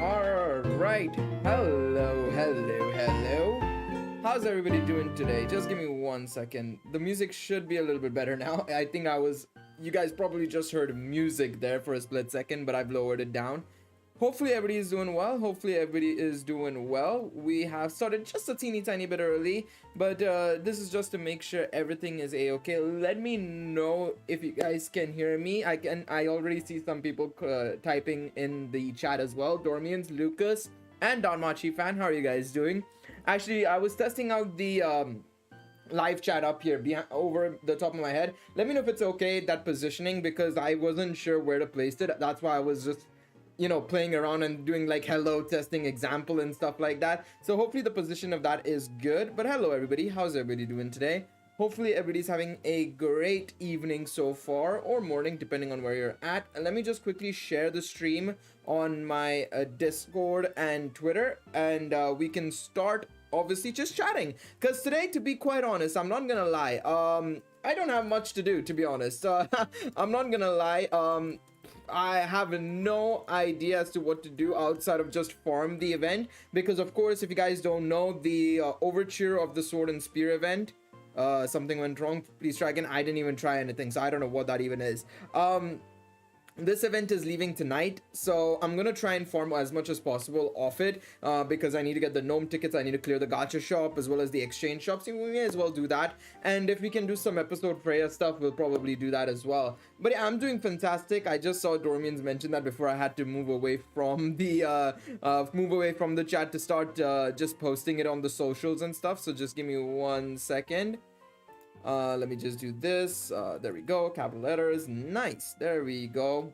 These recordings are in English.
Alright, hello. How's everybody doing today? Just give me 1 second. The music should be a little bit better now. You guys probably just heard music there for a split second, but I've lowered it down. Hopefully everybody is doing well. We have started just a teeny tiny bit early, but this is just to make sure everything is a-okay. Let me know if you guys can hear me. I already see some people typing in the chat as well. Dormians, Lucas, and Danmachi fan, how are you guys doing? Actually, I was testing out the live chat up here over the top of my head. Let me know if it's okay, that positioning, because I wasn't sure where to place it. That's why I was just playing around and doing like hello testing example and stuff like that. So hopefully the position of that is good. But hello everybody, how's everybody doing today? Hopefully everybody's having a great evening so far, or morning depending on where you're at. And let me just quickly share the stream on my Discord and Twitter, and we can start obviously just chatting, because today, to be quite honest, I'm not gonna lie, I don't have much to do, to be honest. I'm not gonna lie. I have no idea as to what to do outside of just farm the event, because of course, if you guys don't know, the overture of the sword and spear event, something went wrong, please try again. I didn't even try anything, so I don't know what that even is. This event is leaving tonight, so I'm gonna try and farm as much as possible off it, because I need to get the gnome tickets, I need to clear the gacha shop as well as the exchange shop, so we may as well do that. And if we can do some episode Freya stuff, we'll probably do that as well. But yeah, I'm doing fantastic. I just saw Dormians mention that before I had to move away from the chat to start just posting it on the socials and stuff, so just give me 1 second. Let me just do this. There we go, capital letters, nice, there we go.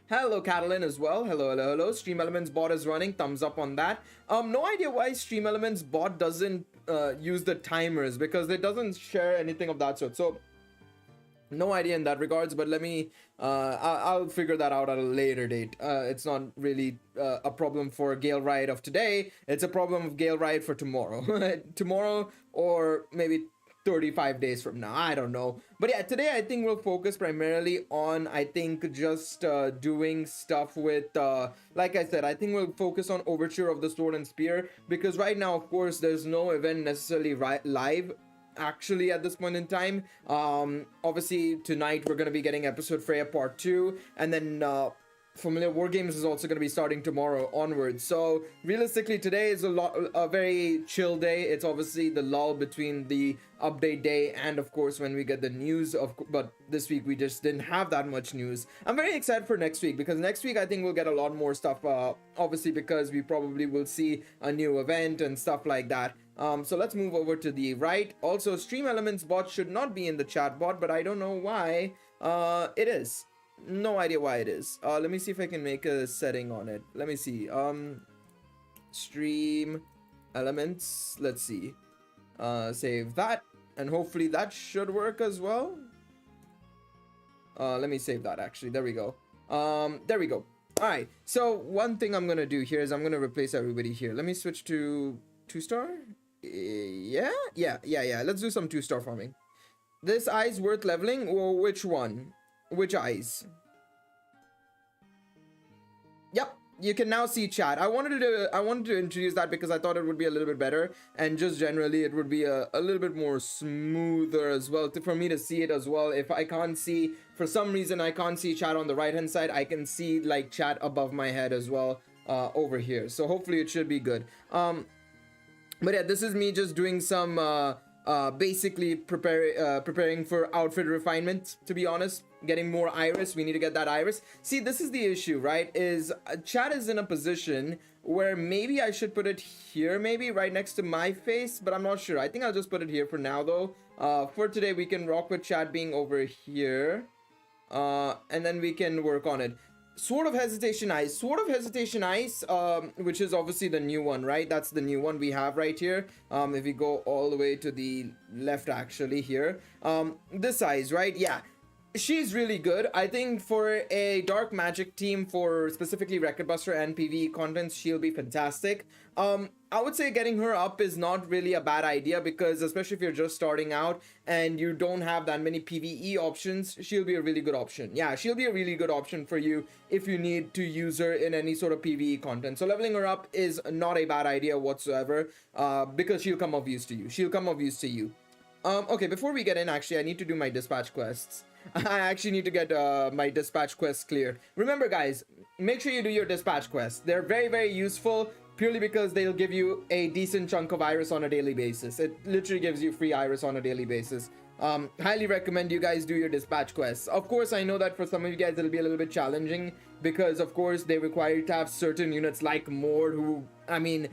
Hello Catalin as well, hello. Stream Elements bot is running, thumbs up on that. No idea why Stream Elements bot doesn't use the timers, because it doesn't share anything of that sort, so no idea in that regards. But let me I'll figure that out at a later date. It's not really a problem for Gale Riot of today, it's a problem of Gale Riot for tomorrow. Tomorrow, or maybe 35 days from now, I don't know. But yeah, today I think we'll focus primarily on, I think, just doing stuff with like I said, I think we'll focus on overture of the sword and spear, because right now, of course, there's no event necessarily live actually at this point in time. Obviously tonight we're going to be getting episode Freya part 2, and then Familiar War Games is also going to be starting tomorrow onwards. So realistically, today is a very chill day. It's obviously the lull between the update day and of course when we get the news but this week we just didn't have that much news. I'm very excited for next week, because next week I think we'll get a lot more stuff, obviously because we probably will see a new event and stuff like that. So let's move over to the right. Also, Stream Elements bot should not be in the chat bot, but I don't know why it is. No idea why it is. Let me see if I can make a setting on it. Let me see. Stream Elements. Let's see. Save that, and hopefully that should work as well. Let me save that actually. There we go. There we go. All right. So one thing I'm gonna do here is I'm gonna replace everybody here. Let me switch to 2-star. Yeah. Let's do some 2-star farming. This eye's worth leveling. Or which one? Which eyes? Yep, you can now see chat. I wanted to introduce that because I thought it would be a little bit better, and just generally it would be a little bit more smoother as well for me to see it as well. If I can't see, for some reason I can't see chat on the right hand side, I can see like chat above my head as well over here. So hopefully it should be good. But yeah, this is me just doing some basically preparing for outfit refinement, to be honest. Getting more iris, we need to get that iris. See, this is the issue, right? Is chat is in a position where maybe I should put it here, maybe right next to my face, but I'm not sure. I think I'll just put it here for now though. For today we can rock with chat being over here, and then we can work on it. Sword of Hesitation Ice, which is obviously the new one, right? That's the new one we have right here. If we go all the way to the left actually here, this size, right? Yeah, She's really good. I think for a dark magic team, for specifically Record Buster and PvE contents, she'll be fantastic. I would say getting her up is not really a bad idea, because especially if you're just starting out and you don't have that many PvE options, she'll be a really good option. Yeah, she'll be a really good option for you if you need to use her in any sort of PvE content. So leveling her up is not a bad idea whatsoever, because she'll come of use to you. She'll come of use to you. Okay, before we get in, actually, I need to do my dispatch quests. I actually need to get my dispatch quests cleared. Remember, guys, make sure you do your dispatch quests. They're very, very useful, purely because they'll give you a decent chunk of iris on a daily basis. It literally gives you free iris on a daily basis. Highly recommend you guys do your dispatch quests. Of course, I know that for some of you guys it'll be a little bit challenging, because of course they require you to have certain units like Mord, who, I mean,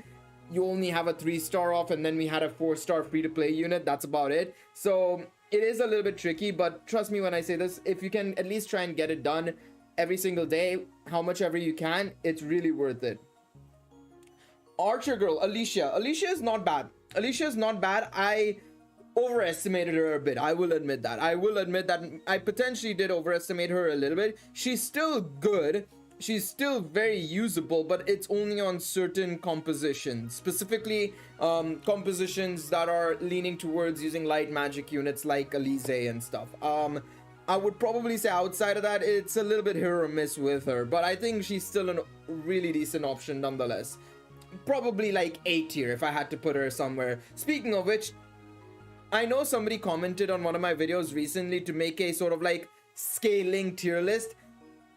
you only have a 3-star off, and then we had a 4-star free-to-play unit. That's about it. So it is a little bit tricky, but trust me when I say this, if you can at least try and get it done every single day, how much ever you can, it's really worth it. Archer girl, Alicia. Alicia is not bad. Alicia is not bad. I overestimated her a bit. I will admit that. I will admit that I potentially did overestimate her a little bit. She's still good. She's still very usable, but it's only on certain compositions, specifically compositions that are leaning towards using light magic units like Elise and stuff. I would probably say outside of that, it's a little bit hit or miss with her, but I think she's still a really decent option nonetheless. Probably like A tier if I had to put her somewhere. Speaking of which, I know somebody commented on one of my videos recently to make a sort of like scaling tier list.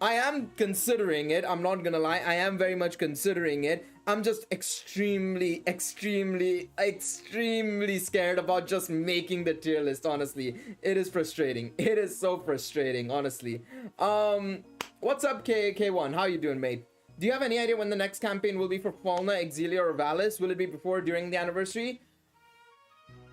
I am considering it. I'm not gonna lie. I am very much considering it. I'm just extremely scared about just making the tier list, honestly. It is frustrating. It is so frustrating, honestly. What's up, K1? How you doing, mate? Do you have any idea when the next campaign will be for Falna, Exilia, or Valis? Will it be before or during the anniversary?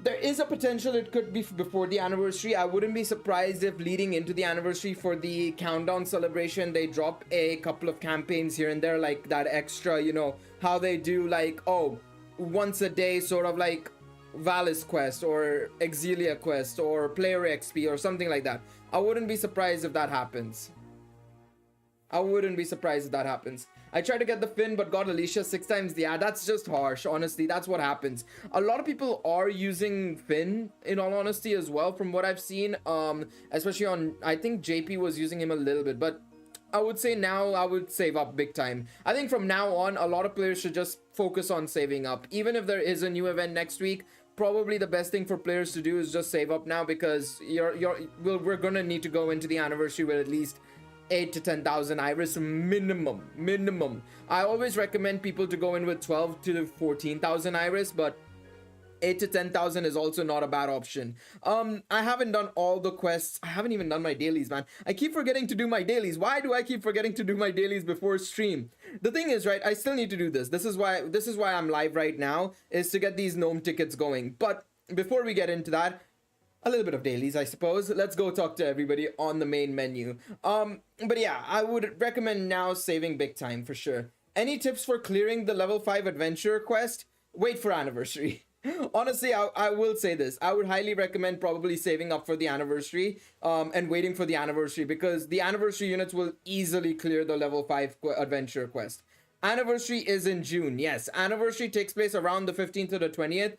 There is a potential it could be before the anniversary. I wouldn't be surprised if leading into the anniversary for the countdown celebration, they drop a couple of campaigns here and there, like that extra, you know, how they do like, oh, once a day sort of like Valis quest or Exilia quest or player XP or something like that. I wouldn't be surprised if that happens. I wouldn't be surprised if that happens. I tried to get the Finn but got Alicia 6 times. Yeah, that's just harsh, honestly. That's what happens. A lot of people are using Finn, in all honesty, as well, from what I've seen. Especially on, I think JP was using him a little bit, but I would say now I would save up big time. I think from now on, a lot of players should just focus on saving up. Even if there is a new event next week, probably the best thing for players to do is just save up now, because we're gonna need to go into the anniversary with at least 8 to 10,000 iris minimum. I always recommend people to go in with 12 to 14,000 iris, but 8 to 10,000 is also not a bad option. I haven't done all the quests. I haven't even done my dailies, man. I keep forgetting to do my dailies. Why do I keep forgetting to do my dailies before stream? The thing is, right, I still need to do this. This is why I'm live right now, is to get these gnome tickets going. But before we get into that, a little bit of dailies, I suppose. Let's go talk to everybody on the main menu. But yeah, I would recommend now saving big time for sure. Any tips for clearing the level 5 adventure quest? Wait for anniversary. Honestly, I will say this. I would highly recommend probably saving up for the anniversary and waiting for the anniversary, because the anniversary units will easily clear the level 5 adventure quest. Anniversary is in June. Yes, anniversary takes place around the 15th to the 20th.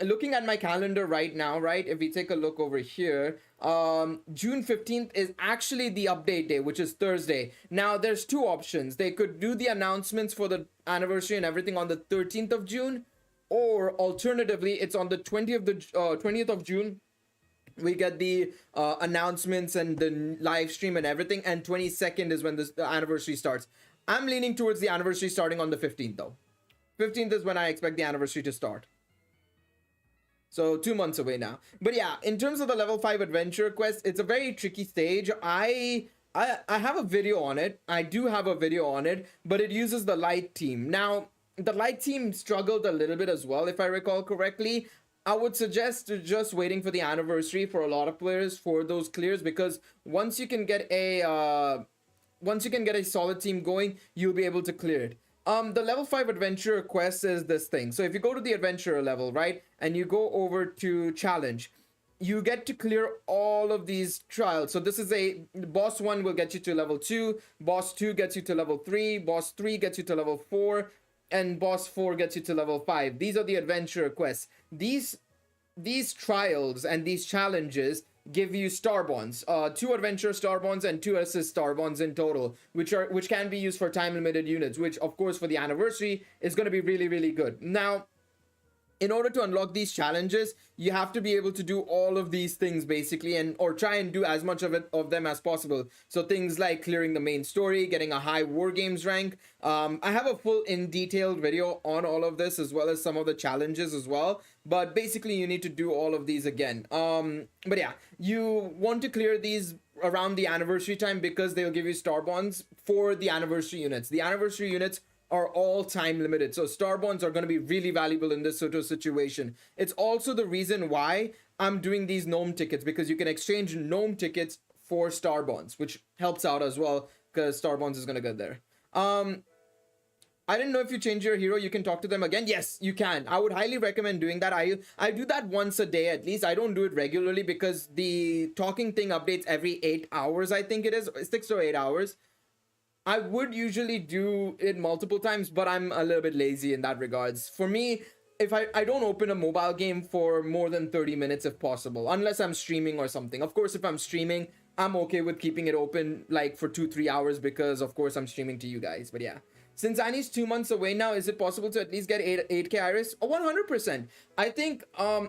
Looking at my calendar right now, right, if we take a look over here, June 15th is actually the update day, which is Thursday. Now, there's two options. They could do the announcements for the anniversary and everything on the 13th of June, or alternatively, it's on the 20th of June. We get the announcements and the live stream and everything, and 22nd is when the anniversary starts. I'm leaning towards the anniversary starting on the 15th though. 15th is when I expect the anniversary to start. So 2 months away now. But yeah, in terms of the level 5 adventure quest, it's a very tricky stage. I have a video on it. I do have a video on it, but it uses the light team. Now, the light team struggled a little bit as well, if I recall correctly. I would suggest just waiting for the anniversary for a lot of players for those clears, because once you can get a solid team going, you'll be able to clear it. The level 5 adventure quest is this thing. So if you go to the adventurer level, right, and you go over to challenge, you get to clear all of these trials. So this is a boss 1 will get you to level 2, boss 2 gets you to level 3, boss 3 gets you to level 4, and boss 4 gets you to level 5. These are the adventure quests. These trials and these challenges give you star bonds, 2 adventure star bonds and 2 assist star bonds in total, which can be used for time limited units, which of course for the anniversary is going to be really, really good. Now, in order to unlock these challenges, you have to be able to do all of these things basically, and or try and do as much of them as possible. So things like clearing the main story, getting a high war games rank. I have a full in detailed video on all of this, as well as some of the challenges as well. But basically you need to do all of these again. But yeah, you want to clear these around the anniversary time because they'll give you star bonds for the anniversary units. The anniversary units are all time limited, so star bonds are going to be really valuable in this sort of situation. It's also the reason why I'm doing these gnome tickets, because you can exchange gnome tickets for star bonds, which helps out as well because star bonds is going to get there. I didn't know if you change your hero you can talk to them again. Yes, you can. I would highly recommend doing that. I do that once a day at least. I don't do it regularly because the talking thing updates every 8 hours. I think it is 6 or 8 hours. I would usually do it multiple times, but I'm a little bit lazy in that regards. For me, if I don't open a mobile game for more than 30 minutes if possible, unless I'm streaming or something. Of course, if I'm streaming, I'm okay with keeping it open like for 2-3 hours because of course I'm streaming to you guys. But yeah, since Annie's 2 months away now, is it possible to at least get 8k iris? 100%. I think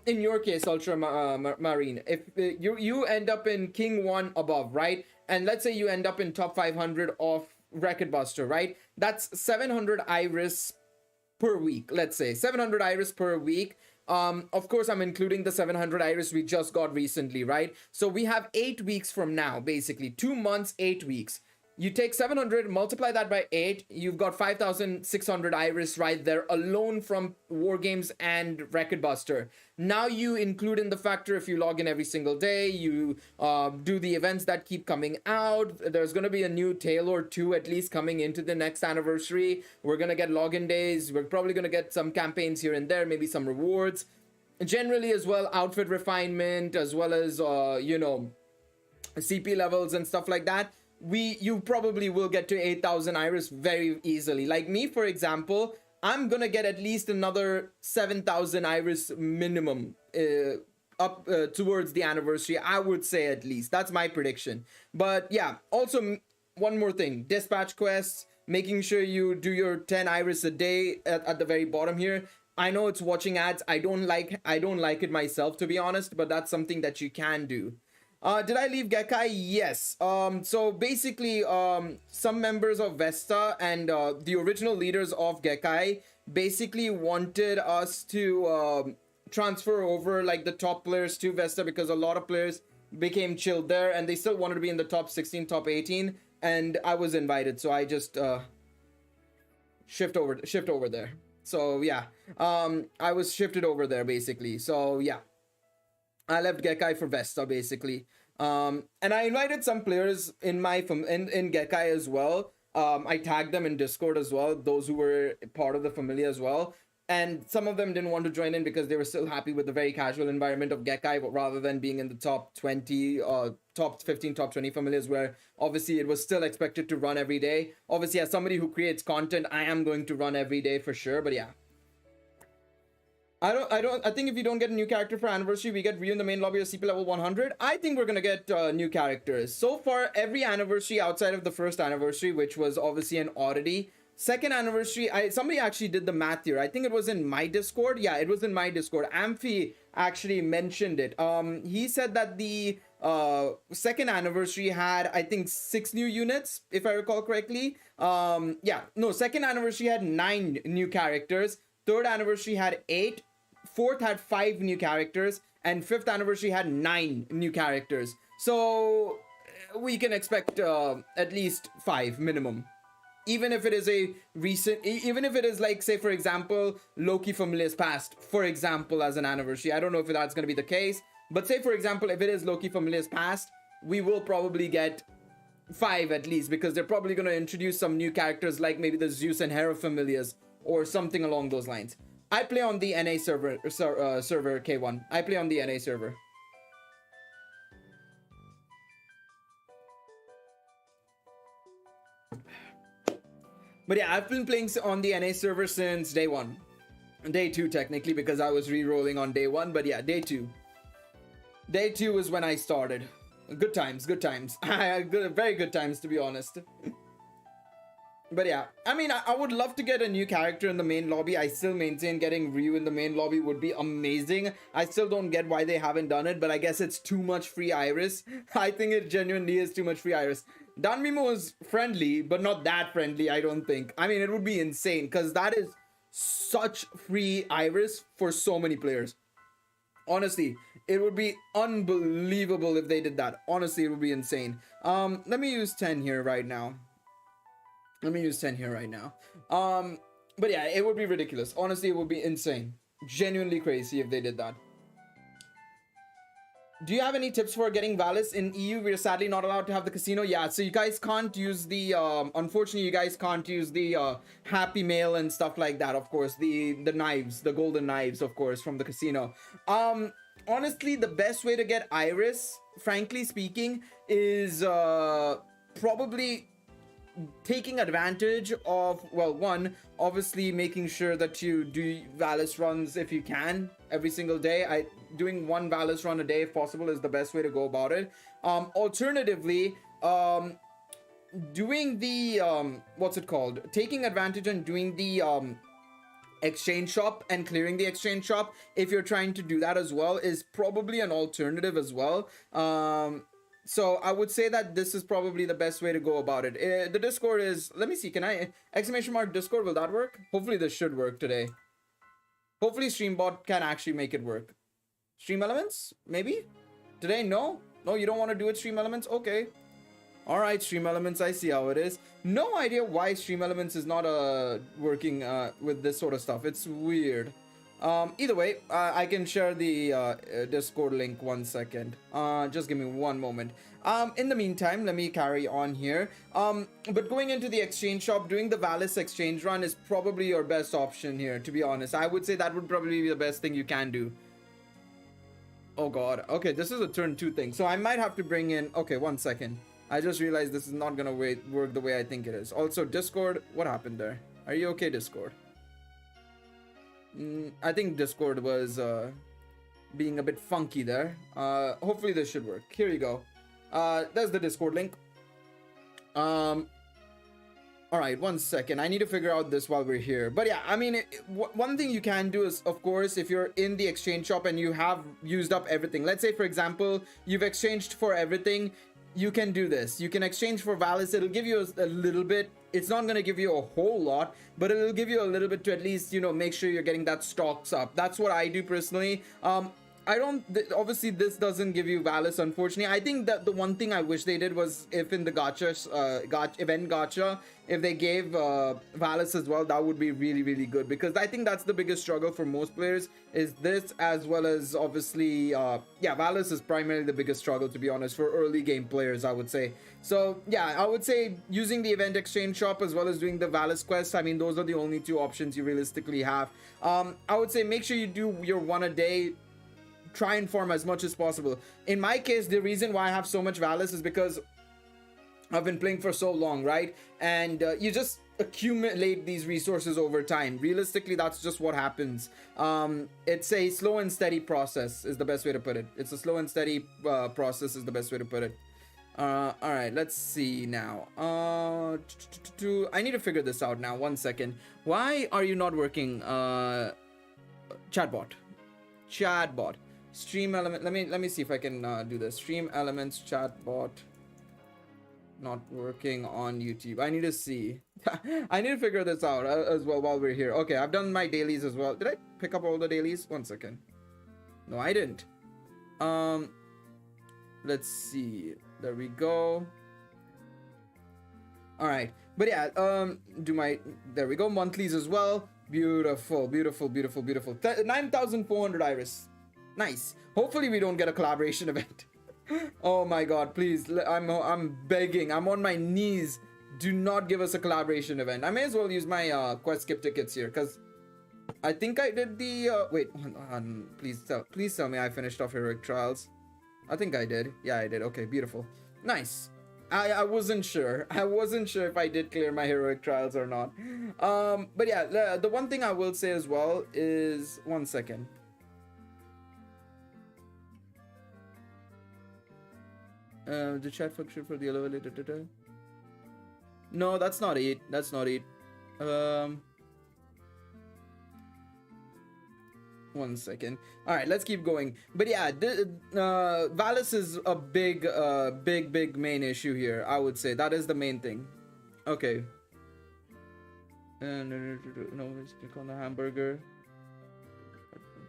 in your case, Ultra Marine, if you end up in King 1 above, right? And let's say you end up in top 500 of Record Buster, right? That's 700 iris per week. Let's say 700 iris per week. Of course, I'm including the 700 iris we just got recently, right? So we have 8 weeks from now, basically 2 months, 8 weeks. You take 700, multiply that by 8, you've got 5,600 iris right there alone from War Games and Record Buster. Now you include in the factor if you log in every single day, you do the events that keep coming out. There's going to be a new tale or two at least coming into the next anniversary. We're going to get login days. We're probably going to get some campaigns here and there, maybe some rewards. Generally as well, outfit refinement, as well as, you know, CP levels and stuff like that. You probably will get to 8,000 iris very easily. Like me, for example, I'm gonna get at least another 7,000 iris minimum up towards the anniversary. I would say at least. That's my prediction. But yeah, also one more thing. Dispatch quests, making sure you do your 10 iris a day at the very bottom here. I know it's watching ads. I don't like it myself, to be honest, but that's something that you can do. Did I leave Gekkai? Yes. So basically, some members of Vesta and the original leaders of Gekkai basically wanted us to transfer over like the top players to Vesta because a lot of players became chilled there and they still wanted to be in the top 16, top 18, and I was invited, so I just shift over there. So yeah, I was shifted over there basically. So yeah, I left Gekkai for Vesta basically. And I invited some players in my in Gekkai as well. I tagged them in Discord as well, those who were part of the Familia as well. And some of them didn't want to join in because they were still happy with the very casual environment of Gekkai, but rather than being in the top 20, top 15, top 20 Familias, where obviously it was still expected to run every day. Obviously, as somebody who creates content, I am going to run every day for sure, but yeah. I think if you don't get a new character for anniversary, we get Ryu in the main lobby or CP level 100. I think we're gonna get new characters. So far, every anniversary outside of the first anniversary, which was obviously an oddity. Second anniversary, somebody actually did the math here. I think it was in my Discord. Yeah, it was in my Discord. Amphi actually mentioned it. He said that the second anniversary had, I think, 6 new units, if I recall correctly. Second anniversary had 9 new characters. Third anniversary had 8. Fourth had 5 new characters, and fifth anniversary had 9 new characters. So we can expect at least 5 minimum. Even if it is a recent, even if it is like, say for example, Loki Familia's Past, for example, as an anniversary. I don't know if that's going to be the case, but say for example, if it is Loki Familia's Past, we will probably get 5 at least, because they're probably going to introduce some new characters like maybe the Zeus and Hera Familias or something along those lines. I play on the NA server, server K1. I play on the NA server. But yeah, I've been playing on the NA server since day one. Day two, technically, because I was re-rolling on day one. But yeah, day two. Day two is when I started. Good times, good times. Very good times, to be honest. But yeah, I mean, I would love to get a new character in the main lobby. I still maintain getting Ryu in the main lobby would be amazing. I still don't get why they haven't done it, but I guess it's too much free iris. I think it genuinely is too much free iris. Danmemo is friendly, but not that friendly, I don't think. I mean, it would be insane, because that is such free iris for so many players. Honestly, it would be unbelievable if they did that. Honestly, it would be insane. Let me use 10 here right now. But yeah, it would be ridiculous. Honestly, it would be insane. Genuinely crazy if they did that. Do you have any tips for getting Valis in EU? We're sadly not allowed to have the casino. Yeah, so you guys can't use the, unfortunately, you guys can't use the Happy Mail and stuff like that, of course. The knives, the golden knives, of course, from the casino. Honestly, the best way to get Iris, frankly speaking, is probably taking advantage of, well, one, obviously making sure that you do Valis runs if you can every single day. Doing one Valis run a day if possible is the best way to go about it. Alternatively, doing the what's it called, taking advantage and doing the exchange shop and clearing the exchange shop, if you're trying to do that as well, is probably an alternative as well. So I would say that this is probably the best way to go about it. The Discord is, let me see, can I, exclamation mark Discord, will that work? Hopefully this should work today. Hopefully Streambot can actually make it work. Stream Elements, maybe? Today, no? No, you don't want to do it, Stream Elements? Okay. Alright, Stream Elements, I see how it is. No idea why Stream Elements is not working with this sort of stuff. It's weird. Either way, I can share the Discord link 1 second. Just give me one moment. In the meantime, let me carry on here. But going into the exchange shop, doing the Valis exchange run is probably your best option here, to be honest. I would say that would probably be the best thing you can do. Oh god. Okay, this is a turn 2 thing. So I might have to bring in... Okay, 1 second. I just realized this is not gonna work the way I think it is. Also, Discord, what happened there? Are you okay, Discord? I think Discord was being a bit funky there. Hopefully this should work. Here you go. There's the Discord link. Alright, 1 second. I need to figure out this while we're here. But yeah, I mean, one thing you can do is, of course, if you're in the exchange shop and you have used up everything. Let's say, for example, you've exchanged for everything. You can do this. You can exchange for Valis. It'll give you a little bit. It's not going to give you a whole lot, but it'll give you a little bit to at least, you know, make sure you're getting that stocks up. That's what I do personally. I don't, obviously this doesn't give you Valis, unfortunately. I think that the one thing I wish they did was if in the event gacha, if they gave Valis as well, that would be really, really good. Because I think that's the biggest struggle for most players, is this, as well as obviously, yeah, Valis is primarily the biggest struggle, to be honest, for early game players, I would say. So yeah, I would say using the event exchange shop as well as doing the Valis quest, I mean, those are the only two options you realistically have. I would say make sure you do your one a day. Try and farm as much as possible. In my case, the reason why I have so much Valis is because I've been playing for so long, right? And you just accumulate these resources over time. Realistically, that's just what happens. It's a slow and steady process is the best way to put it. It's a slow and steady process is the best way to put it. All right, let's see now. I need to figure this out now. 1 second. Why are you not working? Chatbot. Stream element. Let me see if I can do this. Stream elements chatbot not working on YouTube. I need to see. I need to figure this out as well while we're here. Okay, I've done my dailies as well. Did I pick up all the dailies? 1 second. No, I didn't. Let's see. There we go. All right, but yeah, there we go. Monthlies as well. Beautiful, beautiful, beautiful, beautiful. 9,400 iris. Nice. Hopefully we don't get a collaboration event. Oh my god, please. I'm begging. I'm on my knees. Do not give us a collaboration event. I may as well use my quest skip tickets here, because I think I did the wait, hold on. Please tell me I finished off heroic trials. I think I did. Yeah, I did. Okay, beautiful. Nice. I wasn't sure. I wasn't sure if I did clear my heroic trials or not. But yeah, the one thing I will say as well is, one second. The chat function for the elevator. No, that's not it. That's not it. One second. All right, let's keep going. But yeah, Valis is a big main issue here. I would say that is the main thing. Okay. No, let's click on the hamburger.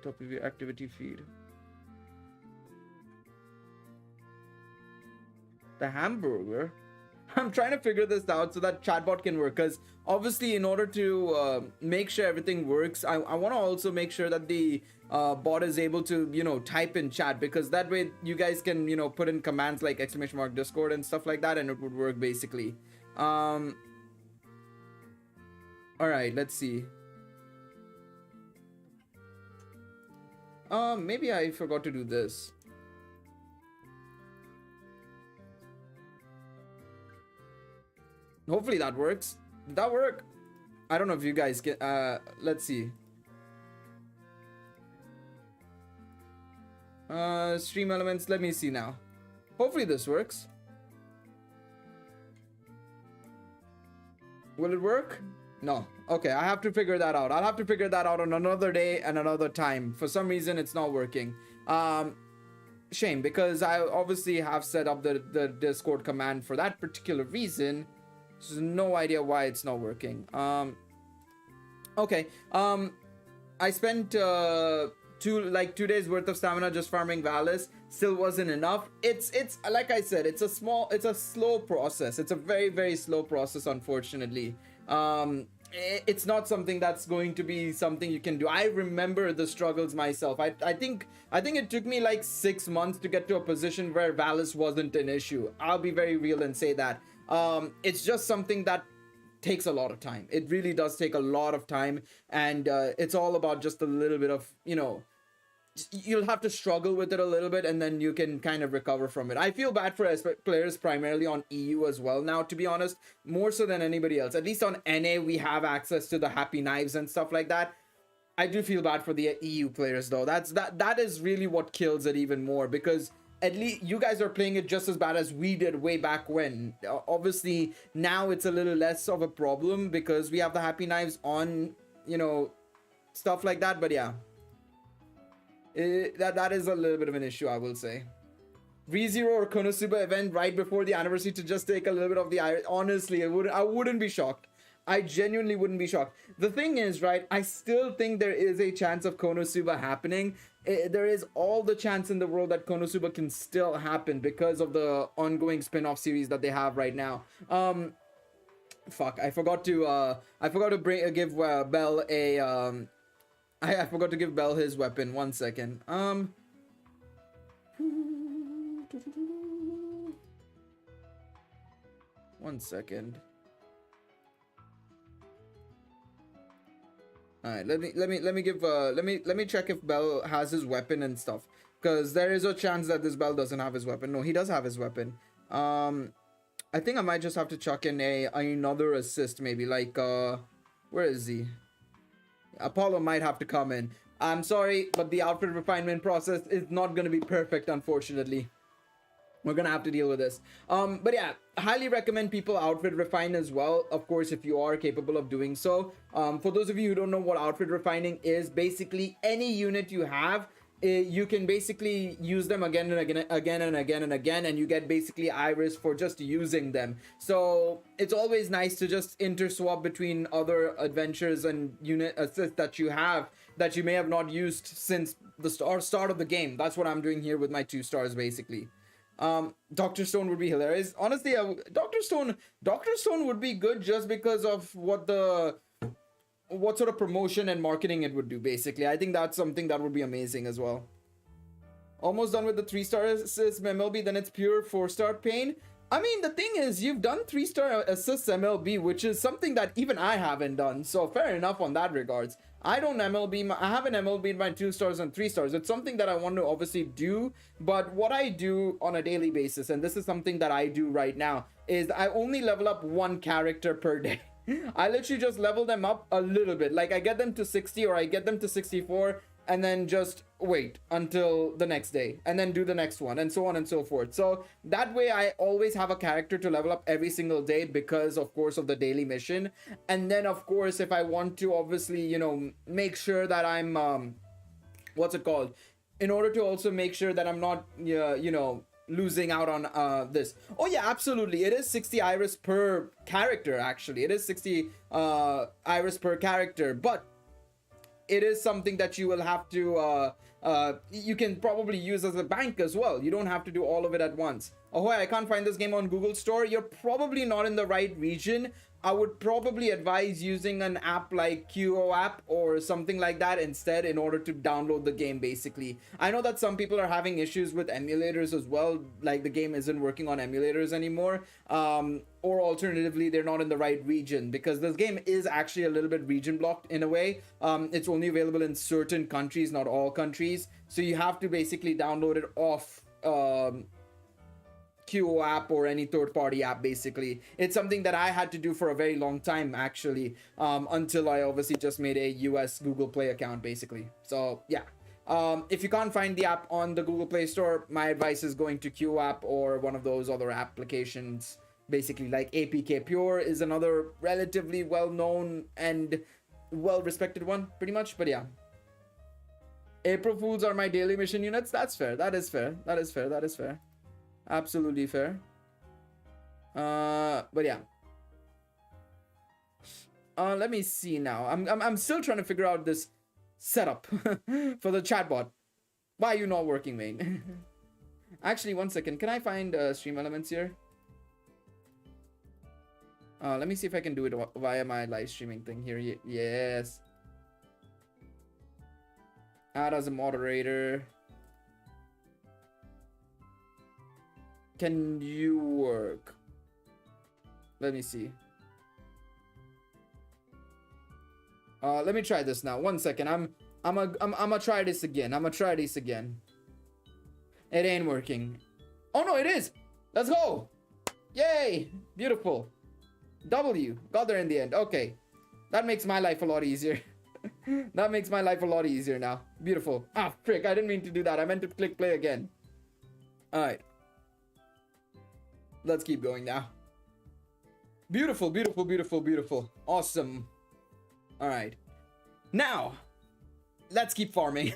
Top of your activity feed. The hamburger. I'm trying to figure this out so that chatbot can work, because obviously in order to make sure everything works, I want to also make sure that the bot is able to, you know, type in chat, because that way you guys can, you know, put in commands like !Discord and stuff like that, and it would work basically. All right, let's see. Maybe I forgot to do this. Hopefully that works. Did that work? I don't know if you guys get let's see. Stream elements, let me see now. Hopefully this works. Will it work? No. Okay, I have to figure that out. I'll have to figure that out on another day and another time. For some reason it's not working. Shame, because I obviously have set up the Discord command for that particular reason. There's no idea why it's not working. Okay. I spent 2 days worth of stamina just farming Valis. Still wasn't enough. It's like I said, it's a slow process. It's a very slow process, unfortunately. It's not something that's going to be something you can do. I remember the struggles myself. I think it took me like 6 months to get to a position where Valis wasn't an issue. I'll be very real and say that. It's just something that takes a lot of time. It really does take a lot of time, and it's all about just a little bit of, you know, you'll have to struggle with it a little bit, and then you can kind of recover from it. I feel bad for players primarily on EU as well now, to be honest, more so than anybody else. At least on NA we have access to the happy knives and stuff like that. I do feel bad for the EU players though. That is really what kills it even more, because at least you guys are playing it just as bad as we did way back when. Obviously now it's a little less of a problem because we have the happy knives on, you know, stuff like that. But yeah, that is a little bit of an issue, I will say. ReZero or Konosuba event right before the anniversary to just take a little bit of the iris. Honestly, I wouldn't be shocked. I genuinely wouldn't be shocked. The thing is, right, I still think there is a chance of Konosuba happening. There is all the chance in the world that Konosuba can still happen because of the ongoing spin-off series that they have right now. Fuck, I forgot to give Bell a I forgot to give Bell his weapon. 1 second. One second. All right, let me check if Bell has his weapon and stuff, because there is a chance that this Bell doesn't have his weapon. No, he does have his weapon. I think I might just have to chuck in another assist, maybe, like where is he? Apollo might have to come in. I'm sorry, but the outfit refinement process is not going to be perfect, unfortunately. We're gonna have to deal with this. But yeah, highly recommend people outfit refine as well, of course, if you are capable of doing so. For those of you who don't know what outfit refining is, basically any unit you have, you can basically use them again and again, and you get basically iris for just using them. So it's always nice to just interswap between other adventures and unit assists that you have that you may have not used since the start of the game. That's what I'm doing here with my 2 stars, basically. Dr. Stone would be hilarious. Honestly, Dr. Stone would be good just because of what sort of promotion and marketing it would do, basically. I think that's something that would be amazing as well. Almost done with the 3-star assists MLB, then it's pure 4-star pain. I mean, the thing is, you've done 3-star assists MLB, which is something that even I haven't done, so fair enough on that regards. I don't MLB. I haven't MLB'd my 2 stars and 3 stars. It's something that I want to obviously do. But what I do on a daily basis, and this is something that I do right now, is I only level up 1 character per day. I literally just level them up a little bit. Like I get them to 60 or I get them to 64 and then just wait until the next day and then do the next one and so on and so forth. So that way I always have a character to level up every single day because of course of the daily mission. And then of course if I want to obviously, you know, make sure that I'm what's it called, in order to also make sure that I'm not you know, losing out on this. Oh yeah, absolutely, it is 60 iris per character. Actually it is 60 iris per character, but it is something that you will have to you can probably use as a bank as well. You don't have to do all of it at once. Oh, I can't find this game on Google Store. You're probably not in the right region. I would probably advise using an app like QO app or something like that instead in order to download the game basically. I know that some people are having issues with emulators as well, like the game isn't working on emulators anymore, or alternatively they're not in the right region because this game is actually a little bit region blocked in a way. It's only available in certain countries, not all countries, so you have to basically download it off QO app or any third-party app basically. It's something that I had to do for a very long time actually, until I obviously just made a US Google Play account basically. So yeah, if you can't find the app on the Google Play Store, my advice is going to QO app or one of those other applications basically, like APK Pure is another relatively well-known and well-respected one pretty much. But yeah, April Fools are my daily mission units. That's fair. That is fair. That is fair. That is fair. Absolutely fair. But yeah, let me see now. I'm still trying to figure out this setup for the chatbot. Why are you not working, main? Actually, one second, can I find stream elements here? Let me see if I can do it via my live streaming thing here. Yes, add as a moderator. Can you work? Let me see. Let me try this now. One second. I'm gonna try this again. I'm gonna try this again. It ain't working. Oh no, it is. Let's go. Yay! Beautiful. W. Got there in the end. Okay. That makes my life a lot easier. That makes my life a lot easier now. Beautiful. Ah, frick. I didn't mean to do that. I meant to click play again. Alright. Let's keep going now. Beautiful, beautiful, beautiful, beautiful. Awesome. Alright. Now, let's keep farming.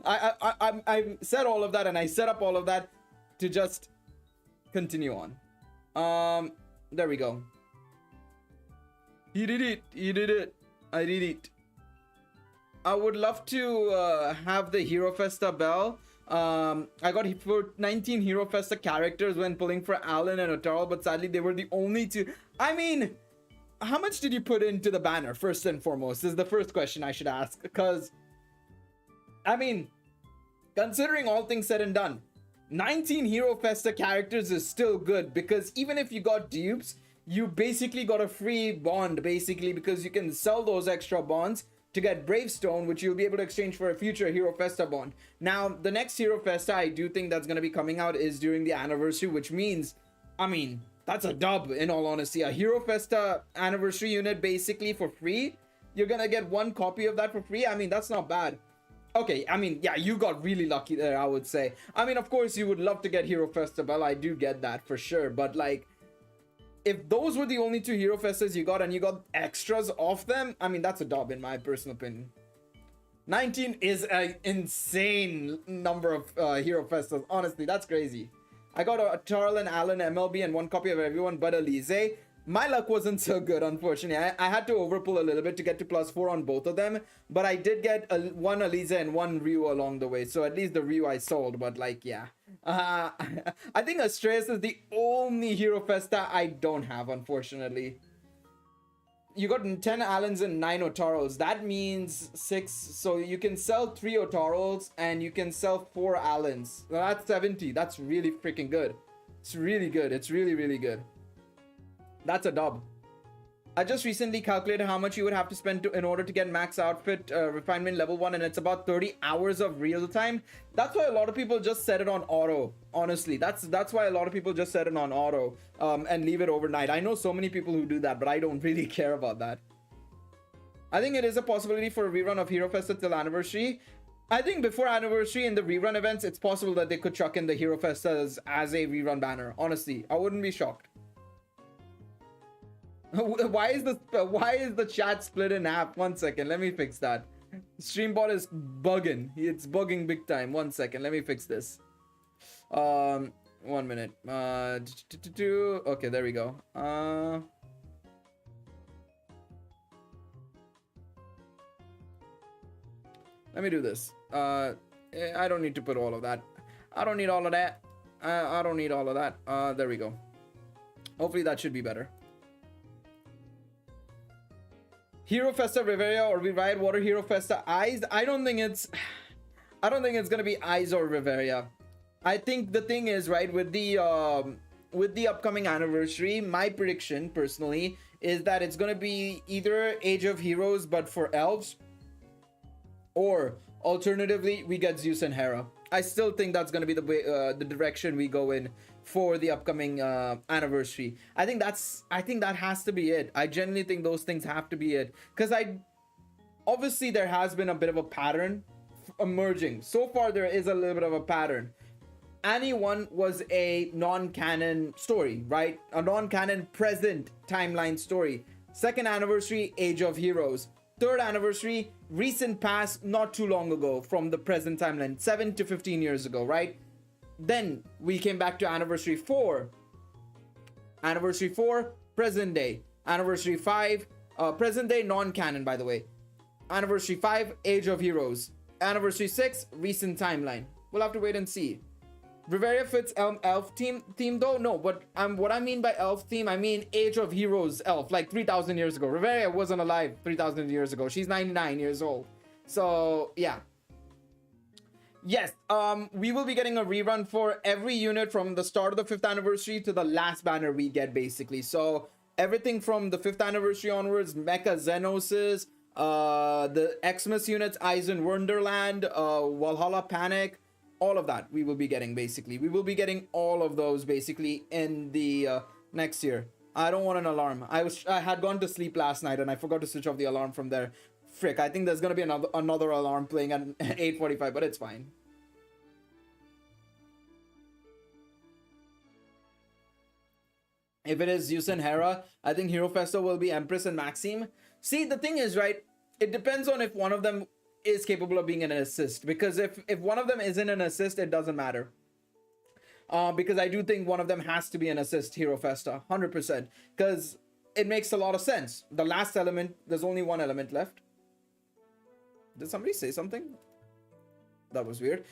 I said all of that and I set up all of that to just continue on. There we go. He did it. He did it. I did it. I would love to have the Hero Festa bell. I got for 19 Hero Festa characters when pulling for Alan and Otaro, but sadly they were the only two. I mean, how much did you put into the banner, first and foremost, is the first question I should ask. Because, I mean, considering all things said and done, 19 Hero Festa characters is still good, because even if you got dupes, you basically got a free bond, basically, because you can sell those extra bonds to get Bravestone, which you'll be able to exchange for a future Hero Festa bond. Now, the next Hero Festa I do think that's going to be coming out is during the anniversary, which means, I mean, that's a dub, in all honesty. A Hero Festa anniversary unit, basically, for free. You're going to get one copy of that for free. I mean, that's not bad. Okay, I mean, yeah, you got really lucky there, I would say. I mean, of course, you would love to get Hero Festa bell. I do get that, for sure. But, like, if those were the only two Hero Festas you got and you got extras off them, I mean, that's a dub in my personal opinion. 19 is an insane number of Hero Festas. Honestly, that's crazy. I got a Charles and Alan MLB and one copy of everyone but Elise. My luck wasn't so good, unfortunately. I had to overpull a little bit to get to +4 on both of them. But I did get one Elise and one Ryu along the way. So at least the Ryu I sold. But like, yeah. I think Astreus is the only Hero Festa I don't have, unfortunately. You got 10 Allens and 9 Otaros. That means 6. So you can sell 3 Otaros and you can sell 4 Allens. That's 70. That's really freaking good. It's really good. It's really, really good. That's a dub. I just recently calculated how much you would have to spend in order to get max outfit refinement level 1, and it's about 30 hours of real time. That's why a lot of people just set it on auto. Honestly, that's why a lot of people just set it on auto and leave it overnight. I know so many people who do that, but I don't really care about that. I think it is a possibility for a rerun of Hero Festa till anniversary. I think before anniversary in the rerun events, it's possible that they could chuck in the Hero Festas as a rerun banner. Honestly, I wouldn't be shocked. Why is the chat split in half? 1 second, let me fix that. Streambot is bugging. It's bugging big time. 1 second, let me fix this. 1 minute. Okay, there we go. Let me do this. I don't need to put all of that. I don't need all of that. I don't need all of that. There we go. Hopefully that should be better. Hero Festa Riveria or Riot Water Hero Festa Eyes. I don't think it's gonna be Eyes or Riveria. I think the thing is, right, with the upcoming anniversary, my prediction personally is that it's gonna be either Age of Heroes but for elves, or alternatively we get Zeus and Hera. I still think that's gonna be the way, the direction we go in for the upcoming anniversary. I think that has to be it. I genuinely think those things have to be it, because obviously there has been a bit of a pattern emerging. So far there is a little bit of a pattern. Annie 1 was a non-canon story, right? A non-canon present timeline story. Second anniversary, Age of Heroes. Third anniversary, recent past, not too long ago from the present timeline, 7 to 15 years ago, right? Then we came back to anniversary 4. Anniversary 4, present day. Anniversary 5, present day, non-canon, by the way. Anniversary 5, Age of Heroes. Anniversary 6, recent timeline. We'll have to wait and see. Riveria fits elf theme though? No, but what I mean by elf theme, I mean Age of Heroes elf, like 3,000 years ago. Riveria wasn't alive 3,000 years ago. She's 99 years old. So, yeah. Yes, we will be getting a rerun for every unit from the start of the 5th anniversary to the last banner we get, basically. So, everything from the 5th anniversary onwards, Mecha Xenoses, the Xmas units, Eisen Wonderland, Valhalla Panic, all of that we will be getting, basically. We will be getting all of those, basically, in the next year. I don't want an alarm. I had gone to sleep last night and I forgot to switch off the alarm from there. Frick, I think there's gonna be another alarm playing at 8:45, but it's fine. If it is Zeus and Hera, I think Hero Festa will be Empress and Maxime. See, the thing is, right, it depends on if one of them is capable of being an assist, because if one of them isn't an assist, it doesn't matter. Because I do think one of them has to be an assist Hero Festa, 100%, because it makes a lot of sense. The last element, there's only one element left. Did somebody say something? That was weird.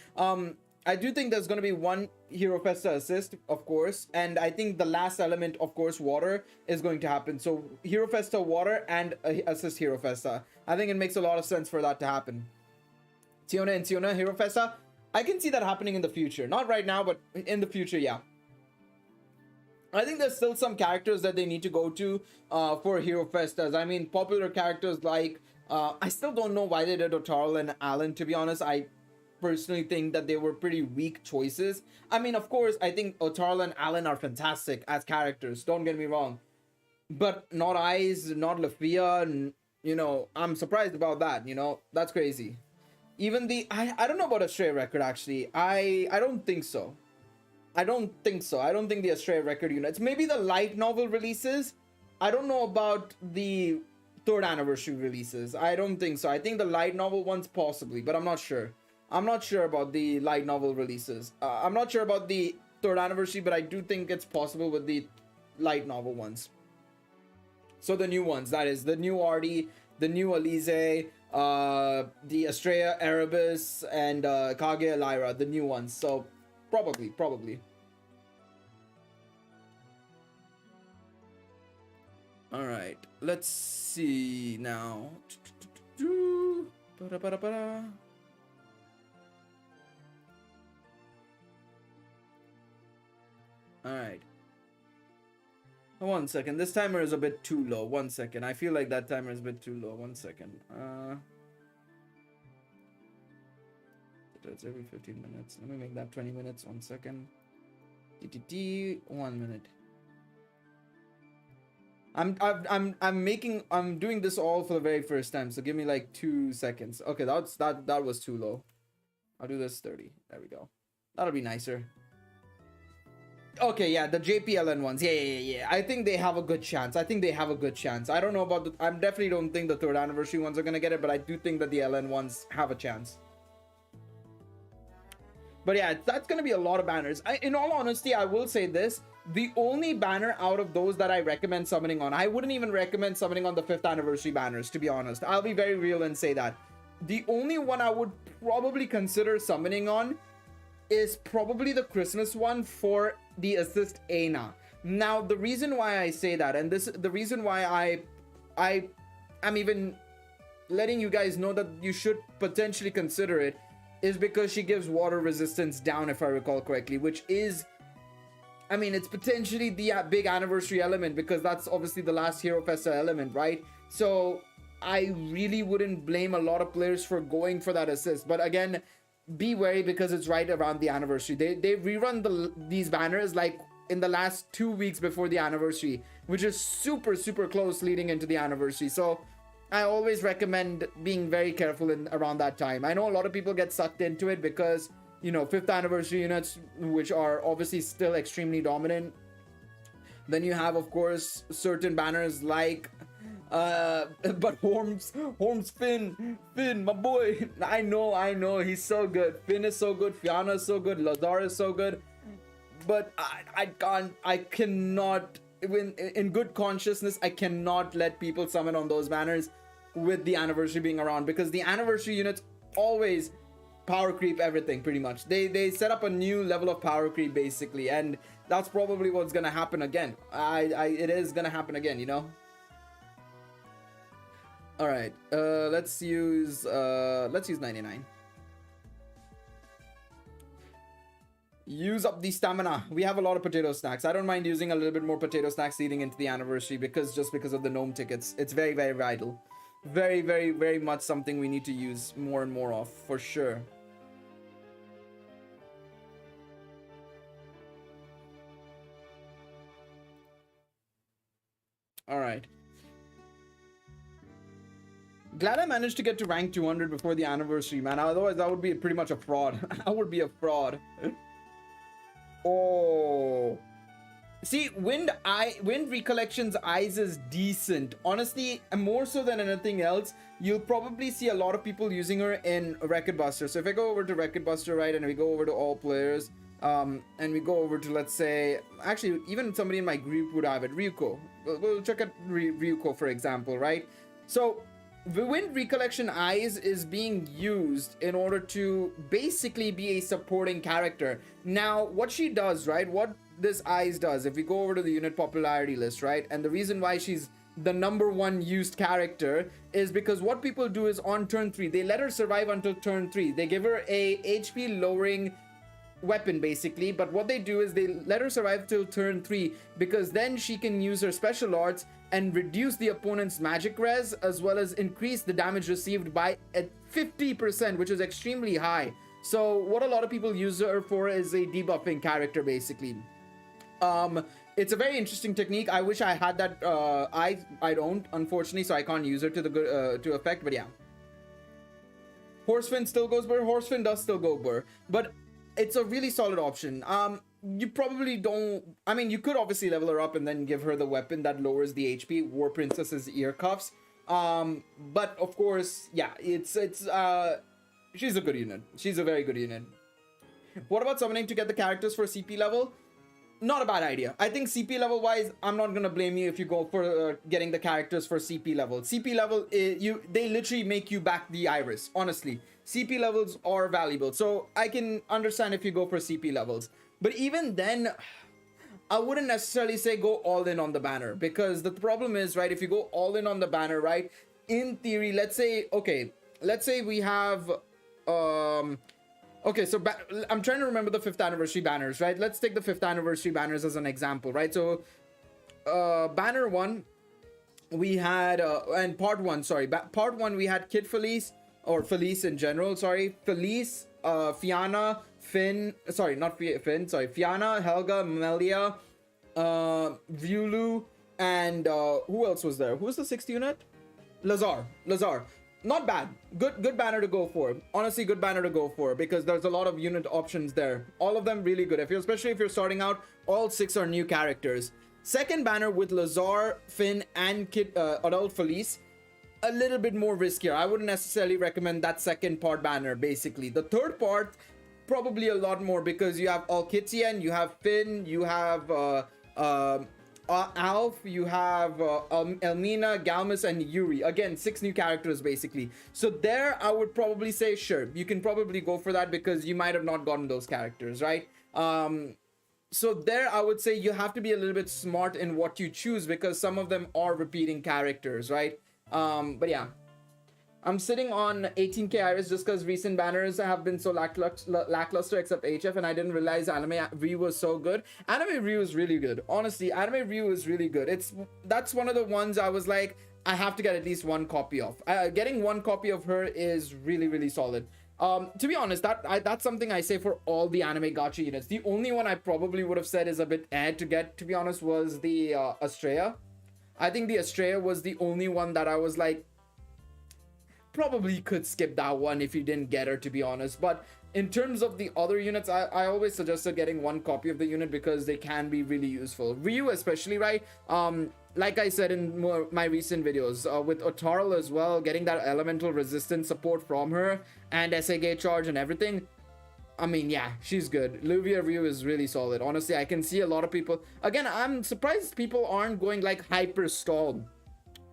I do think there's going to be one Hero Festa assist, of course, and I think the last element, of course, water, is going to happen. So Hero Festa water and assist Hero Festa. I think it makes a lot of sense for that to happen. Tiona and Tiona Hero Festa, I can see that happening in the future. Not right now, but in the future, yeah. I think there's still some characters that they need to go to for Hero Festas. I mean, popular characters like... I still don't know why they did Otaro and Alan, to be honest. I personally think that they were pretty weak choices. I mean, of course, I think Otaro and Alan are fantastic as characters, don't get me wrong. But not Eyes, not Lafia, and, you know, I'm surprised about that, you know? That's crazy. Even the... I don't know about Astray Record, actually. I don't think so. I don't think so. I don't think the Astray Record units. Maybe the light novel releases. I don't know about the 3rd anniversary releases. I don't think so. I think the light novel ones possibly, but I'm not sure. I'm not sure about the light novel releases. I'm not sure about the 3rd anniversary, but I do think it's possible with the light novel ones. So the new ones, that is, the new Artie, the new Elise, the Estrella Erebus, and Kage Elira, the new ones. So probably. All right, let's see now. All right. One second. This timer is a bit too low. One second. I feel like that timer is a bit too low. One second. It's every 15 minutes. Let me make that 20 minutes. One second. 1 minute. I'm doing this all for the very first time, so give me like 2 seconds. Okay, that was too low. I'll do this 30. There we go. That'll be nicer. Okay, yeah, the JPLN ones. Yeah. I think they have a good chance. I don't know about the... I definitely don't think the 3rd anniversary ones are gonna get it, but I do think that the LN ones have a chance. But yeah, that's gonna be a lot of banners. In all honesty, I will say this. The only banner out of those that I recommend summoning on, I wouldn't even recommend summoning on the 5th anniversary banners, to be honest. I'll be very real and say that. The only one I would probably consider summoning on is probably the Christmas one for the assist Aina. Now, the reason why I say that, and the reason why I'm even letting you guys know that you should potentially consider it, is because she gives water resistance down, if I recall correctly, which is, I mean, it's potentially the big anniversary element, because that's obviously the last Hero Festa element, right? So I really wouldn't blame a lot of players for going for that assist. But again, be wary, because it's right around the anniversary. They rerun these banners like in the last 2 weeks before the anniversary, which is super close leading into the anniversary. So I always recommend being very careful around that time. I know a lot of people get sucked into it because, you know, 5th anniversary units, which are obviously still extremely dominant. Then you have, of course, certain banners like but Horms, Finn, my boy. I know, he's so good. Finn is so good, Fianna is so good, Lazar is so good. But I cannot, in good consciousness, I cannot let people summon on those banners with the anniversary being around, because the anniversary units always power creep everything pretty much. They set up a new level of power creep basically, and that's probably what's gonna happen again. It is gonna happen again, you know. All right, let's use 99. Use up the stamina. We have a lot of potato snacks. I don't mind using a little bit more potato snacks leading into the anniversary, because of the gnome tickets. It's very vital. Very much something we need to use more and more of, for sure. All right. Glad I managed to get to rank 200 before the anniversary, man. Otherwise, that would be pretty much a fraud. I would be a fraud. Oh. See, Wind Recollection's Eyes is decent. Honestly, more so than anything else, you'll probably see a lot of people using her in Record Buster. So if I go over to Record Buster, right, and we go over to all players, and we go over to, let's say, actually, even somebody in my group would have it, Ryuko. We'll check out Ryuko, for example, right? So the Wind Recollection Eyes is being used in order to basically be a supporting character. Now, what she does, right, what this Eyes does, if we go over to the unit popularity list, right, and the reason why she's the #1 used character is because what people do is on turn 3, they let her survive until turn 3. They give her a HP lowering weapon basically, but what they do is they let her survive till turn 3, because then she can use her special arts and reduce the opponent's magic res, as well as increase the damage received by 50%, which is extremely high. So what a lot of people use her for is a debuffing character basically. It's a very interesting technique. I wish I had that. I don't, unfortunately, so I can't use her to the good to effect. But yeah, Horsefin still goes burr. Horsefin does still go burr, but it's a really solid option. You probably don't. I mean, you could obviously level her up and then give her the weapon that lowers the HP, War Princess's ear cuffs. But of course, yeah, it's she's a good unit. She's a very good unit. What about summoning to get the characters for CP level? Not a bad idea. I think CP level wise, I'm not gonna blame you if you go for getting the characters for CP level. CP level, they literally make you back the iris. Honestly, CP levels are valuable, so I can understand if you go for CP levels. But even then, I wouldn't necessarily say go all in on the banner, because the problem is, right, if you go all in on the banner, right, in theory, let's say we have okay, so I'm trying to remember the 5th anniversary banners, right? Let's take the 5th anniversary banners as an example, right? So banner 1, we had and part 1, sorry, part 1 we had Kid Felice, or Felice in general, sorry, Felice, Fianna, Finn, sorry, not Finn, sorry, Fianna, Helga, Melia, Viulu, and who else was there? Who was the 6th unit? Lazar. Not bad. Good banner to go for. Honestly, good banner to go for, because there's a lot of unit options there. All of them really good. Especially if you're starting out, all 6 are new characters. Second banner with Lazar, Finn, and Adult Felice, a little bit more riskier. I wouldn't necessarily recommend that second part banner, basically. The third part, probably a lot more, because you have Alkitian, you have Finn, you have Alf, you have Elmina, Galmus, and Yuri. Again, 6 new characters basically. So there, I would probably say sure, you can probably go for that, because you might have not gotten those characters, right? So there, I would say you have to be a little bit smart in what you choose, because some of them are repeating characters, right? But yeah, I'm sitting on 18k iris just because recent banners have been so lackluster except HF, and I didn't realize Anime Ryu was so good. Anime Ryu is really good. Honestly, Anime Ryu is really good. That's one of the ones I was like, I have to get at least 1 copy of. Getting 1 copy of her is really, really solid. To be honest, that's something I say for all the anime gacha units. The only one I probably would have said is a bit to get, to be honest, was the Astrea. I think the Astrea was the only one that I was like, probably could skip that one if you didn't get her, to be honest. But in terms of the other units, I always suggested getting 1 copy of the unit, because they can be really useful. Ryu especially, right? Like I said in my recent videos, with Otaral as well, getting that elemental resistance support from her and SAG charge and everything, I mean, yeah, she's good. Luvia Ryu is really solid. Honestly, I can see a lot of people, again, I'm surprised people aren't going like hyper stall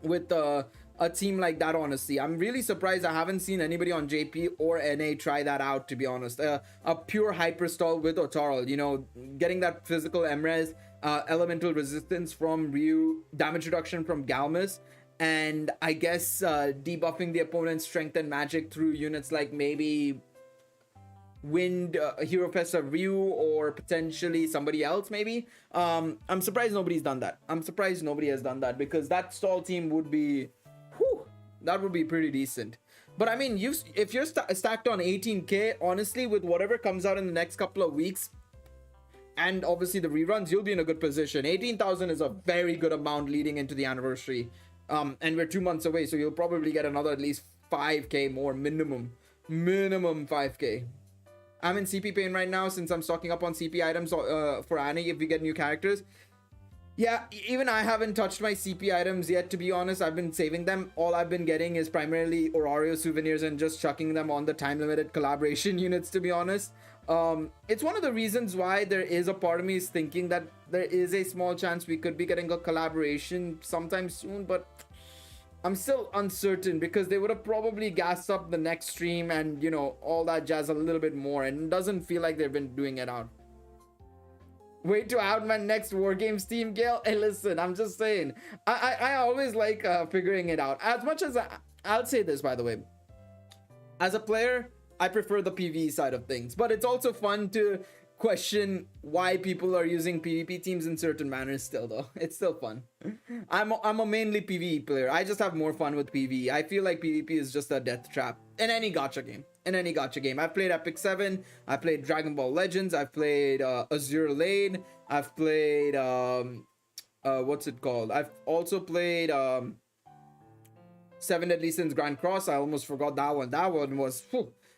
with a team like that. Honestly, I'm really surprised I haven't seen anybody on JP or NA try that out, to be honest. A pure hyper stall with Otaral, you know, getting that physical MRes, elemental resistance from Ryu, damage reduction from Galmus, and I guess debuffing the opponent's strength and magic through units like maybe Wind, Hero Festa Ryu, or potentially somebody else maybe. I'm surprised nobody's done that. I'm surprised nobody has done that, because that stall team would be, that would be pretty decent. But I mean, if you're stacked on 18k, honestly, with whatever comes out in the next couple of weeks, and obviously the reruns, you'll be in a good position. 18,000 is a very good amount leading into the anniversary. And we're 2 months away, so you'll probably get another at least 5k more minimum. Minimum 5k. I'm in CP pain right now, since I'm stocking up on CP items for Annie if we get new characters. Yeah, even I haven't touched my CP items yet, to be honest. I've been saving them. All I've been getting is primarily Oratoria souvenirs and just chucking them on the time-limited collaboration units, to be honest. It's one of the reasons why there is a part of me is thinking that there is a small chance we could be getting a collaboration sometime soon, but I'm still uncertain, because they would have probably gassed up the next stream and, you know, all that jazz a little bit more, and it doesn't feel like they've been doing it out. Wait to out my next Wargames team, Gale. Hey, listen, I'm just saying. I always like figuring it out. As much as I'll say this, by the way. As a player, I prefer the PvE side of things. But it's also fun to question why people are using PvP teams in certain manners still, though. It's still fun. I'm a mainly PvE player. I just have more fun with PvE. I feel like PvP is just a death trap in any gacha game. I've played Epic 7, I played Dragon Ball Legends, I've played Azure Lane, I've played what's it called? I've also played 7 Deadly Sins Grand Cross. I almost forgot that one. That one was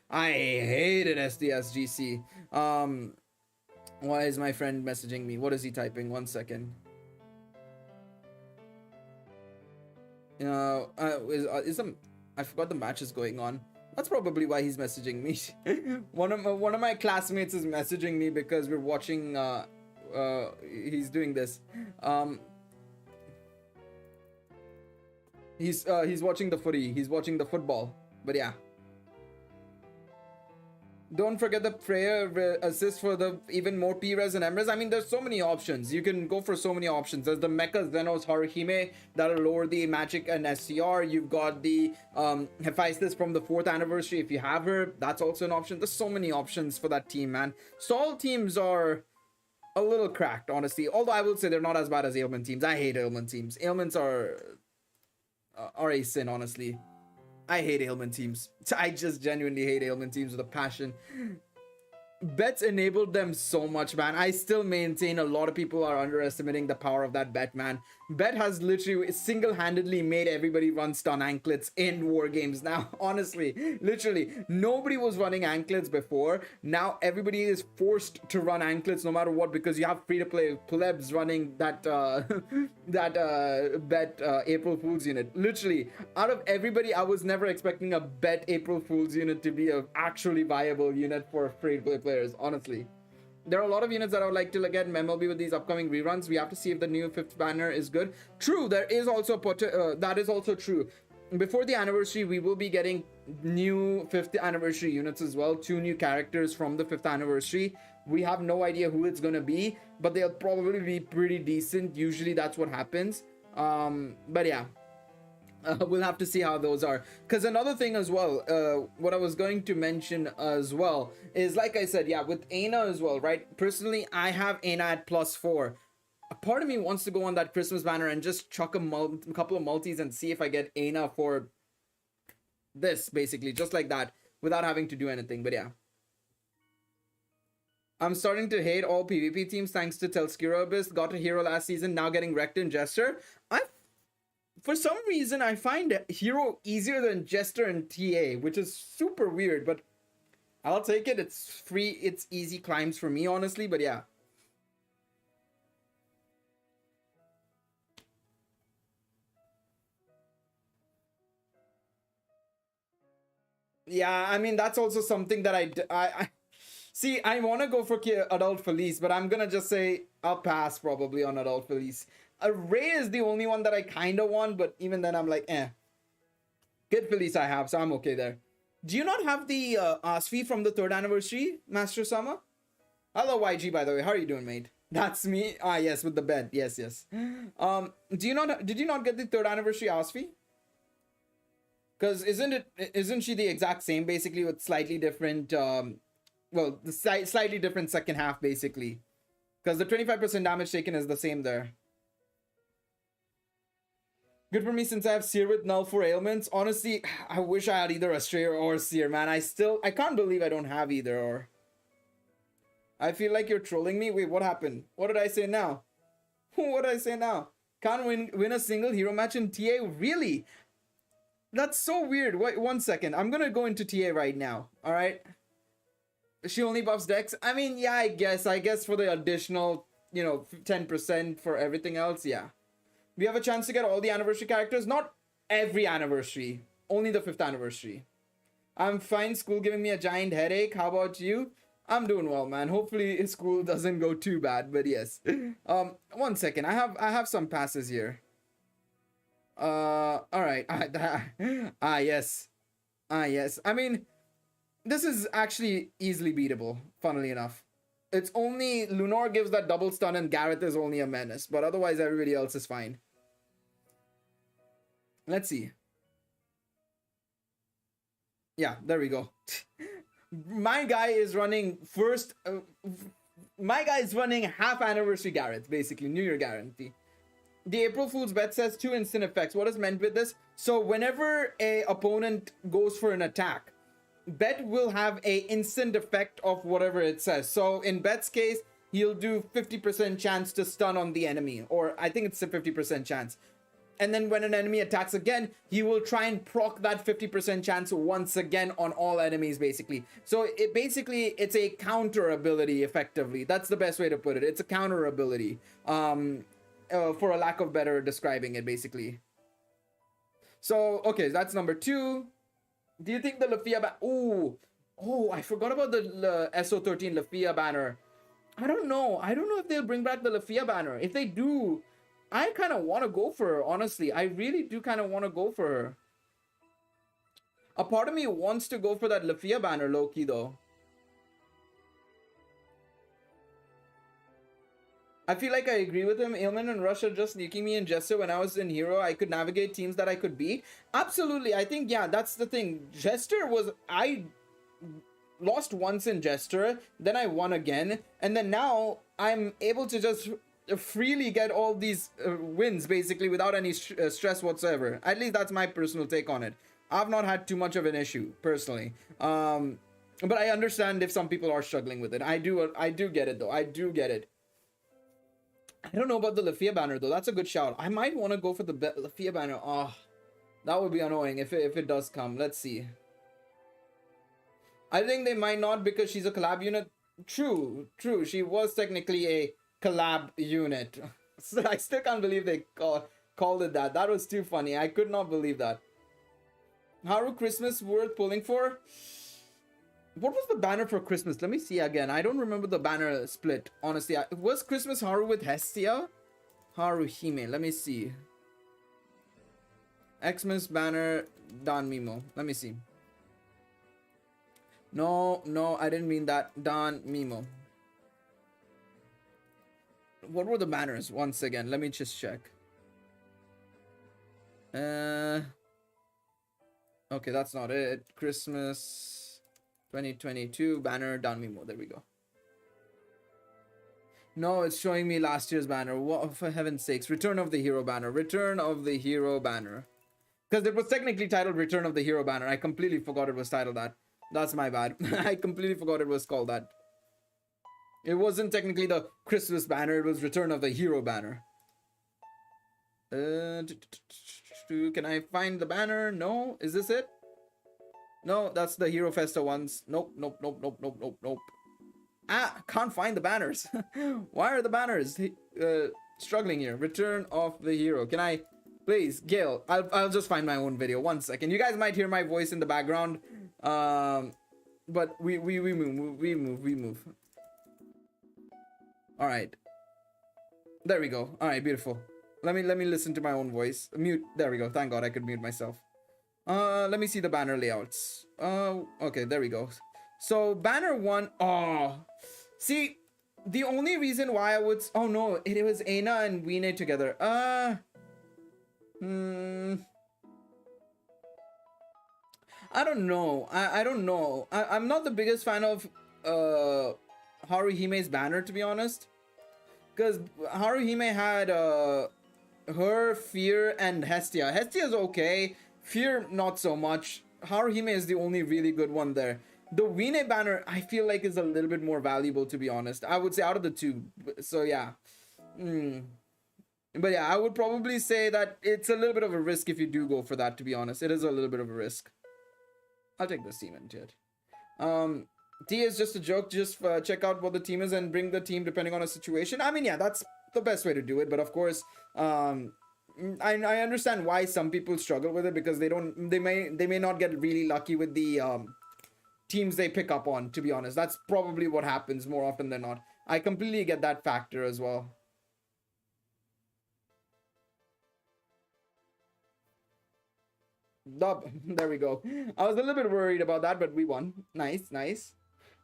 I hated SDSGC. Why is my friend messaging me? What is he typing? 1 second. I forgot the match is going on. That's probably why he's messaging me. one of my classmates is messaging me because we're watching. He's doing this. He's watching the footy. He's watching the football. But yeah. Don't forget the Freya assist for the even more P-Res and M-Res. I mean, there's so many options. You can go for so many options. There's the Mecha Zenos Haruhime that'll lower the magic and SCR. You've got the Hephaestus from the 4th anniversary. If you have her, that's also an option. There's so many options for that team, man. Stall teams are a little cracked, honestly. Although I will say they're not as bad as ailment teams. I hate ailment teams. Ailments are a sin, honestly. I hate ailment teams. I just genuinely hate ailment teams with a passion. Bets enabled them so much, man. I still maintain a lot of people are underestimating the power of that bet, man. Bet has literally single-handedly made everybody run stun anklets in war games now. Honestly, literally, nobody was running anklets before. Now everybody is forced to run anklets no matter what, because you have free-to-play plebs running that bet April Fool's unit. Literally, out of everybody, I was never expecting a bet April Fool's unit to be a actually viable unit for free-to-play players, honestly. There are a lot of units that I would like to get MLB with these upcoming reruns. We have to see if the new 5th banner is good. True, there is also that is also true. Before the anniversary, we will be getting new 5th anniversary units as well. 2 new characters from the 5th anniversary. We have no idea who it's gonna be, but they'll probably be pretty decent. Usually that's what happens. But yeah. We'll have to see how those are. Because another thing as well, what I was going to mention as well is, like I said, yeah, with Aina as well, right? Personally, I have Aina at +4. A part of me wants to go on that Christmas banner and just chuck a couple of multis and see if I get Aina for this, basically, just like that, without having to do anything. But yeah. I'm starting to hate all PvP teams thanks to Telskiro Abyss. Got a hero last season, now getting wrecked in Jester. For some reason, I find Hero easier than Jester and TA, which is super weird, but I'll take it. It's free, it's easy climbs for me, honestly, but yeah. Yeah, I mean, that's also something that I see, I want to go for Adult Felice, but I'm gonna just say I'll pass probably on Adult Felice. Ray is the only one that I kind of want, but even then I'm like, eh. Kid Felice I have, so I'm okay there. Do you not have the Asfi from the 3rd anniversary, Master Sama? Hello, YG, by the way. How are you doing, mate? That's me. Ah, yes, with the bed. Yes, yes. Did you not get the 3rd anniversary Asfi? Because isn't she the exact same, basically, with slightly different, well, the slightly different second half, basically. Because the 25% damage taken is the same there. Good for me since I have Seer with null for ailments. Honestly, I wish I had either Astray or Seer, man. I can't believe I don't have either or. I feel like you're trolling me. Wait, what happened? What did I say now? What did I say now? Can't win a single hero match in TA? Really? That's so weird. Wait, 1 second. I'm gonna go into TA right now. Alright? She only buffs Dex? I mean, yeah, I guess for the additional, 10% for everything else, yeah. We have a chance to get all the anniversary characters. Not every anniversary. Only the 5th anniversary. I'm fine. School giving me a giant headache. How about you? I'm doing well, man. Hopefully school doesn't go too bad, but yes. 1 second. I have some passes here. Alright. Yes. Yes. I mean, this is actually easily beatable, funnily enough. It's only Lunar gives that double stun and Gareth is only a menace, but otherwise everybody else is fine. Let's see. Yeah, there we go. My guy is running my guy is running half anniversary Gareth, basically, New Year guarantee. The April Fool's bet says 2 instant effects. What is meant with this? So whenever a opponent goes for an attack, Bet will have a instant effect of whatever it says. So in Bet's case, he'll do 50% chance to stun on the enemy, or I think it's a 50% chance. And then when an enemy attacks again, he will try and proc that 50% chance once again on all enemies, basically. So it's a counter ability, effectively. That's the best way to put it. It's a counter ability, for a lack of better describing it, basically. So, okay, that's number 2. Do you think the Lafia I forgot about the SO13 Lafia banner. I don't know if they'll bring back the Lafia banner. If they do, I kind of want to go for her, honestly. I really do kind of want to go for her. A part of me wants to go for that Lafia banner, low-key, though. I feel like I agree with him. Ailment and Rush are just sneaking me in Jester. When I was in Hero, I could navigate teams that I could beat. Absolutely. I think, yeah, that's the thing. Jester was... lost once in Jester, then I won again, and then now I'm able to just freely get all these wins basically without any stress whatsoever. At least that's my personal take on it. I've not had too much of an issue personally. But I understand if some people are struggling with it. I do get it though. I do get it. I don't know about the Lafia banner though. That's a good shout. I might want to go for the Lafia banner. Oh, that would be annoying if it does come. Let's see. I think they might not because she's a collab unit. True. She was technically a collab unit. So I still can't believe they called it that. That was too funny. I could not believe that. Haru Christmas worth pulling for? What was the banner for Christmas? Let me see again. I don't remember the banner split, honestly. Was Christmas Haru with Hestia? Haru Hime. Let me see. Xmas banner Danmemo. Let me see. No, I didn't mean that. Danmemo. What were the banners? Once again, let me just check. Okay, that's not it. Christmas 2022 banner Danmemo. There we go. No, it's showing me last year's banner. What, for heaven's sakes. Return of the Hero banner. Return of the Hero banner. Because it was technically titled Return of the Hero banner. I completely forgot it was titled that. That's my bad. I completely forgot it was called that. It wasn't technically the Christmas banner. It was Return of the Hero banner. Can I find the banner? No. Is this it? No, that's the Hero Festa ones. Nope. Ah, can't find the banners. Why are the banners struggling here? Return of the Hero. Can I, please, Gail? I'll just find my own video. 1 second. You guys might hear my voice in the background. But we move. All right. There we go. All right, beautiful. Let me listen to my own voice. Mute. There we go. Thank God I could mute myself. Let me see the banner layouts. Okay, there we go. So banner 1. Oh, see, the only reason why I would. Oh no, it was Aina and Weene together. I don't know. I don't know. I'm not the biggest fan of Haruhime's banner, to be honest. Because Haruhime had her, Fear, and Hestia. Hestia's okay. Fear, not so much. Haruhime is the only really good one there. The Weene banner, I feel like, is a little bit more valuable, to be honest. I would say out of the two. So, yeah. But yeah, I would probably say that it's a little bit of a risk if you do go for that, to be honest. It is a little bit of a risk. I'll take the team into it. T is just a joke. Just check out what the team is and bring the team depending on a situation. I mean, yeah, that's the best way to do it. But of course, I understand why some people struggle with it because they may not get really lucky with the teams they pick up on. To be honest, that's probably what happens more often than not. I completely get that factor as well. There we go. I was a little bit worried about that, but we won. Nice.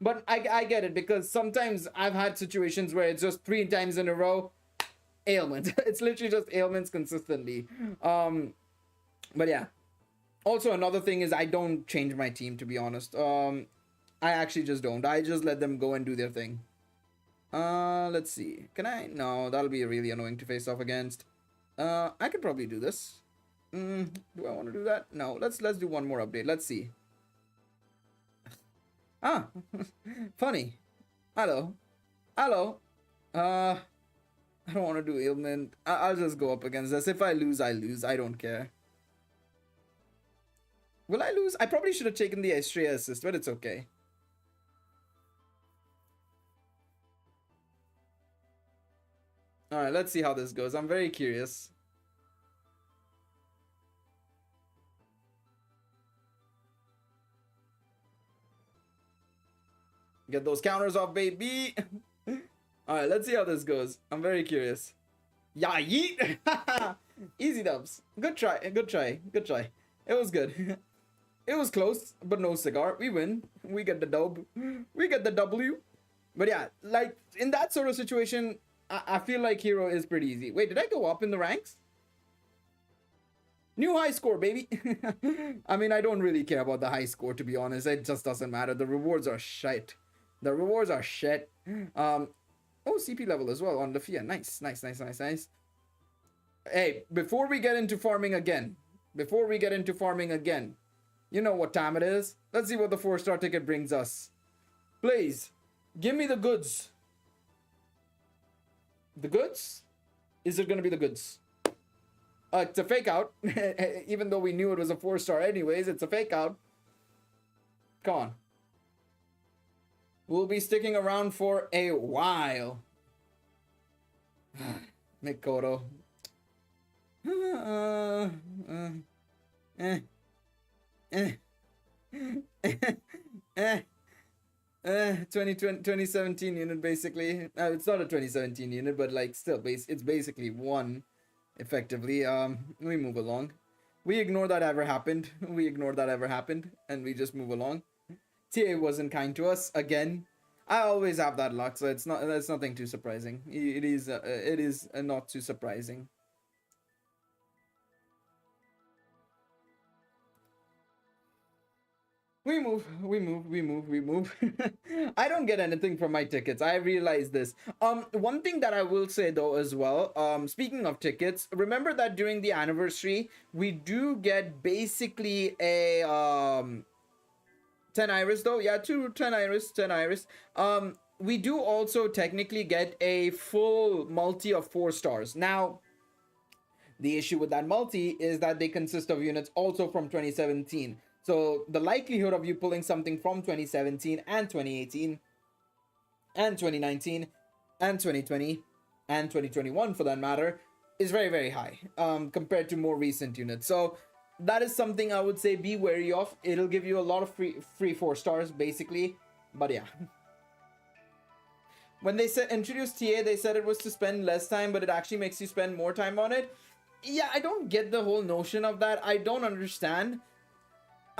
But I get it because sometimes I've had situations where it's just 3 times in a row ailment. It's literally just ailments consistently. But yeah. Also, another thing is I don't change my team, to be honest. I actually just don't. I just let them go and do their thing. Let's see. Can I? No, that'll be really annoying to face off against. I could probably do this. Do I want to do that? No, let's do one more update. Let's see. Ah, funny. Hello. I don't want to do ailment. I'll just go up against this. If I lose, I lose. I don't care. Will I lose? I probably should have taken the Estrella assist, but it's okay. Alright, let's see how this goes. I'm very curious. Get those counters off, baby. Alright, let's see how this goes. I'm very curious. Yeah, yeet. Easy dubs. Good try. It was good. It was close, but no cigar. We win. We get the dub. We get the W. But yeah, like, in that sort of situation, I feel like Hero is pretty easy. Wait, did I go up in the ranks? New high score, baby. I mean, I don't really care about the high score, to be honest. It just doesn't matter. The rewards are shit. The rewards are shit. Oh, CP level as well on Lafia. Nice, nice, nice, nice, nice. Hey, before we get into farming again, you know what time it is. Let's see what the 4-star ticket brings us. Please, give me the goods. The goods? Is it gonna be the goods? It's a fake out. Even though we knew it was a 4-star anyways, it's a fake out. Come on. We'll be sticking around for a while. Mikoto. 2017 unit basically. It's not a 2017 unit, but like still it's basically one effectively. We move along. We ignore that ever happened. And we just move along. TA wasn't kind to us again. I always have that luck, so that's nothing too surprising. It is not too surprising. We move. I don't get anything from my tickets. I realize this. One thing that I will say though as well, speaking of tickets, remember that during the anniversary, we do get basically a 10 iris though. Yeah, 10 iris. We do also technically get a full multi of 4 stars. Now, the issue with that multi is that they consist of units also from 2017. So the likelihood of you pulling something from 2017 and 2018 and 2019 and 2020 and 2021 for that matter is very, very high compared to more recent units. So that is something I would say be wary of. It'll give you a lot of free 4 stars basically. But yeah. When they introduced TA, they said it was to spend less time, but it actually makes you spend more time on it. Yeah, I don't get the whole notion of that. I don't understand.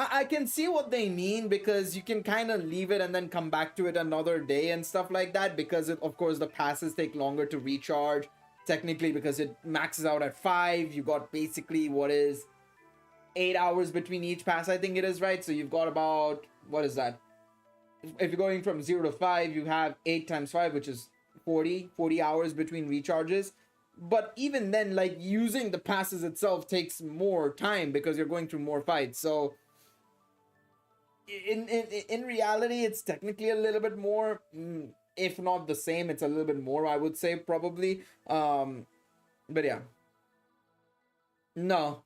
I can see what they mean because you can kind of leave it and then come back to it another day and stuff like that because of course the passes take longer to recharge technically because it maxes out at 5. You got basically what is 8 hours between each pass, I think it is, right? So you've got about, what is that? If you're going from 0 to 5, you have 8 times 5, which is 40 hours between recharges. But even then, like, using the passes itself takes more time because you're going through more fights. So in reality, it's technically a little bit more, if not the same, it's a little bit more, I would say, probably. But yeah. No.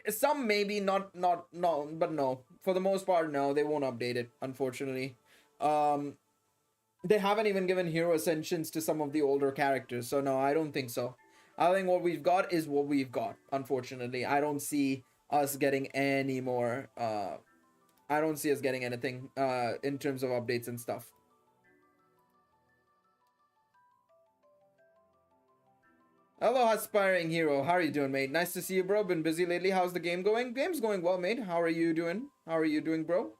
Some maybe, no, but no. For the most part, no, they won't update it, unfortunately. They haven't even given hero ascensions to some of the older characters, so no, I don't think so. I think what we've got is what we've got, unfortunately. I don't see us getting any more, I don't see us getting anything, in terms of updates and stuff. Hello, aspiring hero. How are you doing, mate? Nice to see you, bro. Been busy lately. How's the game going? Game's going well, mate. How are you doing? Bro?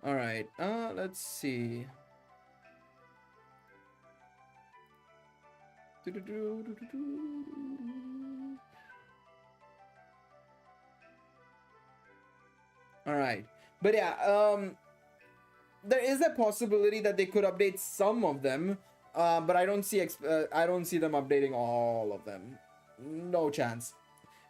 All right. Let's see. All right. But yeah, there is a possibility that they could update some of them, but I don't see them updating all of them. No chance.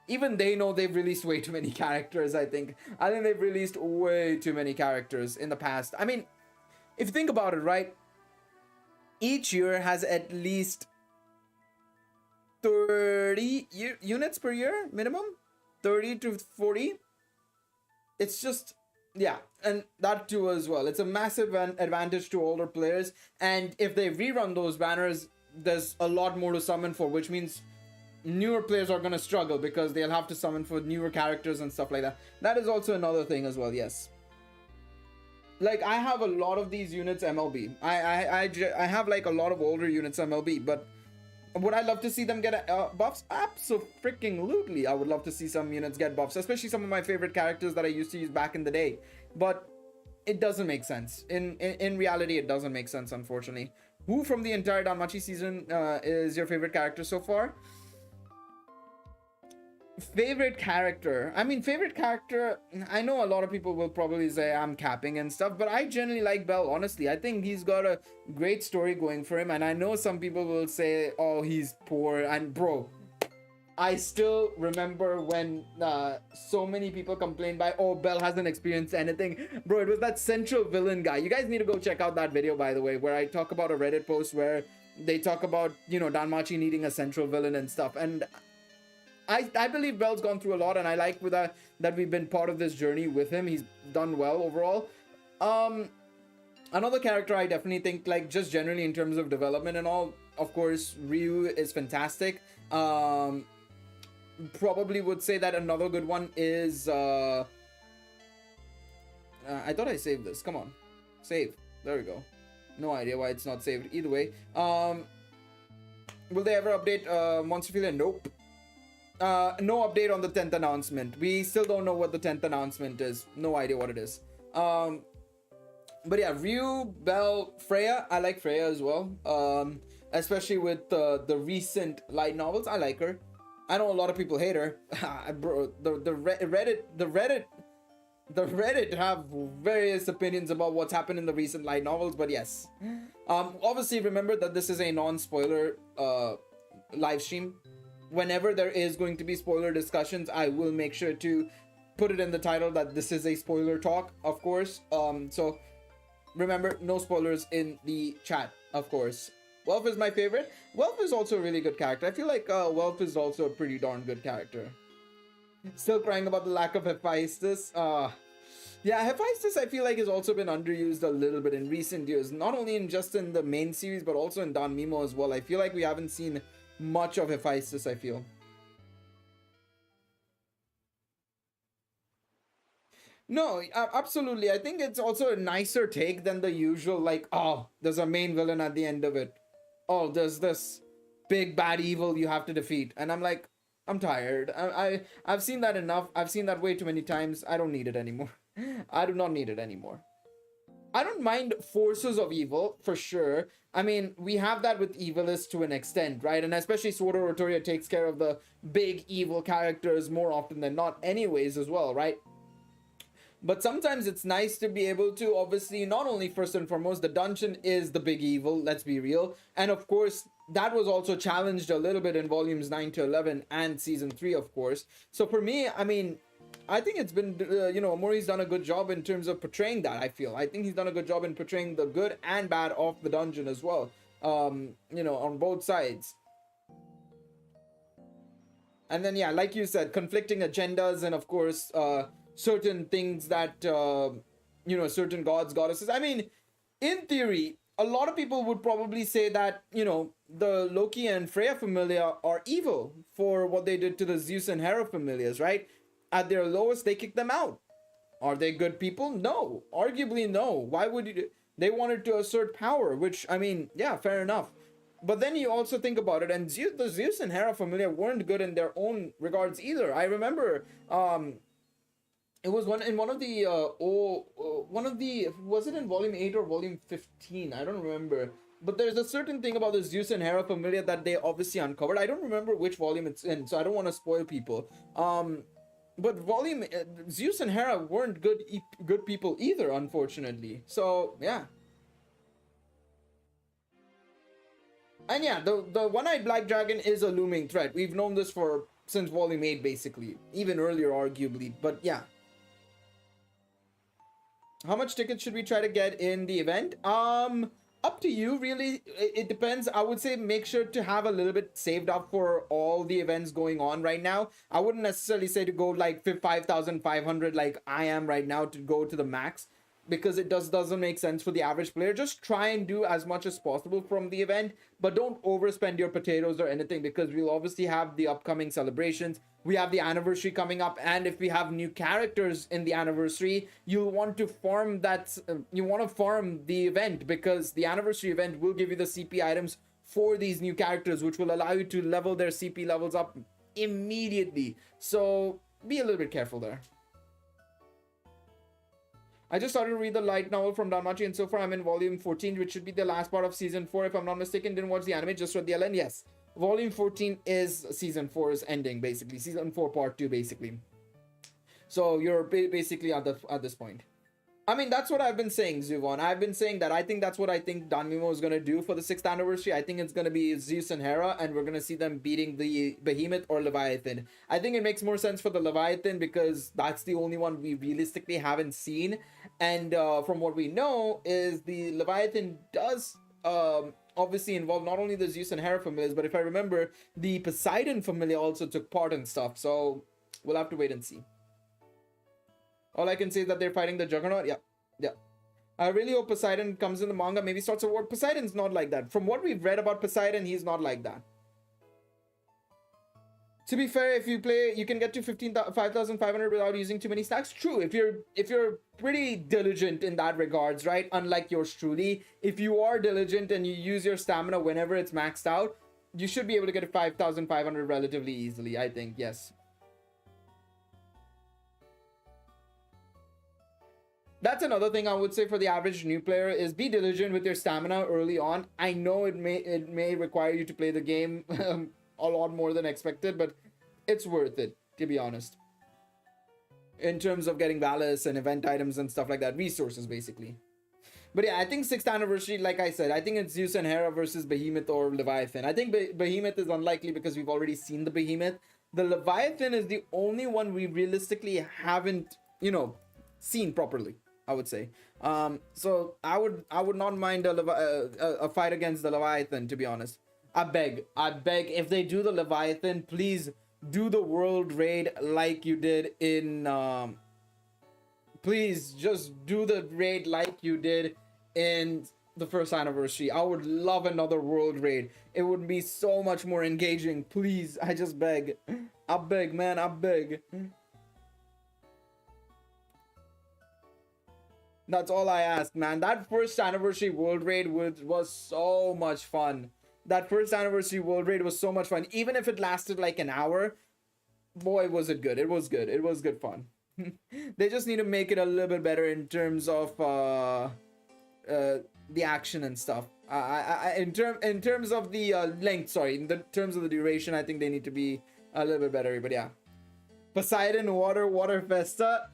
Even they know they've released way too many characters, I think. They've released way too many characters in the past. I mean, if you think about it, right? Each year has at least 30 units per year, minimum? 30 to 40? It's just, yeah, and that too as well. It's a massive advantage to older players, and if they rerun those banners, there's a lot more to summon for, which means newer players are going to struggle because they'll have to summon for newer characters and stuff like that. That is also another thing as well, yes. Like, I have a lot of these units MLB. I have like a lot of older units MLB, but would I love to see them get buffs? Absolutely. I would love to see some units get buffs, especially some of my favorite characters that I used to use back in the day. But it doesn't make sense. In reality, it doesn't make sense, unfortunately. Who from the entire Danmachi season is your favorite character so far? Favorite character, I mean, favorite character, I know a lot of people will probably say I'm capping and stuff, but I generally like Bell. Honestly, I think he's got a great story going for him, and I know some people will say, oh, he's poor, and bro, I still remember when so many people complained by, oh, Bell hasn't experienced anything. Bro, it was that central villain guy. You guys need to go check out that video, by the way, where I talk about a Reddit post where they talk about, you know, Danmachi needing a central villain and stuff, and I believe Bell's gone through a lot, and I like with that we've been part of this journey with him. He's done well overall. Another character I definitely think, like, just generally in terms of development and all, of course, Ryu is fantastic. Probably would say that another good one is I thought I saved this. Come on, save. There we go. No idea why it's not saved. Either way, will they ever update Monster Feeler? Nope. No update on the 10th announcement. We still don't know what the 10th announcement is. No idea what it is. But yeah, Ryu, Bell, Freya. I like Freya as well. Especially with the recent light novels. I like her. I know a lot of people hate her. Bro, the Reddit have various opinions about what's happened in the recent light novels, but yes. Obviously, remember that this is a non-spoiler live stream. Whenever there is going to be spoiler discussions, I will make sure to put it in the title that this is a spoiler talk, of course. So remember, no spoilers in the chat, of course. Welf is my favorite. Welf is also a really good character. I feel like Welf is also a pretty darn good character. Still crying about the lack of Hephaestus. Yeah, Hephaestus I feel like has also been underused a little bit in recent years. Not only in just in the main series, but also in Danmemo as well. I feel like we haven't seen much of Hephaestus, I feel. No, absolutely. I think it's also a nicer take than the usual, like, oh, there's a main villain at the end of it. Oh, there's this big bad evil you have to defeat. And I'm like, I'm tired. I've seen that enough. I've seen that way too many times. I don't need it anymore. I do not need it anymore. I don't mind forces of evil, for sure. I mean, we have that with Evilist to an extent, right? And especially Sword of Oratoria takes care of the big evil characters more often than not anyways as well, right? But sometimes it's nice to be able to, obviously, not only first and foremost, the dungeon is the big evil, let's be real. And of course, that was also challenged a little bit in volumes 9 to 11 and season 3, of course. So for me, I mean, I think it's been, you know, Mori's done a good job in terms of portraying that, I feel. I think he's done a good job in portraying the good and bad of the dungeon as well, you know, on both sides. And then, yeah, like you said, conflicting agendas and, of course, certain things that, you know, certain gods, goddesses. I mean, in theory, a lot of people would probably say that, you know, the Loki and Freya familia are evil for what they did to the Zeus and Hera familias, right? At their lowest, they kicked them out. Are they good people? No. Arguably, no. Why would you? They wanted to assert power, which, I mean, yeah, fair enough. But then you also think about it, and the Zeus and Hera familia weren't good in their own regards either. I remember, it was one of the, was it in volume 8 or volume 15? I don't remember. But there's a certain thing about the Zeus and Hera familia that they obviously uncovered. I don't remember which volume it's in, so I don't want to spoil people. But volume Zeus and Hera weren't good people either, unfortunately. So yeah. And yeah, the one-eyed black dragon is a looming threat. We've known this since volume 8, basically, even earlier, arguably. But yeah. How much tickets should we try to get in the event? Up to you, really. It depends. I would say make sure to have a little bit saved up for all the events going on right now. I wouldn't necessarily say to go like 5,500 like I am right now to go to the max, because it doesn't make sense for the average player. Just try and do as much as possible from the event, but don't overspend your potatoes or anything, because we'll obviously have the upcoming celebrations. We have the anniversary coming up, and if we have new characters in the anniversary, you'll want to farm that. You want to farm the event, because the anniversary event will give you the CP items for these new characters, which will allow you to level their CP levels up immediately. So be a little bit careful there. I just started to read the light novel from Danmachi, and so far I'm in volume 14, which should be the last part of season 4, if I'm not mistaken. Didn't watch the anime, just read the LN. Yes, volume 14 is season 4's ending, basically. Season 4 part 2, basically. So you're basically at this point. I mean, that's what I've been saying, Zuvon. I've been saying that I think that's what I think Danmemo is going to do for the 6th anniversary. I think it's going to be Zeus and Hera, and we're going to see them beating the Behemoth or Leviathan. I think it makes more sense for the Leviathan because that's the only one we realistically haven't seen. And from what we know is the Leviathan does obviously involve not only the Zeus and Hera familiars, but if I remember, the Poseidon familiar also took part and stuff. So we'll have to wait and see. All I can say is that they're fighting the Juggernaut. Yeah. I really hope Poseidon comes in the manga, maybe starts a war. Poseidon's not like that. From what we've read about Poseidon, he's not like that. To be fair, if you play, you can get to 5,500 without using too many stacks. True, if you're pretty diligent in that regards, right? Unlike yours truly, if you are diligent and you use your stamina whenever it's maxed out, you should be able to get to 5,500 relatively easily, I think. Yes. That's another thing I would say for the average new player is be diligent with your stamina early on. I know it may require you to play the game a lot more than expected, but it's worth it, to be honest. In terms of getting Valis and event items and stuff like that, resources basically. But yeah, I think 6th anniversary, like I said, I think it's Zeus and Hera versus Behemoth or Leviathan. I think Behemoth is unlikely because we've already seen the Behemoth. The Leviathan is the only one we realistically haven't, seen properly, I would say. So I would not mind a fight against the Leviathan, to be honest. I beg, if they do the Leviathan, please do the world raid like you did in please just do the raid like you did in the 1st anniversary. I would love another world raid. It would be so much more engaging. Please, I just beg. I beg, man, I beg. That's all I ask, man. That 1st anniversary world raid was so much fun. That 1st anniversary world raid was so much fun. Even if it lasted like an hour, boy, was it good. It was good. It was good fun. They just need to make it a little bit better in terms of the action and stuff. In terms of the length, sorry, in the terms of the duration, I think they need to be a little bit better. But yeah, Poseidon, Water Festa.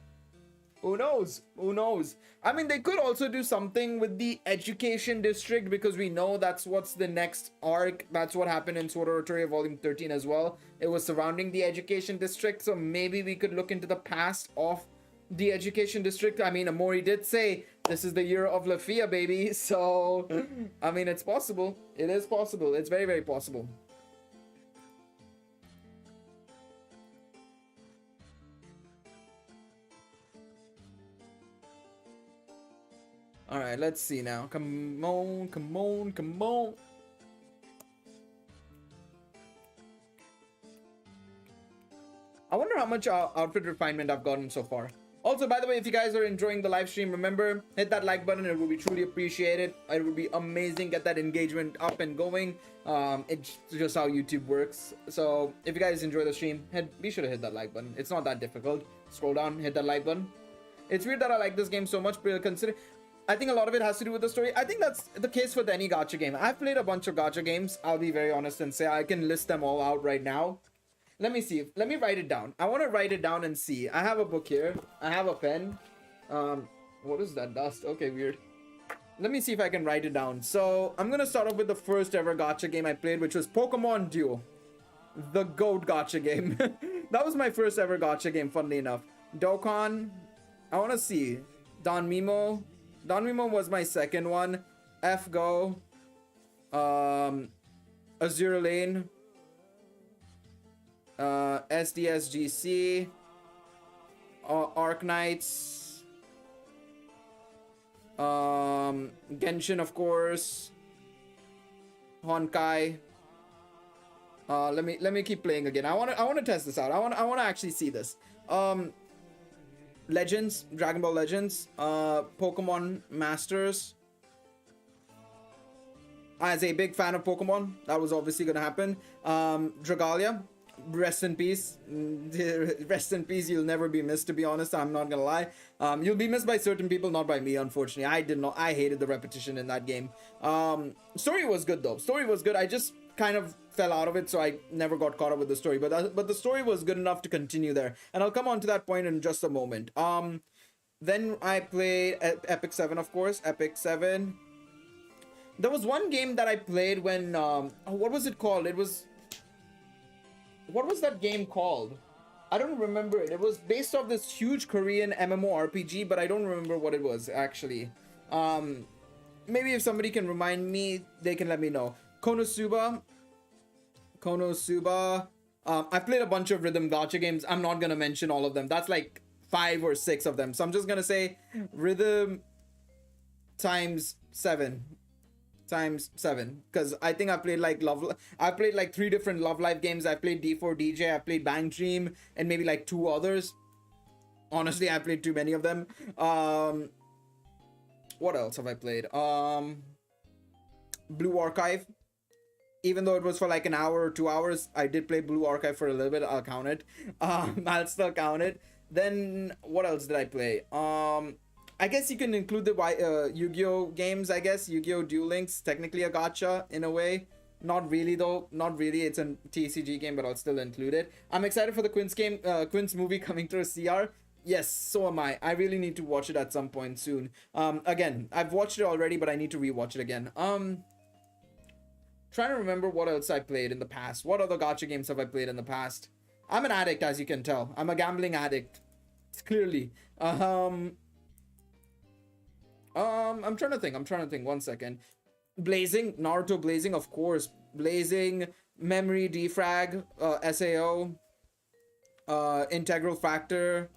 Who knows? Who knows? I mean, they could also do something with the education district because we know that's what's the next arc. That's what happened in Sword Oratoria Volume 13 as well. It was surrounding the education district. So maybe we could look into the past of the education district. I mean, Amori did say this is the year of Lafia, baby. So, I mean, it's possible. It is possible. It's very, very possible. All right, let's see now. Come on, come on, come on. I wonder how much outfit refinement I've gotten so far. Also, by the way, if you guys are enjoying the live stream, remember, hit that like button. It would be truly appreciated. It would be amazing. Get that engagement up and going. It's just how YouTube works. So if you guys enjoy the stream, be sure to hit that like button. It's not that difficult. Scroll down, hit that like button. It's weird that I like this game so much, but consider... I think a lot of it has to do with the story. I think that's the case with any gacha game. I've played a bunch of gacha games. I'll be very honest and say I can list them all out right now. Let me see. Let me write it down. I want to write it down and see. I have a book here. I have a pen. What is that dust? Okay, weird. Let me see if I can write it down. So I'm going to start off with the first ever gacha game I played, which was Pokemon Duel. The GOAT gacha game. That was my first ever gacha game, funnily enough. Dokkan. I want to see. Danmemo. Danmemo was my second one. F-Go. Azure Lane. SDSGC. Arc Knights. Genshin, of course. Honkai. Let me keep playing again. I wanna test this out. I wanna actually see this. Legends, Dragon Ball Legends, Pokemon Masters. As a big fan of Pokemon, that was obviously gonna happen. Dragalia, Rest in peace. Rest in peace. You'll never be missed, to be honest. I'm not gonna lie. You'll be missed by certain people, not by me, unfortunately. I hated the repetition in that game. Story was good though. Story was good. I just kind of fell out of it, so I never got caught up with the story. But the story was good enough to continue there, and I'll come on to that point in just a moment. Then I played Epic 7, of course. Epic 7. There was one game that I played when what was it called? What was that game called? I don't remember it. It was based off this huge Korean MMORPG, but I don't remember what it was actually. Maybe if somebody can remind me, they can let me know. Konosuba. I played a bunch of rhythm gacha games. I'm not gonna mention all of them. That's like 5 or 6 of them. So I'm just gonna say rhythm times 7. Because I think I played like 3 different Love Live games. I played D4DJ, I played Bang Dream, and maybe like 2 others. Honestly, I played too many of them. What else have I played? Blue Archive. Even though it was for like an hour or 2 hours, I did play Blue Archive for a little bit. I'll count it. I'll still count it. Then what else did I play? I guess you can include the Yu-Gi-Oh games. I guess Yu-Gi-Oh! Duel Links, technically a gacha in a way. Not really though. Not really. It's a TCG game, but I'll still include it. I'm excited for the Quince movie coming to a CR. Yes, so am I. I really need to watch it at some point soon. Again, I've watched it already, but I need to rewatch it again. Trying to remember what else I played in the past. What other gacha games have I played in the past? I'm an addict, as you can tell. I'm a gambling addict. Clearly. I'm trying to think. 1 second. Blazing, Naruto Blazing, of course. Blazing, Memory Defrag, SAO, Integral Factor.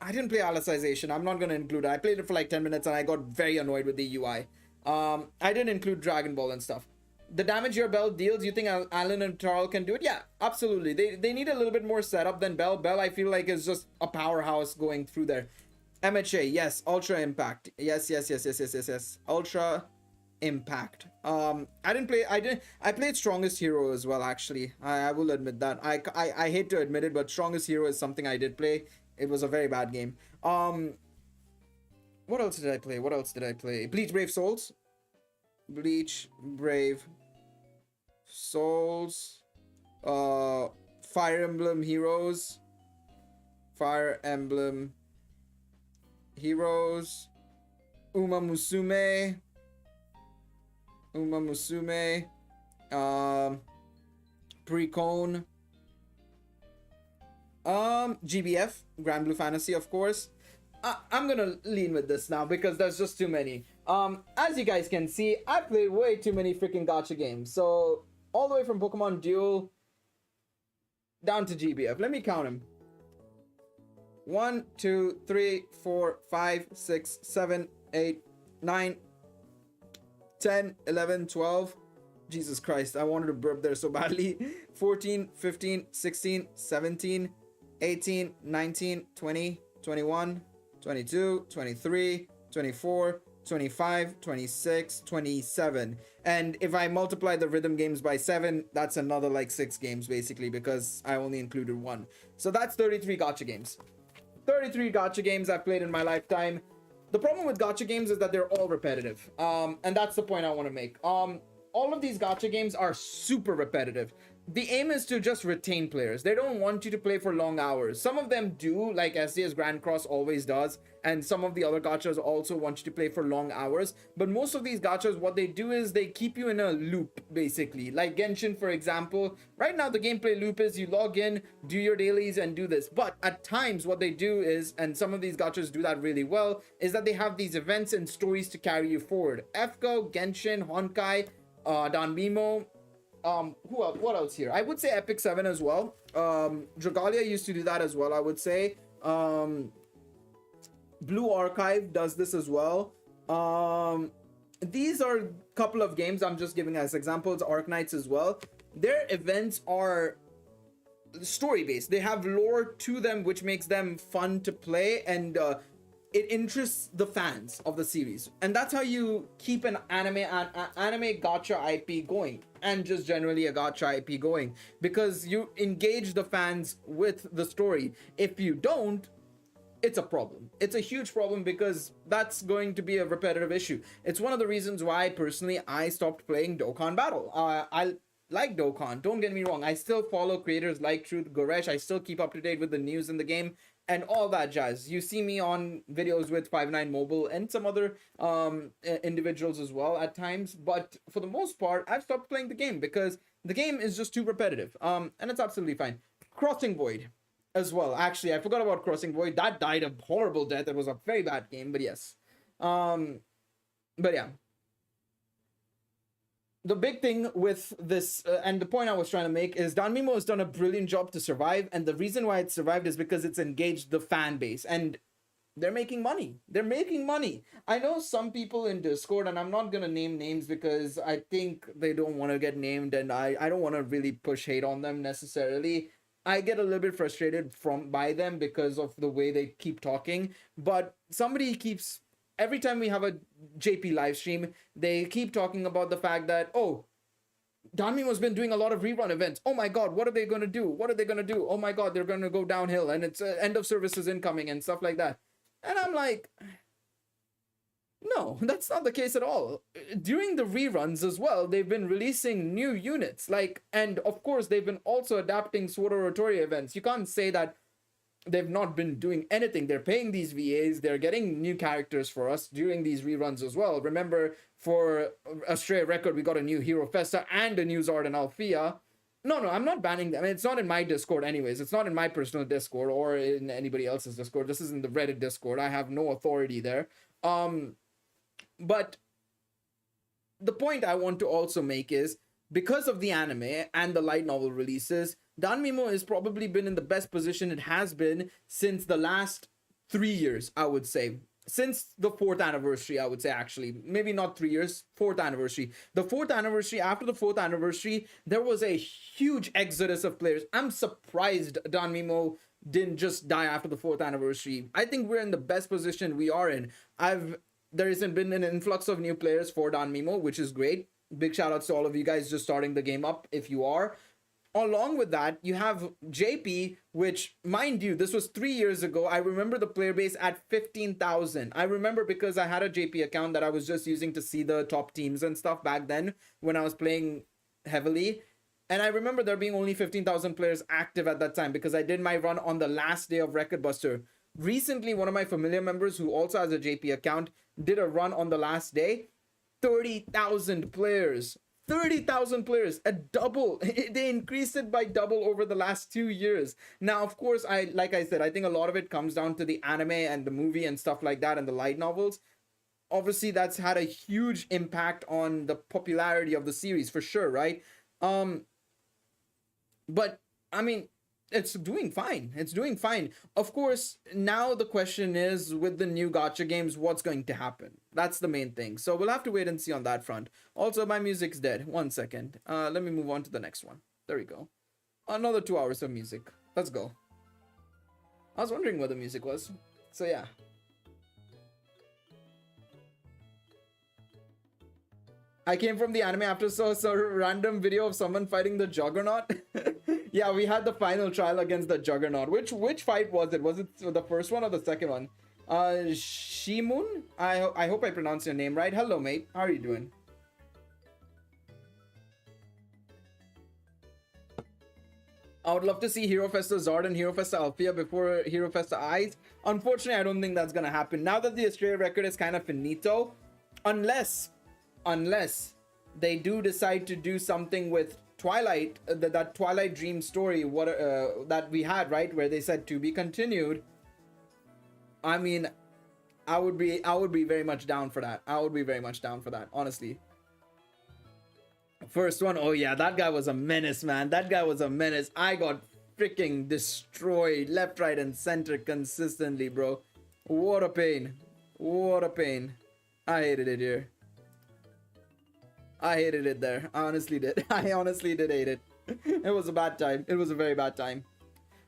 I didn't play Alicization. I'm not gonna include it. I played it for like 10 minutes and I got very annoyed with the UI. I didn't include Dragon Ball and stuff. The damage your Bell deals, you think Alan and Tarl can do it? Yeah, absolutely. They need a little bit more setup than Bell. Bell, I feel like, is just a powerhouse going through there. MHA, yes. Ultra Impact. Yes. Ultra Impact. I played Strongest Hero as well, actually. I will admit that. I hate to admit it, but Strongest Hero is something I did play. It was a very bad game. What else did I play? Bleach Brave Souls. Fire Emblem Heroes. Uma Musume. Precone. GBF, Grand Blue Fantasy, of course. I'm gonna lean with this now because there's just too many. As you guys can see, I played way too many freaking gacha games. So all the way from Pokemon Duel down to GBF. Let me count them. 1, 2, 3, 4, 5, 6, 7, 8, 9, 10, 11, 12. Jesus Christ, I wanted to burp there so badly. 14, 15, 16, 17, 18, 19, 20, 21, 22, 23, 24, 25, 26, 27. And if I multiply the rhythm games by 7, that's another like 6 games basically, because I only included 1. So that's 33 gacha games. 33 gacha games I've played in my lifetime. The problem with gacha games is that they're all repetitive. And that's the point I want to make. All of these gacha games are super repetitive. The aim is to just retain players. They don't want you to play for long hours. Some of them do, like SDS Grand Cross always does, and some of the other gachas also want you to play for long hours. But most of these gachas, what they do is they keep you in a loop, basically. Like Genshin, for example. Right now, the gameplay loop is you log in, do your dailies, and do this. But at times, what they do is, and some of these gachas do that really well, is that they have these events and stories to carry you forward. FGO, Genshin, Honkai, Danmemo. What else here? I would say Epic 7 as well. Dragalia used to do that as well, I would say. Blue Archive does this as well. These are a couple of games I'm just giving as examples. Arknights as well. Their events are story based. They have lore to them, which makes them fun to play, and it interests the fans of the series, and that's how you keep an anime gotcha IP going, and just generally a gotcha IP going, because you engage the fans with the story. If you don't, it's a problem. It's a huge problem, because that's going to be a repetitive issue. It's one of the reasons why personally I stopped playing Dokkan Battle. I like Dokkan, don't get me wrong. I still follow creators like Truth Goresh. I still keep up to date with the news in the game and all that jazz. You see me on videos with 59 Mobile and some other individuals as well at times, but for the most part I've stopped playing the game because the game is just too repetitive, and it's absolutely fine. Crossing Void as well. Actually, I forgot about Crossing Void. That died a horrible death. It was a very bad game, but yes. But yeah. The big thing with this, and the point I was trying to make, is Danmemo has done a brilliant job to survive, and the reason why it survived is because it's engaged the fan base, and they're making money. They're making money. I know some people in Discord, and I'm not gonna name names because I think they don't want to get named, and I don't want to really push hate on them necessarily. I get a little bit frustrated by them because of the way they keep talking, but somebody keeps, every time we have a JP live stream, they keep talking about the fact that, oh, Danmemo's been doing a lot of rerun events. Oh my god, what are they going to do? What are they going to do? Oh my god, they're going to go downhill, and it's end of services incoming and stuff like that. And I'm like, no, that's not the case at all. During the reruns as well, they've been releasing new units, like, and of course they've been also adapting Sword Oratoria events. You can't say that they've not been doing anything. They're paying these VAs, they're getting new characters for us during these reruns as well. Remember, for Astray Record, we got a new Hero Festa and a new Zard and Althea. No, I'm not banning them. It's not in my Discord anyways. It's not in my personal Discord or in anybody else's Discord. This is in the Reddit Discord. I have no authority there. But the point I want to also make is, because of the anime and the light novel releases, Danmemo has probably been in the best position it has been since the last 3 years, I would say. Since the 4th anniversary, I would say, actually. Maybe not 3 years, 4th anniversary. The 4th anniversary, after the 4th anniversary, there was a huge exodus of players. I'm surprised Danmemo didn't just die after the 4th anniversary. I think we're in the best position we are in. There hasn't been an influx of new players for Danmemo, which is great. Big shout outs to all of you guys just starting the game up, if you are. Along with that, you have JP, which, mind you, this was 3 years ago. I remember the player base at 15,000. I remember because I had a JP account that I was just using to see the top teams and stuff back then when I was playing heavily. And I remember there being only 15,000 players active at that time because I did my run on the last day of Record Buster. Recently, one of my familiar members who also has a JP account did a run on the last day. 30,000 players. 30,000 players, a double. They increased it by double over the last 2 years. Now, of course, like I said, I think a lot of it comes down to the anime and the movie and stuff like that and the light novels. Obviously, that's had a huge impact on the popularity of the series for sure, right? But I mean, it's doing fine. It's doing fine. Of course, now the question is, with the new gacha games, what's going to happen? That's the main thing. So we'll have to wait and see on that front. Also, my music's dead. 1 second. Let me move on to the next one. There we go. Another 2 hours of music. Let's go. I was wondering where the music was. So yeah. I came from the anime after saw a random video of someone fighting the Juggernaut. Yeah, we had the final trial against the Juggernaut. Which fight was it? Was it the first one or the second one? Shimun? I hope I pronounced your name right. Hello, mate. How are you doing? I would love to see Hero Festa Zard and Hero Festa Althea before Hero Festa Eyes. Unfortunately, I don't think that's gonna happen. Now that the Astray Record is kind of finito, unless they do decide to do something with Twilight, that Twilight Dream story, that we had, right, where they said to be continued. I mean, I would be very much down for that. I would be very much down for that, honestly. First one, oh yeah, that guy was a menace, man. That guy was a menace. I got freaking destroyed left, right, and center consistently, bro. What a pain. What a pain. I hated it here. I hated it there. I honestly did. I honestly did hate it. It was a bad time. It was a very bad time.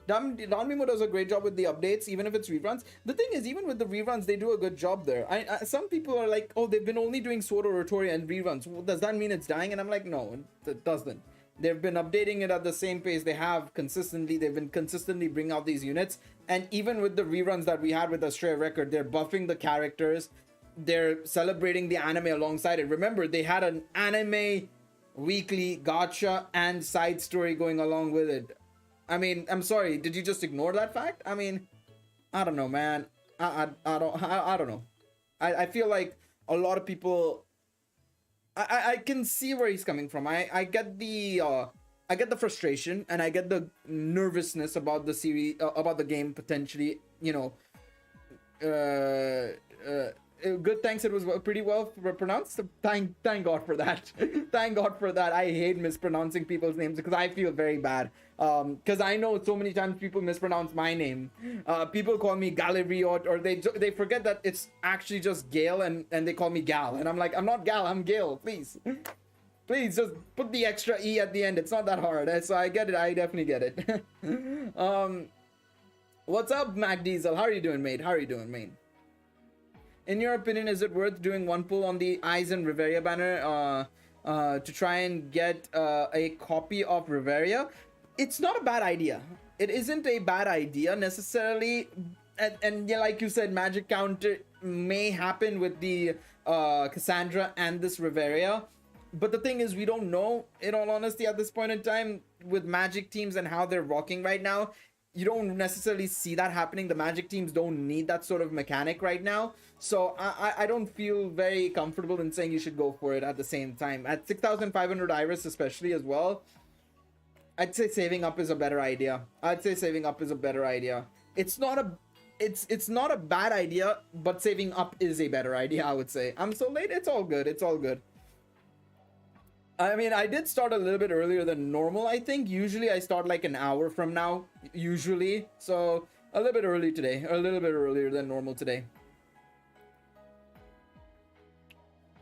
Danmemo does a great job with the updates, even if it's reruns. The thing is, even with the reruns, they do a good job there. Some people are like, oh, they've been only doing Sword Oratoria and reruns. Well, does that mean it's dying? And I'm like, no, it doesn't. They've been updating it at the same pace they have consistently. They've been consistently bringing out these units. And even with the reruns that we had with Astrea Record, they're buffing the characters. They're celebrating the anime alongside it. Remember, they had an anime weekly gacha and side story going along with it. I mean, I'm sorry, did you just ignore that fact? I mean, I don't know, man. I don't know. I feel like a lot of people, I can see where he's coming from. I get the frustration, and I get the nervousness about the series, about the game potentially, you know, good, thanks, it was pretty well pronounced. Thank God for that. Thank God for that. I hate mispronouncing people's names because I feel very bad, because I know so many times people mispronounce my name. People call me Galeriot, or they forget that it's actually just Gale, and they call me Gal, and I'm like, I'm not Gal, I'm Gale. Please just put the extra E at the end. It's not that hard. So I get it. I definitely get it. What's up, Mac Diesel? How are you doing, mate? In your opinion, is it worth doing one pull on the Eyes and Reveria banner to try and get a copy of Reveria? It's not a bad idea. It isn't a bad idea necessarily. And yeah, like you said, magic counter may happen with the Cassandra and this Reveria. But the thing is, we don't know, in all honesty, at this point in time, with magic teams and how they're rocking right now. You don't necessarily see that happening. The magic teams don't need that sort of mechanic right now. So I don't feel very comfortable in saying you should go for it at the same time. At 6,500 Iris especially as well, I'd say saving up is a better idea. It's not a bad idea, but saving up is a better idea, I would say. I'm so late, it's all good. I mean, I did start a little bit earlier than normal, I think. Usually I start like an hour from now, usually. So a little bit early today, a little bit earlier than normal today.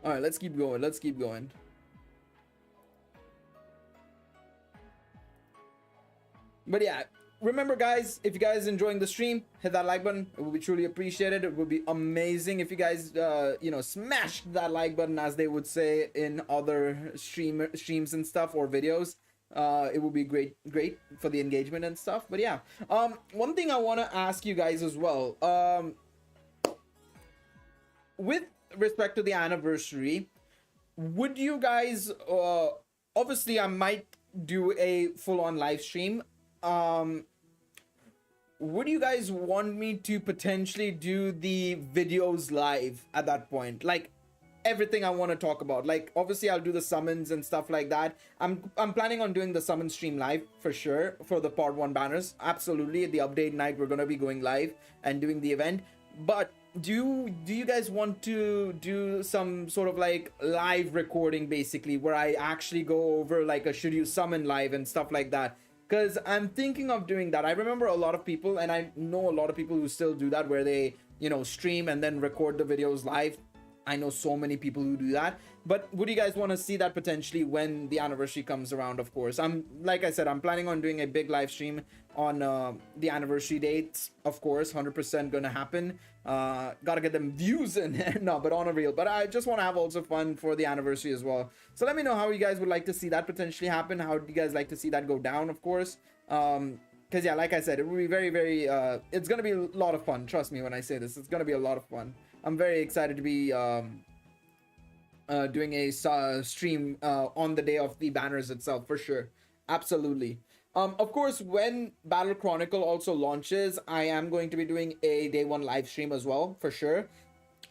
All right, let's keep going. But yeah, remember guys, if you guys enjoying the stream, hit that like button. It would be truly appreciated. It would be amazing if you guys smash that like button, as they would say in other streams and stuff, or videos. It would be great for the engagement and stuff. But yeah, one thing I want to ask you guys as well, with respect to the anniversary, would you guys obviously I might do a full-on live stream. Would you guys want me to potentially do the videos live at that point? Like everything I want to talk about. Like obviously I'll do the summons and stuff like that. I'm planning on doing the summon stream live for sure for the part 1 banners. Absolutely. The update night we're gonna be going live and doing the event. But do you guys want to do some sort of like live recording basically, where I actually go over like a should you summon live and stuff like that? Because I'm thinking of doing that. I remember a lot of people, and I know a lot of people who still do that, where they, stream and then record the videos live. I know so many people who do that. But would you guys want to see that potentially when the anniversary comes around? Of course, like I said, I'm planning on doing a big live stream on the anniversary dates. Of course, 100% gonna happen. Gotta get them views in. No, but on a real. But I just want to have also fun for the anniversary as well. So let me know how you guys would like to see that potentially happen. How do you guys like to see that go down? Of course. Because yeah, like I said, it will be very, very. It's gonna be a lot of fun. Trust me when I say this. It's gonna be a lot of fun. I'm very excited to be doing a stream on the day of the banners itself, for sure. Absolutely. Of course, when Battle Chronicle also launches, I am going to be doing a day 1 live stream as well, for sure.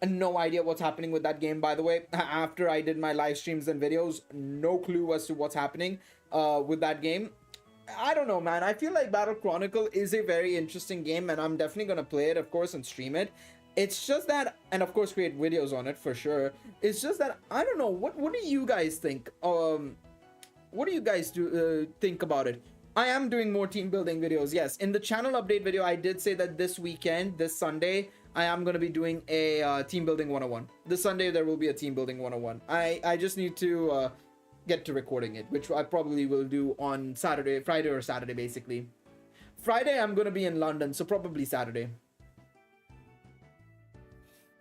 And no idea what's happening with that game, by the way. After I did my live streams and videos, no clue as to what's happening with that game. I don't know, man. I feel like Battle Chronicle is a very interesting game, and I'm definitely gonna play it, of course, and stream it. It's just that, and of course create videos on it for sure. It's just that I don't know. What do you guys think? What do you guys think about it? I am doing more team building videos. Yes, in the channel update video, I did say that this weekend, this Sunday, I am going to be doing a team building 101. This Sunday, there will be a team building 101. I just need to get to recording it, which I probably will do on Friday or Saturday, basically. Friday I'm gonna be in London, so probably Saturday.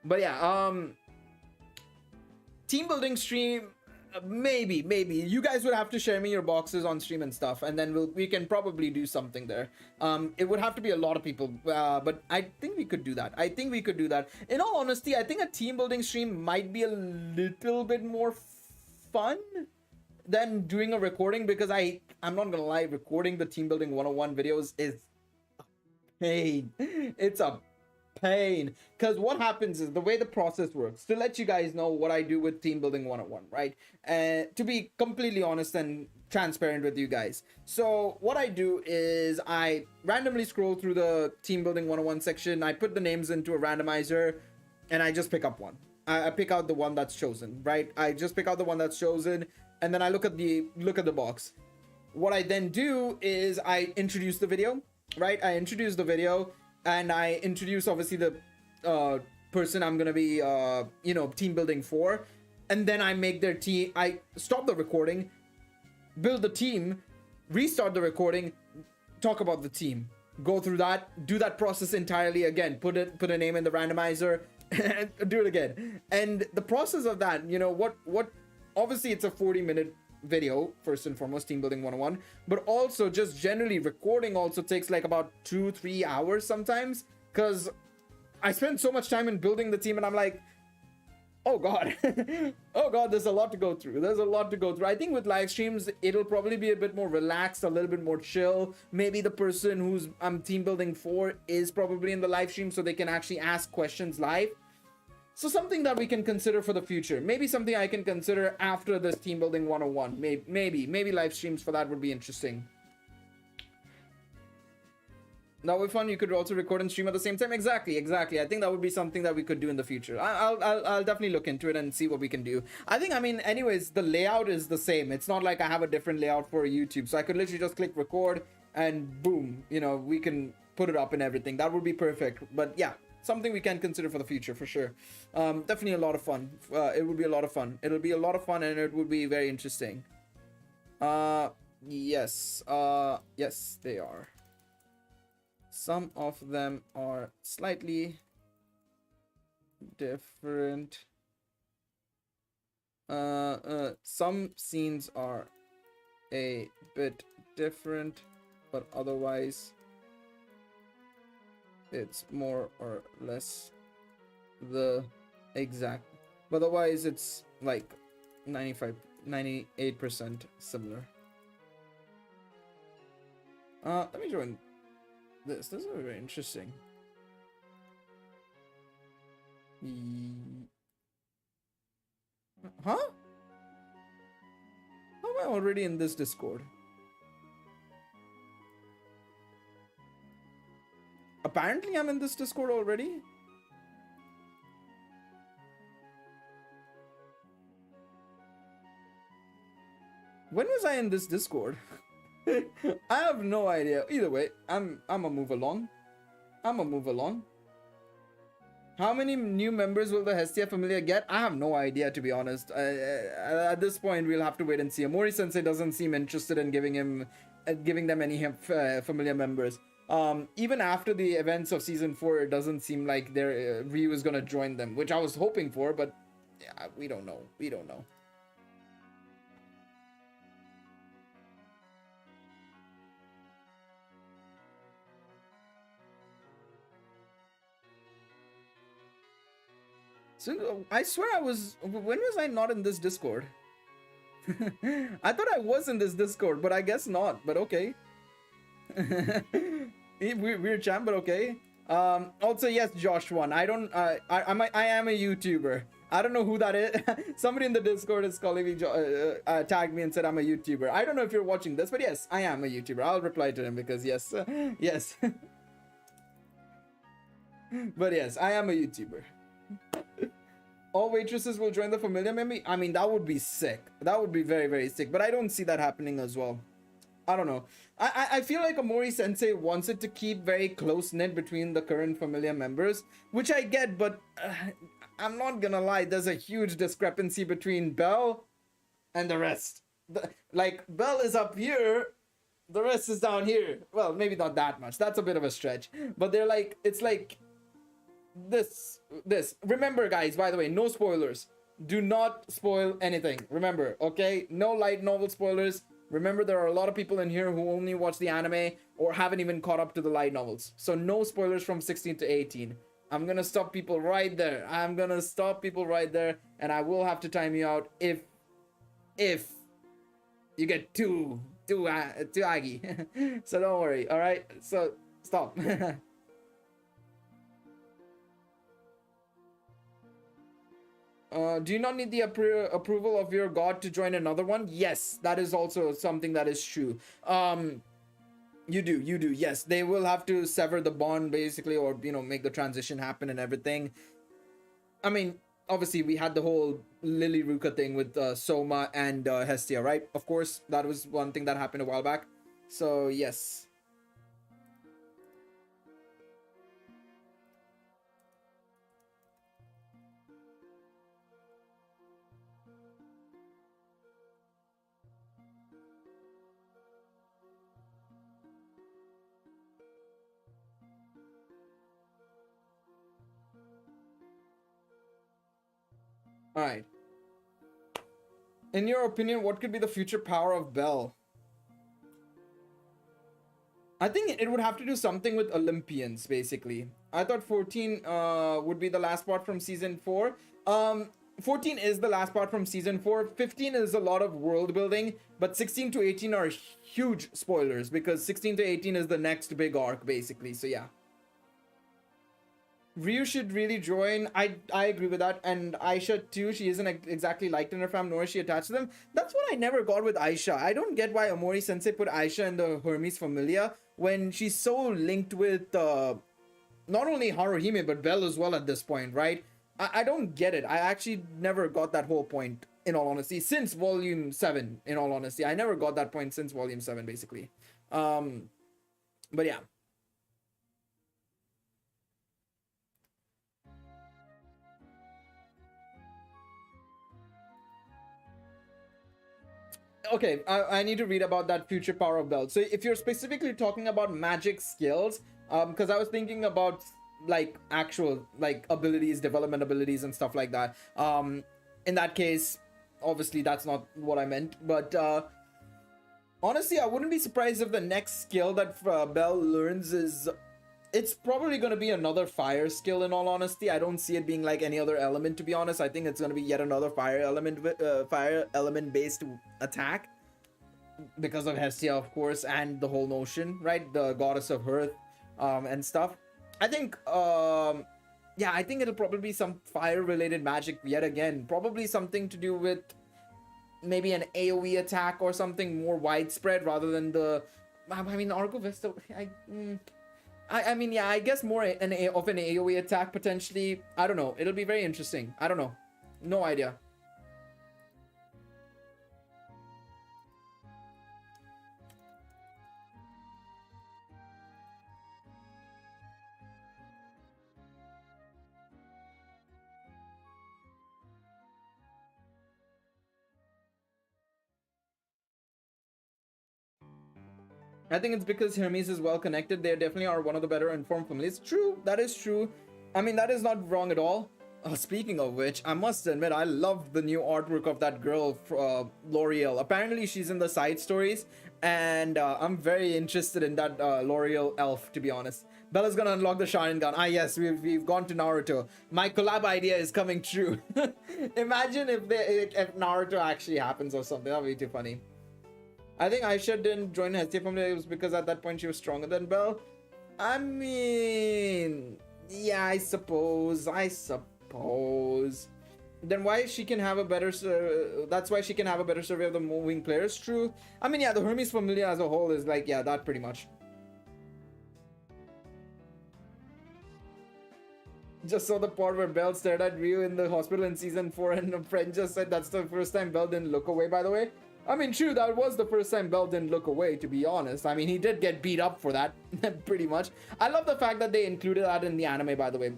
But yeah, team building stream, maybe you guys would have to share me your boxes on stream and stuff, and then we can probably do something there. It would have to be a lot of people, but I think we could do that. In all honesty, I think a team building stream might be a little bit more fun than doing a recording, because I'm not gonna lie, recording the team building 101 videos is a pain. It's a pain, because what happens is, the way the process works, to let you guys know what I do with team building 101, right? And to be completely honest and transparent with you guys, so what I do is I randomly scroll through the team building 101 section, I put the names into a randomizer, and I just pick up one. I pick out the one that's chosen, right? I just pick out the one that's chosen, and then I look at the box. What I then do is I introduce the video, right? I introduce the video, and I introduce obviously the person I'm gonna be team building for, and then I make their team. I stop the recording, build the team, restart the recording, talk about the team, go through that, do that process entirely again, put a name in the randomizer, and do it again. And the process of that, what obviously it's a 40-minute video, first and foremost, team building 101, but also just generally recording also takes like about 2-3 hours sometimes, because I spend so much time in building the team, and I'm like, oh god, oh god, there's a lot to go through. I think with live streams it'll probably be a bit more relaxed, a little bit more chill. Maybe the person who's I'm team building for is probably in the live stream, so they can actually ask questions live. So something that we can consider for the future. Maybe something I can consider after this team building 101. Maybe live streams for that would be interesting. That would be fun. You could also record and stream at the same time. Exactly. I think that would be something that we could do in the future. I'll definitely look into it and see what we can do. I mean, anyways, the layout is the same. It's not like I have a different layout for YouTube. So I could literally just click record and boom, we can put it up and everything. That would be perfect. But yeah, something we can consider for the future for sure. Definitely a lot of fun. It would be a lot of fun. It'll be a lot of fun, and it would be very interesting. Yes, they are. Some of them are slightly different. Some scenes are a bit different, but otherwise it's more or less the exact. But otherwise it's like 98% similar. Let me join this. This is very interesting. Huh? How am I already in this Discord? Apparently I'm in this Discord already. When was I in this Discord? I have no idea. Either way, I'ma move along. How many new members will the Hestia Familia get? I have no idea, to be honest. At this point, we'll have to wait and see. Amori Sensei doesn't seem interested in giving them any familiar members. Even after the events of season 4, it doesn't seem like their Ryu is gonna join them, which I was hoping for, but yeah, we don't know. So I swear when was I not in this Discord? I thought I was in this Discord, but I guess not, but okay. Weird champ, but okay. Also, yes, Josh won. I am a YouTuber. I don't know who that is. Somebody in the Discord is calling me, tagged me and said I'm a YouTuber. I don't know if you're watching this, but yes, I am a YouTuber. I'll reply to him because yes, yes. But yes, I am a YouTuber. All waitresses will join the familiar memory. I mean, that would be sick. That would be very, very sick. But I don't see that happening as well. I don't know. I feel like Amori Sensei wants it to keep very close-knit between the current familiar members, which I get, but I'm not gonna lie, there's a huge discrepancy between Belle and the rest. Like, Belle is up here, The rest is down here. Well, maybe not that much. That's a bit of a stretch. But they're like, it's like this. Remember, guys, by the way, no spoilers. Do not spoil anything. Remember, okay? No light novel spoilers. Remember, there are a lot of people in here who only watch the anime or haven't even caught up to the light novels. So no spoilers from 16 to 18. I'm gonna stop people right there. I'm gonna stop people right there, and I will have to time you out if you get too aggy. So don't worry. All right. So stop. Do you not need the approval of your god to join another one? Yes, that is also something that is true. You do. Yes, they will have to sever the bond basically, or make the transition happen and everything. I mean, obviously we had the whole Lily Ruka thing with Soma and Hestia, right? Of course, that was one thing that happened a while back. So yes. All right. In your opinion, what could be the future power of Belle? I think it would have to do something with Olympians, basically. I thought 14 would be the last part from season 4. 14 is the last part from season 4. 15 is a lot of world building, but 16 to 18 are huge spoilers because 16 to 18 is the next big arc, basically. So yeah. Ryu should really join. I agree with that. And Aisha too. She isn't exactly liked in her fam, nor is she attached to them. That's what I never got with Aisha. I don't get why Omori Sensei put Aisha in the Hermes Familia when she's so linked with not only Haruhime but Belle as well at this point, right? I don't get it. I actually never got that whole point, in all honesty, since volume 7. In all honesty, I never got that point since volume 7, basically. But yeah. Okay, I need to read about that future power of Belle. So if you're specifically talking about magic skills, because I was thinking about like actual like abilities, development abilities and stuff like that. In that case, obviously that's not what I meant, but honestly, I wouldn't be surprised if the next skill that Belle learns is it's probably going to be another fire skill. In all honesty, I don't see it being like any other element, to be honest. I think it's going to be yet another fire element based attack because of Hestia, of course, and the whole notion, right? The goddess of earth and stuff. I think yeah, I think it'll probably be some fire related magic yet again, probably something to do with maybe an AoE attack or something more widespread rather than the I mean Argo Vesta. I mean, yeah, I guess more of an AoE attack, potentially. I don't know. It'll be very interesting. I don't know. No idea. I think it's because Hermes is well connected. They definitely are one of the better informed families. True, that is true. I mean, that is not wrong at all. Speaking of which, I must admit, I love the new artwork of that girl, L'Oreal. Apparently, she's in the side stories, and I'm very interested in that L'Oreal elf, to be honest. Bella's gonna unlock the Sharingan. Ah, yes, we've gone to Naruto. My collab idea is coming true. Imagine if Naruto actually happens or something. That would be too funny. I think Aisha didn't join Hestia family. It was because at that point she was stronger than Belle. I mean, yeah, I suppose. Then why she can have a better that's why she can have a better survey of the moving players. True. I mean, yeah, the Hermes Familia as a whole is like, yeah, that pretty much. Just saw the part where Belle stared at Ryu in the hospital in season 4 and a friend just said that's the first time Belle didn't look away, by the way. I mean, true, that was the first time Belle didn't look away, to be honest. I mean, he did get beat up for that, pretty much. I love the fact that they included that in the anime, by the way.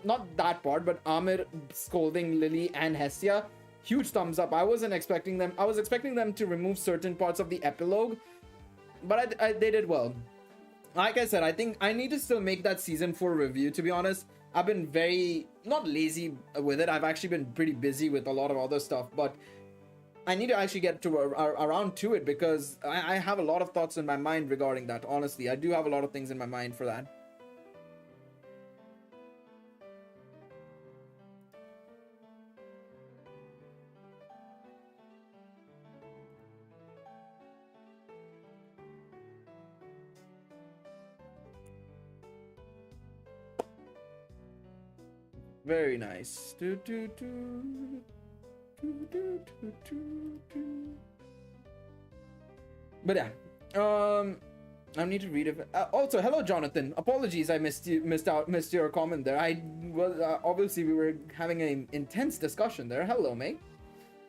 Not that part, but Amir scolding Lily and Hestia. Huge thumbs up. I wasn't expecting them. I was expecting them to remove certain parts of the epilogue. but they did well. Like I said, I think I need to still make that season 4 review, to be honest. I've been very, not lazy with it. I've actually been pretty busy with a lot of other stuff, but I need to actually get to around to it, because I have a lot of thoughts in my mind regarding that. Honestly, I do have a lot of things in my mind for that. Very nice. But yeah, I need to read it. Also, hello Jonathan. Apologies, I missed your comment there. I was obviously we were having an intense discussion there. Hello, mate.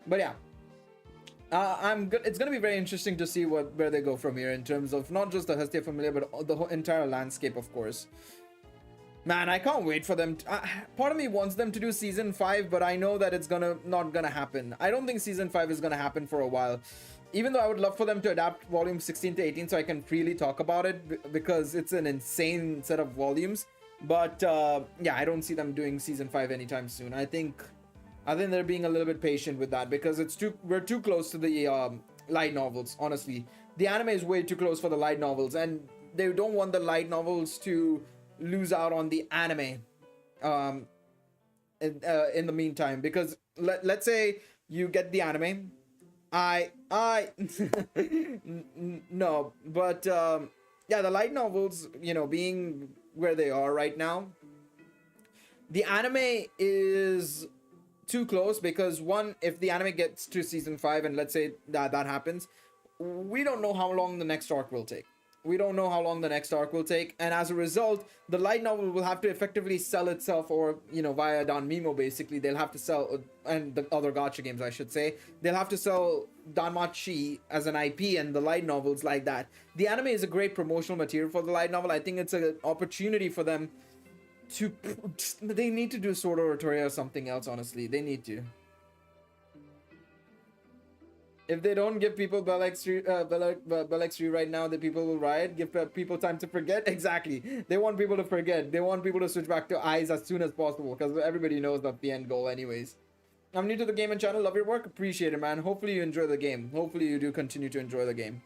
But yeah, I'm good. It's gonna be very interesting to see where they go from here in terms of not just the Hestia Familia, but the whole entire landscape, of course. Man, I can't wait for them. Part of me wants them to do season 5, but I know that it's not gonna happen. I don't think season 5 is gonna happen for a while. Even though I would love for them to adapt volume 16 to 18 so I can freely talk about it, because it's an insane set of volumes. But yeah, I don't see them doing season 5 anytime soon. I think they're being a little bit patient with that, because we're too close to the light novels. Honestly, the anime is way too close for the light novels, and they don't want the light novels to lose out on the anime in the meantime, because let's say you get the anime. No, but yeah, the light novels, being where they are right now, the anime is too close, because one, if the anime gets to season 5 and let's say that happens, we don't know how long the next arc will take. And as a result, the light novel will have to effectively sell itself, or via Danmemo, basically they'll have to sell, and the other gacha games I should say, they'll have to sell Danmachi as an IP and the light novels like that. The anime is a great promotional material for the light novel. I think it's an opportunity for them to, they need to do Sword Oratoria or something else. Honestly, they need to. If they don't give people Bell X3 right now, the people will riot. Give people time to forget. Exactly. They want people to forget. They want people to switch back to eyes as soon as possible, because everybody knows that's the end goal anyways. I'm new to the game and channel. Love your work. Appreciate it, man. Hopefully you enjoy the game. Hopefully you do continue to enjoy the game.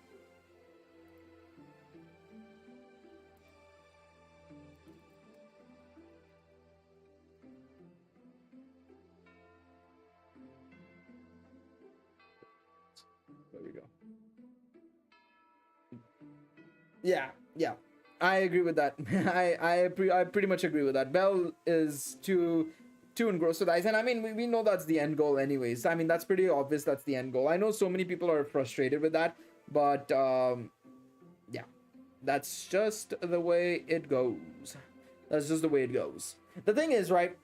There we go. Yeah, I agree with that. I pretty much agree with that. Bell is too engrossed with eyes, and I mean we know that's the end goal anyways. I mean, that's pretty obvious, that's the end goal. I know so many people are frustrated with that, but yeah, that's just the way it goes. The thing is, right,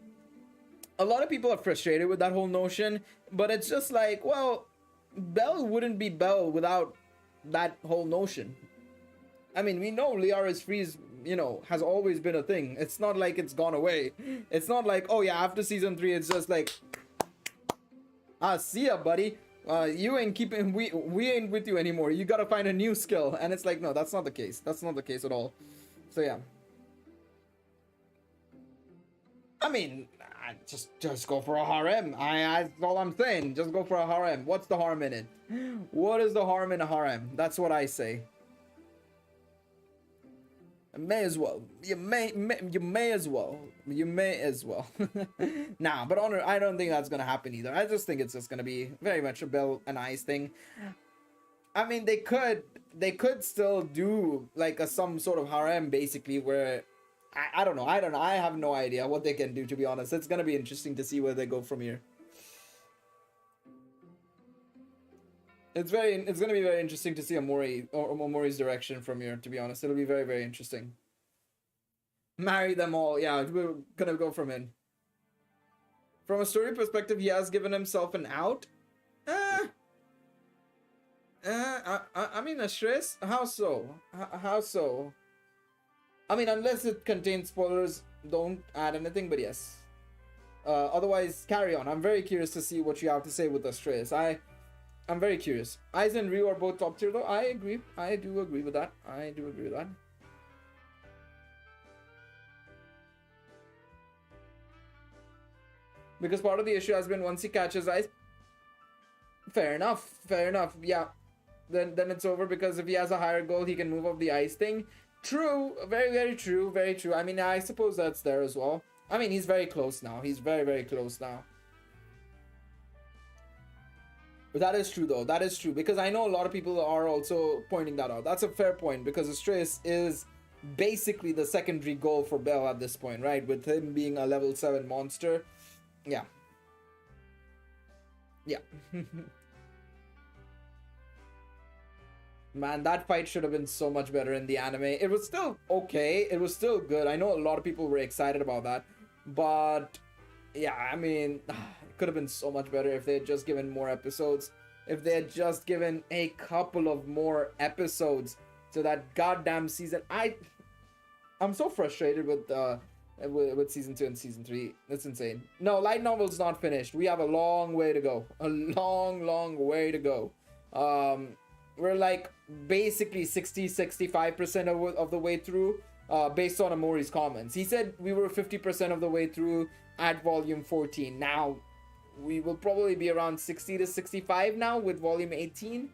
a lot of people are frustrated with that whole notion, but it's just like, well, Bell wouldn't be Bell without that whole notion. I mean, we know Liara's freeze, has always been a thing. It's not like it's gone away. It's not like, oh yeah, after season 3, it's just like, see ya, buddy. You ain't keeping, we ain't with you anymore. You gotta find a new skill. And it's like, no, that's not the case. That's not the case at all. So yeah. I mean, just go for a harem. That's all I'm saying. Just go for a harem. What's the harm in it? What is the harm in a harem? That's what I say. May as well. You may as well. Nah, but I don't think that's gonna happen either. I just think it's just gonna be very much a Bell and I's thing. I mean, they could still do like some sort of harem, basically, where I don't know. I have no idea what they can do, to be honest. It's gonna be interesting to see where they go from here. It's gonna be very interesting to see Omori's direction from here, to be honest. It'll be very, very interesting. Marry them all. Yeah, we're gonna go from in. From a story perspective, he has given himself an out. I mean, a stress? How so? How so? I mean, unless it contains spoilers, don't add anything, but yes. Otherwise, carry on. I'm very curious to see what you have to say with the stress. I'm very curious. Aizen and Ryu are both top tier though. I agree. I do agree with that. Because part of the issue has been once he catches ice. Fair enough. Yeah. Then it's over, because if he has a higher goal, he can move up the ice thing. True. Very true. I mean, I suppose that's there as well. I mean, he's very close now. He's very close now. But that is true though. That is true, because I know a lot of people are also pointing that out. That's a fair point, because Astraeus is basically the secondary goal for Bell at this point, right? With him being a level 7 monster. Yeah. Man, that fight should have been so much better in the anime. It was still okay. It was still good. I know a lot of people were excited about that. But yeah, I mean, it could have been so much better if they had just given more episodes. If they had just given a couple of more episodes to that goddamn season. I'm so frustrated with season 2 and season 3. That's insane. No, light novel's not finished. We have a long way to go. A long way to go. We're like basically 65% of the way through, based on Amori's comments. He said we were 50% of the way through at volume 14. Now we will probably be around 60 to 65 now with volume 18.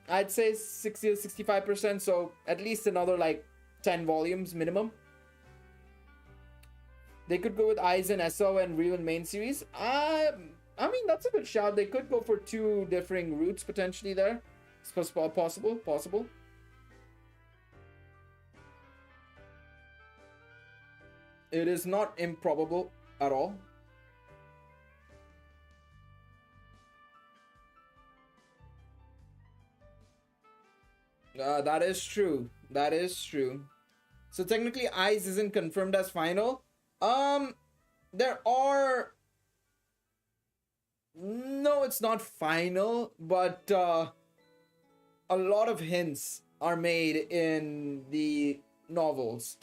I'd say 60 to 65%, so at least another like 10 volumes minimum. They could go with Aizen, SO, and Ryu in main series. I mean, that's a good shout. They could go for 2 differing routes potentially there. It's possible. It is not improbable at all. That is true. So technically, Ice isn't confirmed as final. There are... No, it's not final, but a lot of hints are made in the novels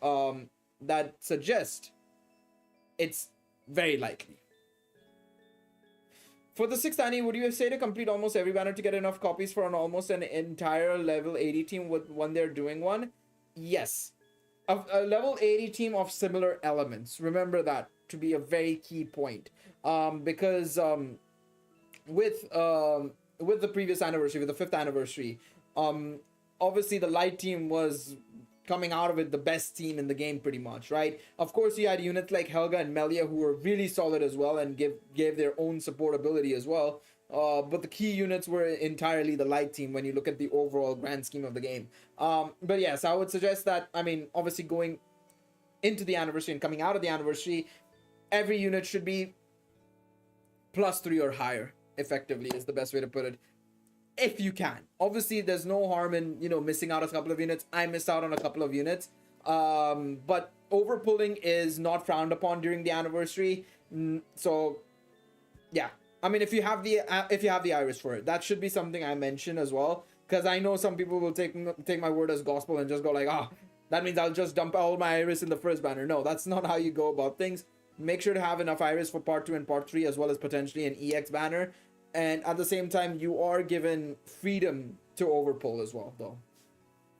that suggest it's very likely. For the 6th anime, would you say to complete almost every banner to get enough copies for almost an entire level 80 team when they're doing one? Yes. A level 80 team of similar elements. Remember that to be a very key point. Because with the previous anniversary, with the 5th anniversary, obviously the light team was coming out of it the best team in the game pretty much, right? Of course, you had units like Helga and Melia who were really solid as well and gave their own support ability as well. But the key units were entirely the light team when you look at the overall grand scheme of the game. But yes, I would suggest that, I mean, obviously going into the anniversary and coming out of the anniversary, every unit should be +3 or higher, effectively, is the best way to put it. If you can. Obviously, there's no harm in, missing out a couple of units. I missed out on a couple of units. But overpulling is not frowned upon during the anniversary. So, yeah. I mean, if you have the iris for it, that should be something I mention as well. Because I know some people will take my word as gospel and just go like, that means I'll just dump all my iris in the first banner. No, that's not how you go about things. Make sure to have enough iris for part 2 and part 3, as well as potentially an EX banner. And at the same time, you are given freedom to overpull as well, though.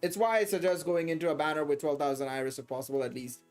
It's why I suggest going into a banner with 12,000 iris if possible, at least.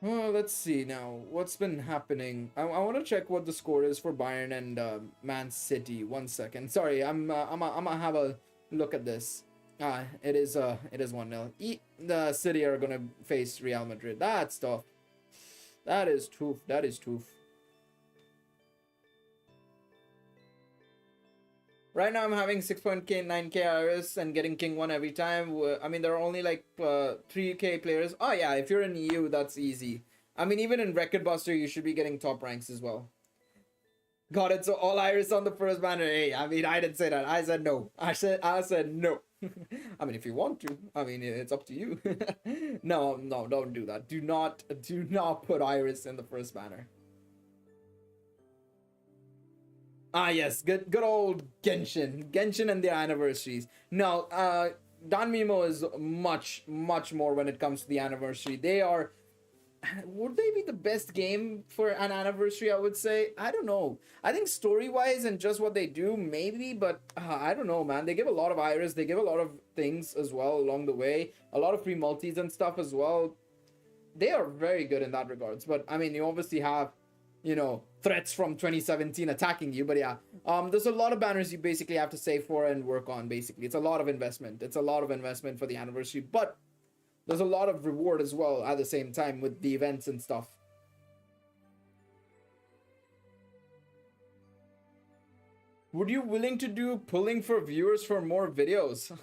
Well, let's see now. What's been happening? I want to check what the score is for Bayern and Man City. 1 second. Sorry, I'm gonna have a look at this. It is 1-0. The City are gonna face Real Madrid. That's tough. That is tough. Right now I'm having 6.9k iris and getting King 1 every time. I mean, there are only like 3k players. Oh yeah, if you're in EU, that's easy. I mean, even in Record Buster, you should be getting top ranks as well. Got it, so all iris on the first banner. Hey, I mean, I didn't say that. I said no. I said no. I mean, if you want to, I mean, it's up to you. No, no, don't do that. Do not put Iris in the first banner. Ah, yes, good old Genshin and their anniversaries. No, Danmemo is much more when it comes to the anniversary. They are, would they be the best game for an anniversary? I would say. I don't know. I think story wise and just what they do, maybe, but I don't know, man. They give a lot of Iris. They give a lot of things as well along the way. A lot of free multis and stuff as well. They are very good in that regards. But I mean, you obviously have, threats from 2017 attacking you. But yeah, there's a lot of banners you basically have to save for and work on. Basically, it's a lot of investment. It's a lot of investment for the anniversary, but there's a lot of reward as well at the same time with the events and stuff. Would you willing to do pulling for viewers for more videos?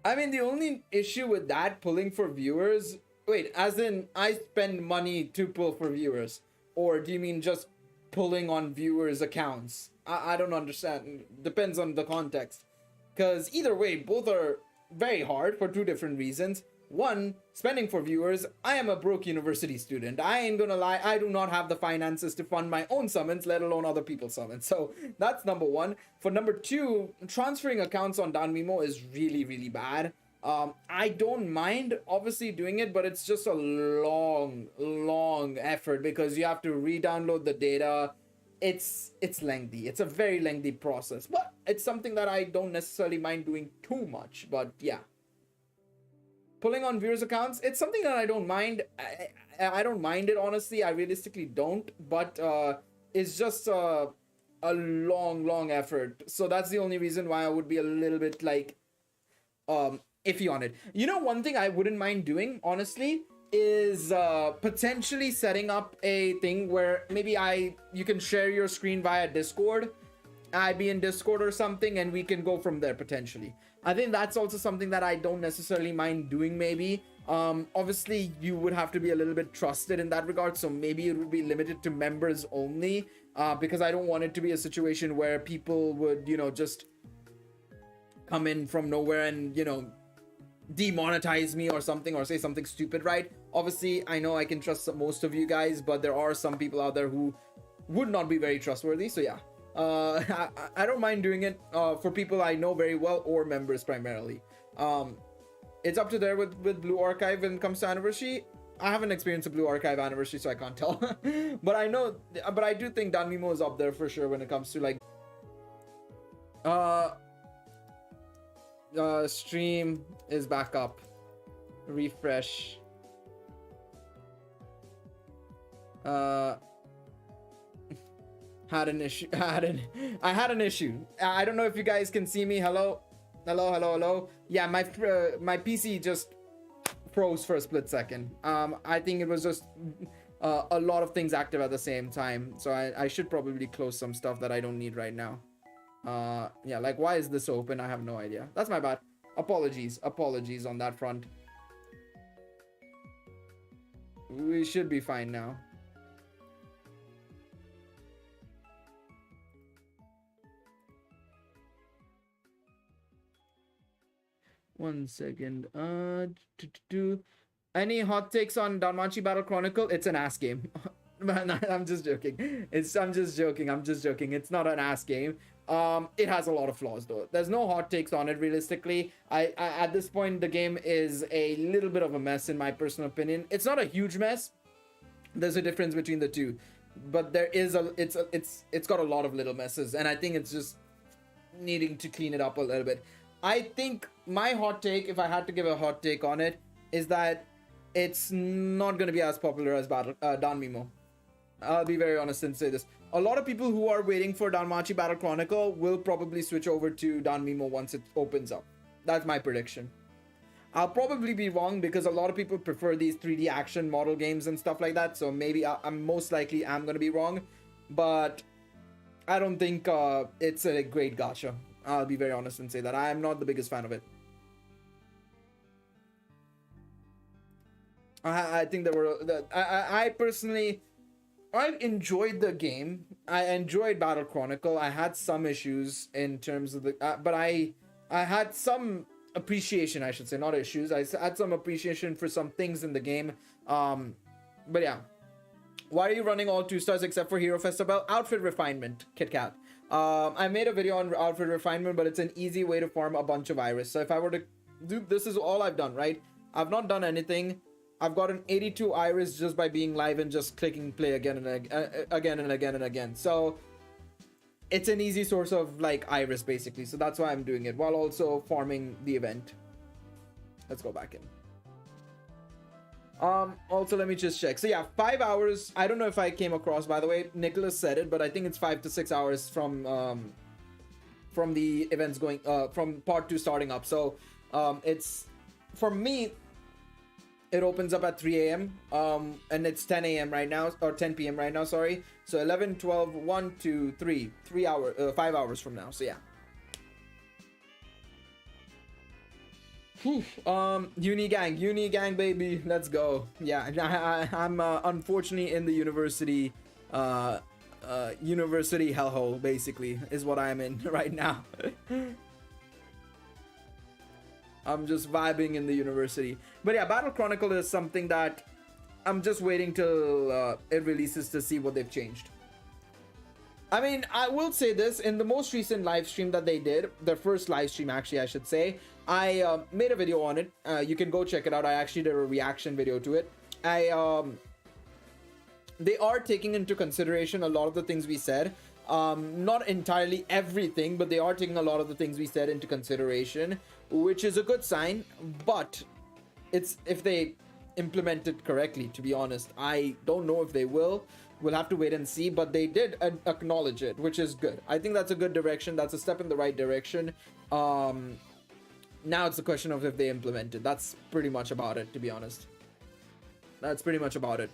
I mean, the only issue with that pulling for viewers, wait, as in I spend money to pull for viewers, or do you mean just pulling on viewers' accounts? I don't understand. Depends on the context. Because either way, both are very hard for two different reasons. One, spending for viewers. I am a broke university student. I ain't gonna lie, I do not have the finances to fund my own summons, let alone other people's summons. So that's number one. For number two, transferring accounts on Danmemo is really bad. I don't mind obviously doing it, but it's just a long effort because you have to re-download the data. It's lengthy. It's a very lengthy process, but it's something that I don't necessarily mind doing too much. But yeah, pulling on viewers accounts, it's something that I don't mind. I don't mind it, honestly. I realistically don't, but it's just a long effort. So that's the only reason why I would be a little bit like iffy on it. One thing I wouldn't mind doing, honestly, is potentially setting up a thing where maybe you can share your screen via Discord. I'd be in Discord or something, and we can go from there potentially. I think that's also something that I don't necessarily mind doing, maybe. Obviously, you would have to be a little bit trusted in that regard, so maybe it would be limited to members only, because I don't want it to be a situation where people would, just come in from nowhere and, demonetize me or something, or say something stupid, right? Obviously, I know I can trust most of you guys, but there are some people out there who would not be very trustworthy, so yeah. I don't mind doing it for people I know very well or members primarily. It's up to there with Blue Archive when it comes to anniversary. I haven't experienced a Blue Archive anniversary, so I can't tell. But I do think Danmemo is up there for sure when it comes to like stream is back up. Refresh. Had an issue. I had an issue. I don't know if you guys can see me. Hello. Yeah, my PC just froze for a split second. I think it was just a lot of things active at the same time. So I should probably close some stuff that I don't need right now. Yeah, like why is this open? I have no idea. That's my bad. Apologies on that front. We should be fine now. One second. Any hot takes on Danmachi Battle Chronicle? It's an ass game. I'm just joking. I'm just joking. It's not an ass game. It has a lot of flaws though. There's no hot takes on it realistically. I at this point the game is a little bit of a mess in my personal opinion. It's not a huge mess. There's a difference between the two, but it's got a lot of little messes, and I think it's just needing to clean it up a little bit. I think my hot take, if I had to give a hot take on it, is that it's not going to be as popular as Danmemo. I'll be very honest and say this. A lot of people who are waiting for Danmachi Battle Chronicle will probably switch over to Danmemo once it opens up. That's my prediction. I'll probably be wrong because a lot of people prefer these 3D action model games and stuff like that. So maybe I'm most likely going to be wrong. But I don't think it's a great gacha. I'll be very honest and say that I am not the biggest fan of it. I think there were I personally enjoyed the game. I enjoyed Battle Chronicle. I had some issues in terms of the but I I had some appreciation, I should say, not issues. I had some appreciation for some things in the game. But yeah. Why are you running all 2 stars except for Hero Festival? Outfit refinement, KitKat. I made a video on outfit refinement, but it's an easy way to farm a bunch of iris. So if I were to do, this is all I've done, right? I've not done anything. I've gotten 82 iris just by being live and just clicking play again and again and again and again. So it's an easy source of like iris basically. So that's why I'm doing it while also farming the event. Let's go back in. Also let me just check. So yeah, 5 hours. I don't know if I came across, by the way, Nicholas said it, but I think it's 5 to 6 hours from the events going from part 2 starting up. So it's, for me, it opens up at 3 a.m. And it's 10 a.m. right now, or 10 p.m. right now, sorry. So 11, 12, 1, 2, 3 hours, 5 hours from now. So yeah. Uni gang baby, let's go. Yeah, I'm unfortunately in the university university hellhole basically is what I'm in right now. I'm just vibing in the university. But yeah, Battle Chronicle is something that I'm just waiting till it releases to see what they've changed. I mean, I will say this, in the most recent live stream that they did, their first live stream actually I should say, I made a video on it. You can go check it out. I actually did a reaction video to it. They are taking into consideration a lot of the things we said. Not entirely everything, but they are taking a lot of the things we said into consideration, which is a good sign. But it's, if they implement it correctly, to be honest, I don't know if they will. We'll have to wait and see, but they did acknowledge it, which is good. I think that's a good direction. That's a step in the right direction. Now it's a question of if they implement it. That's pretty much about it, to be honest. That's pretty much about it.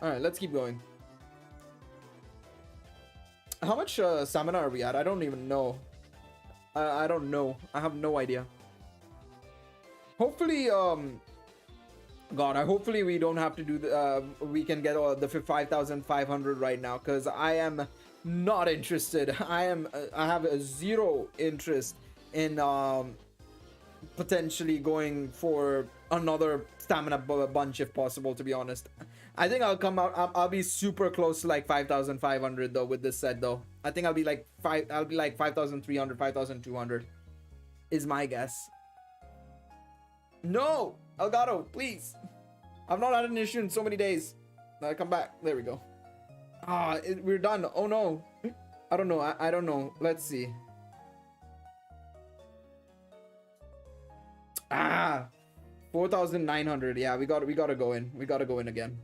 Alright, let's keep going. How much stamina are we at? I don't even know. I don't know. I have no idea. Hopefully, God, hopefully we don't have to do the, we can get the 5,500 right now, because I am not interested. I have a zero interest in potentially going for another stamina bunch if possible, to be honest. I think I'll come out, I'll be super close to like 5,500 though with this set though. I think I'll be like 5,300, 5,200 is my guess. No, Elgato, please. I've not had an issue in so many days. Come back. There we go. We're done. Oh no. I don't know. I don't know. Let's see. 4,900. Yeah, we gotta go in. We gotta go in again.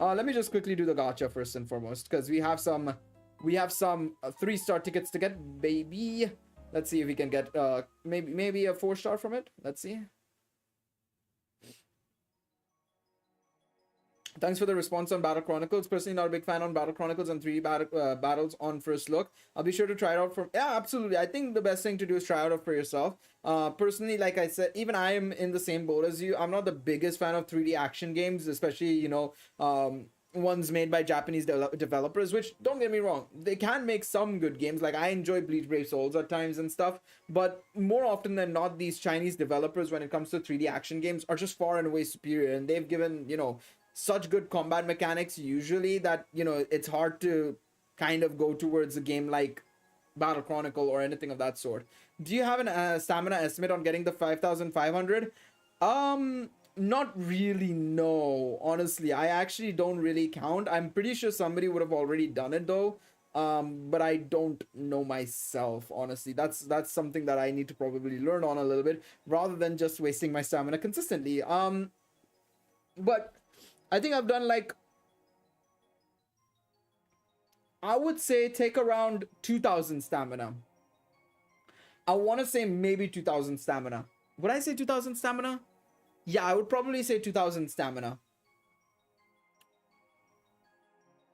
Let me just quickly do the gacha first and foremost, because we have some 3-star tickets to get, baby. Let's see if we can get maybe a 4-star from it. Let's see. Thanks for the response on Battle Chronicles. Personally, not a big fan on Battle Chronicles and 3D battles on first look. I'll be sure to try it out from... Yeah, absolutely. I think the best thing to do is try it out for yourself. Personally, like I said, even I am in the same boat as you. I'm not the biggest fan of 3D action games, especially, you know, ones made by Japanese developers, which, don't get me wrong, they can make some good games. Like, I enjoy Bleach Brave Souls at times and stuff, but more often than not, these Chinese developers, when it comes to 3D action games, are just far and away superior, and they've given, you know, such good combat mechanics usually that, you know, it's hard to kind of go towards a game like Battle Chronicle or anything of that sort. Do you have an stamina estimate on getting the 5,500? Not really, no. Honestly, I actually don't really count. I'm pretty sure somebody would have already done it though. But I don't know myself, honestly. That's something that I need to probably learn on a little bit rather than just wasting my stamina consistently. But I think I've done like, I would say take around 2,000 stamina. I want to say maybe 2,000 stamina. Would I say 2,000 stamina? Yeah, I would probably say 2,000 stamina.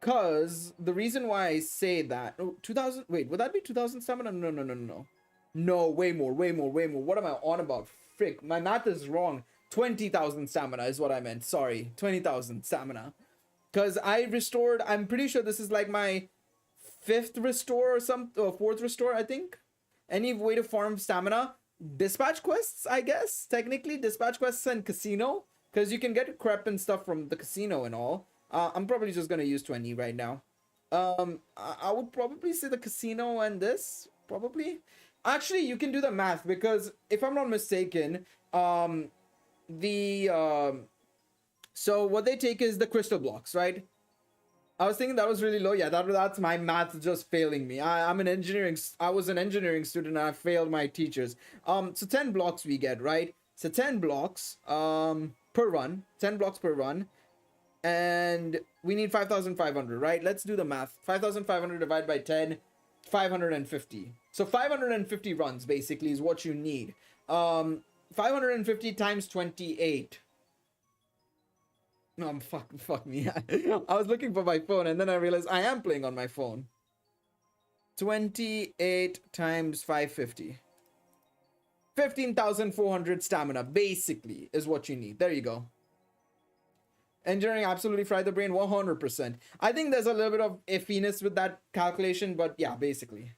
Because the reason why I say that... Oh, 2,000... Wait, would that be 2,000 stamina? No. No, way more. What am I on about? Frick, my math is wrong. 20,000 stamina is what I meant. Sorry, 20,000 stamina. Because I restored, I'm pretty sure this is like my fifth restore or fourth restore, I think. Any way to farm stamina? Dispatch quests, I guess. Technically, dispatch quests and casino. Because you can get crep and stuff from the casino and all. I'm probably just going to use 20 right now. I would probably say the casino and this. Probably. Actually, you can do the math. Because if I'm not mistaken, so what they take is the crystal blocks, right? I was thinking that was really low. Yeah, that's my math just failing me. I was an engineering student and I failed my teachers. So 10 blocks we get, right? So 10 blocks per run. 10 blocks per run. And we need 5,500, right? Let's do the math. 5,500 divided by 10, 550. So 550 runs basically is what you need. 550 times 28. No, fuck me. I was looking for my phone and then I realized I am playing on my phone. 28 times 550. 15,400 stamina, basically, is what you need. There you go. Engineering absolutely fried the brain, 100%. I think there's a little bit of iffiness with that calculation, but yeah, basically.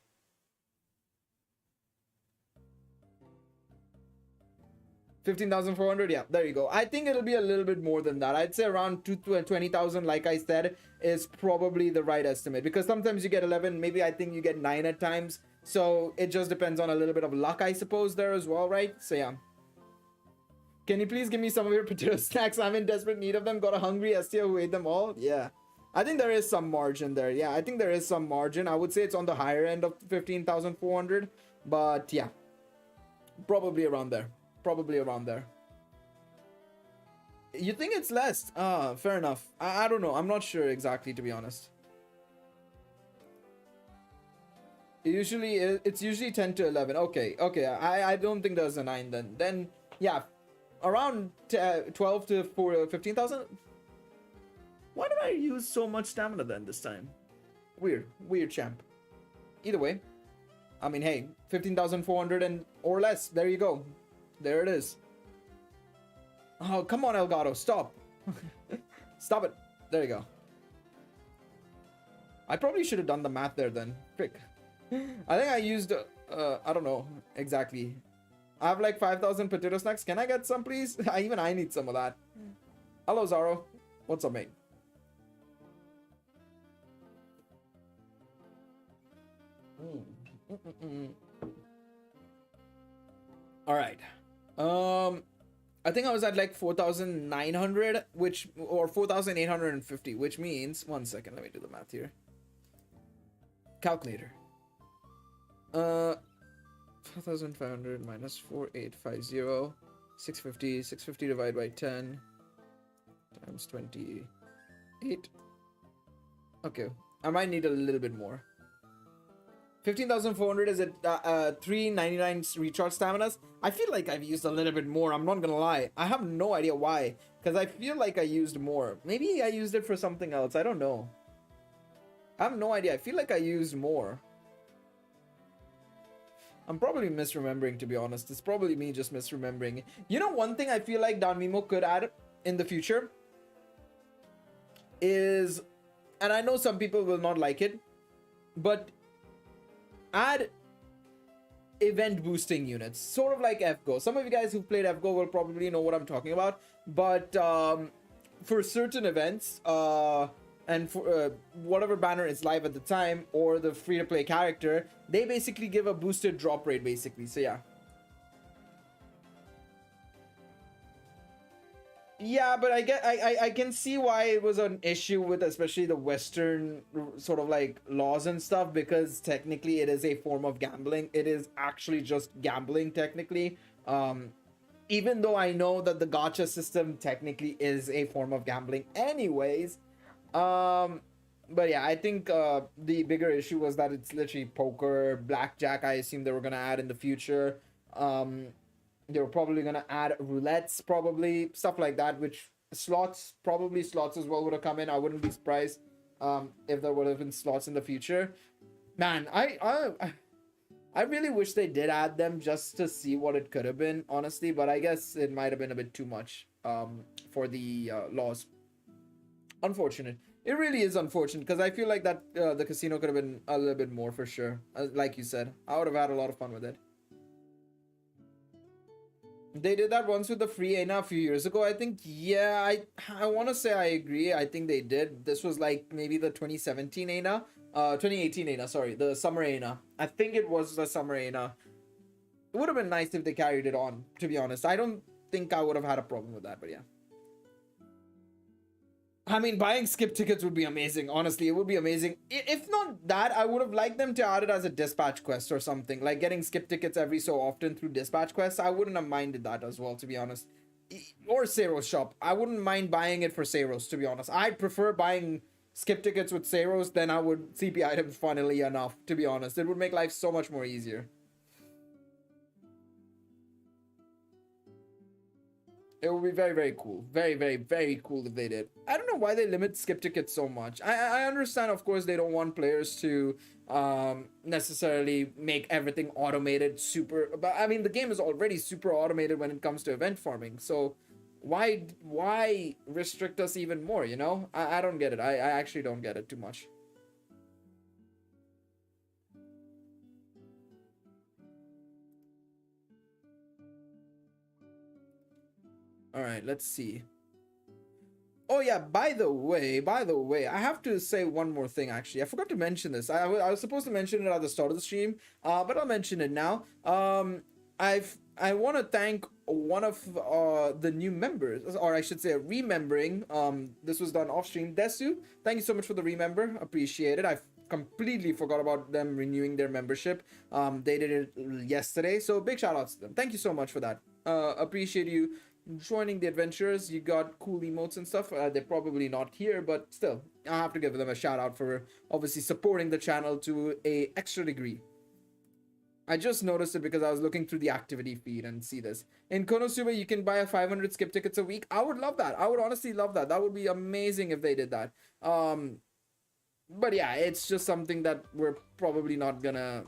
15,400, yeah, there you go. I think it'll be a little bit more than that. I'd say around 20,000, like I said, is probably the right estimate. Because sometimes you get 11, maybe I think you get 9 at times. So it just depends on a little bit of luck, I suppose, there as well, right? So yeah. Can you please give me some of your potato snacks? I'm in desperate need of them. Got a hungry STO who ate them all. Yeah. I think there is some margin there. Yeah, I think there is some margin. I would say it's on the higher end of 15,400. But yeah. Probably around there. Probably around there. You think it's less? Fair enough. I don't know. I'm not sure exactly, to be honest. It's usually 10 to 11. Okay. I don't think there's a 9 then. Then, yeah. Around 12 to 15,000. Why did I use so much stamina then this time? Weird champ. Either way. I mean, hey, 15,400 and or less. There you go. There it is. Oh, come on, Elgato. Stop. Stop it. There you go. I probably should have done the math there then. Frick. I think I used, I don't know exactly. I have like 5,000 potato snacks. Can I get some, please? Even I need some of that. Hello, Zaro. What's up, mate? All right. I think I was at like 4,900, or 4,850, which means, one second, let me do the math here. Calculator. 4,500 minus 4,850, 650 divided by 10 times 28. Okay, I might need a little bit more. 15,400 is at 399 recharge staminas. I feel like I've used a little bit more. I'm not gonna lie. I have no idea why. Because I feel like I used more. Maybe I used it for something else. I don't know. I have no idea. I feel like I used more. I'm probably misremembering, to be honest. It's probably me just misremembering. You know, one thing I feel like Danmemo could add in the future is, and I know some people will not like it, but add event boosting units, sort of like FGO. Some of you guys who've played FGO will probably know what I'm talking about, but for certain events, and for whatever banner is live at the time, or the free-to-play character, they basically give a boosted drop rate, basically. So yeah. Yeah, but I can see why it was an issue with especially the Western sort of like laws and stuff, because technically it is a form of gambling. It is actually just gambling technically. Even though I know that the gacha system technically is a form of gambling anyways. But yeah, I think the bigger issue was that it's literally poker, blackjack. I assume they were gonna add in the future. They were probably gonna add roulettes, probably stuff like that. Which slots as well would have come in. I wouldn't be surprised if there would have been slots in the future. Man, I I really wish they did add them just to see what it could have been, honestly, but I guess it might have been a bit too much for the laws. Unfortunate. It really is unfortunate because I feel like that the casino could have been a little bit more for sure. Like you said, I would have had a lot of fun with it. They did that once with the free Aina a few years ago, I think. Yeah, I want to say I agree. I think they did. This was like maybe the 2017 Aina. 2018 Aina, sorry. The summer Aina. I think it was the summer Aina. It would have been nice if they carried it on, to be honest. I don't think I would have had a problem with that, but yeah. I mean, buying skip tickets would be amazing. Honestly, it would be amazing. If not that, I would have liked them to add it as a dispatch quest or something. Like getting skip tickets every so often through dispatch quests. I wouldn't have minded that as well, to be honest. Or Saros shop. I wouldn't mind buying it for Saros, to be honest. I'd prefer buying skip tickets with Saros than I would CP items, funnily enough, to be honest. It would make life so much more easier. It would be very, very cool. Very, very, very cool if they did. I don't know why they limit skip tickets so much. I understand, of course, they don't want players to necessarily make everything automated super. But I mean, the game is already super automated when it comes to event farming. So why restrict us even more, you know? I don't get it. I actually don't get it too much. All right, let's see. Oh yeah, by the way, I have to say one more thing actually. I forgot to mention this. I was supposed to mention it at the start of the stream, but I'll mention it now. I want to thank one of the new members, or I should say remembering. This was done off stream. Desu, thank you so much for the remember. Appreciate it. I completely forgot about them renewing their membership. They did it yesterday, so big shout outs to them. Thank you so much for that. Appreciate you joining the adventures. You got cool emotes and stuff. They're probably not here, but still, I have to give them a shout out for obviously supporting the channel to a extra degree. I just noticed it because I was looking through the activity feed and see this. In Konosuba, you can buy a 500 skip tickets a week. I would love that. I would honestly love that. That would be amazing if they did that. But yeah, it's just something that we're probably not gonna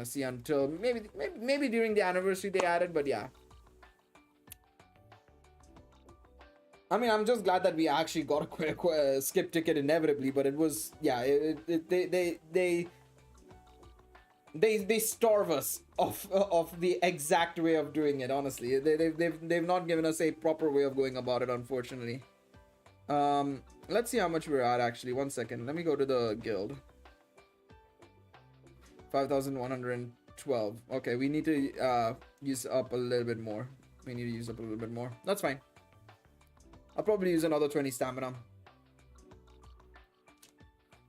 see until maybe during the anniversary they added. But yeah. I mean, I'm just glad that we actually got a skip ticket inevitably, but it was, yeah, they starve us of the exact way of doing it. Honestly, they've not given us a proper way of going about it, unfortunately. Let's see how much we're at actually. 1 second, let me go to the guild. 5,112. Okay, we need to use up a little bit more. That's fine. I'll probably use another 20 stamina.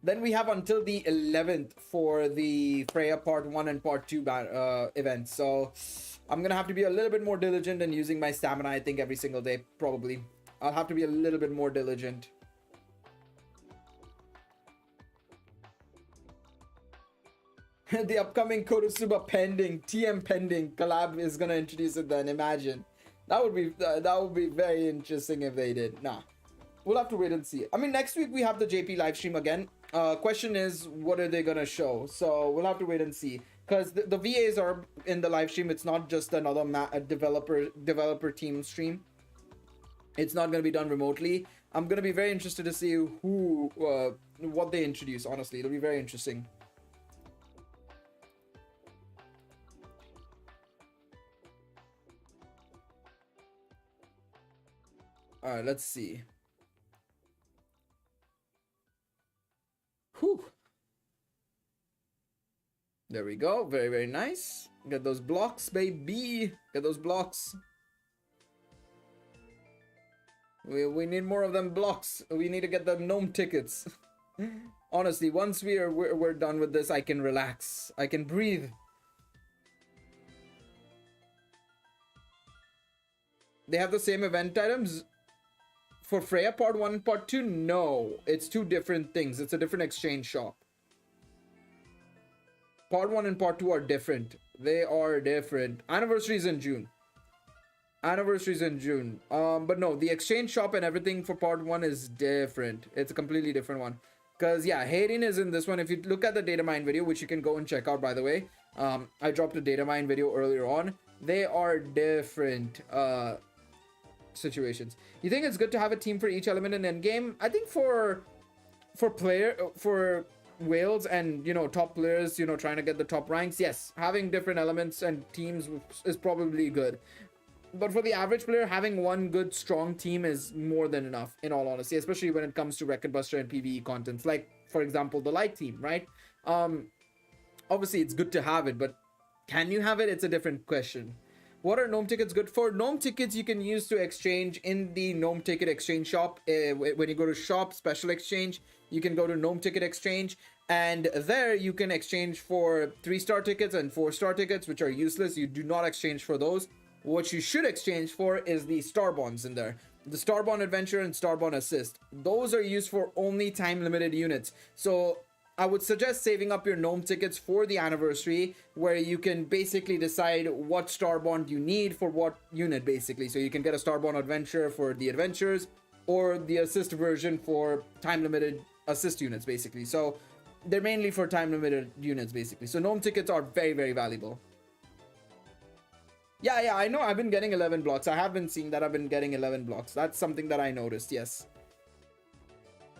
Then we have until the 11th for the Freya Part 1 and Part 2 events. So I'm going to have to be a little bit more diligent in using my stamina, I think, every single day, probably. I'll have to be a little bit more diligent. The upcoming Konosuba pending, TM pending collab is going to introduce it then, imagine. That would be very interesting if they did. Nah, we'll have to wait and see. I mean, next week we have the JP live stream again. Question is, what are they gonna show? So we'll have to wait and see. Because the VAs are in the live stream. It's not just another developer team stream. It's not gonna be done remotely. I'm gonna be very interested to see what they introduce. Honestly, it'll be very interesting. All right, let's see. Whew. There we go. Very, very nice. Get those blocks, baby. Get those blocks. We need more of them blocks. We need to get the gnome tickets. Honestly, once we're done with this, I can relax. I can breathe. They have the same event items. For Freya Part 1 and Part 2, no. It's two different things. It's a different exchange shop. Part 1 and Part 2 are different. They are different. Anniversary is in June. But no, the exchange shop and everything for Part 1 is different. It's a completely different one. Because, yeah, Hayden is in this one. If you look at the data mine video, which you can go and check out, by the way, I dropped a data mine video earlier on. They are different situations. You think it's good to have a team for each element in endgame? I think for whales and, you know, top players, you know, trying to get the top ranks, yes, having different elements and teams is probably good. But for the average player, having one good strong team is more than enough, in all honesty, especially when it comes to Record Buster and PvE contents, like, for example, the light team, right? Obviously it's good to have it, but can you have it? It's a different question. What are gnome tickets good for? Gnome tickets you can use to exchange in the gnome ticket exchange shop. When you go to shop special exchange, you can go to gnome ticket exchange, and there you can exchange for 3-star tickets and 4-star tickets, which are useless. You do not exchange for those. What you should exchange for is the star bonds in there. The star bond adventure and star bond assist. Those are used for only time limited units. So I would suggest saving up your gnome tickets for the anniversary, where you can basically decide what star bond you need for what unit, basically. So you can get a star bond adventure for the adventures, or the assist version for time limited assist units, basically. So they're mainly for time limited units, basically. So gnome tickets are very, very valuable. Yeah, I know I've been getting 11 blocks. I have been seeing that I've been getting 11 blocks. That's something that I noticed, yes.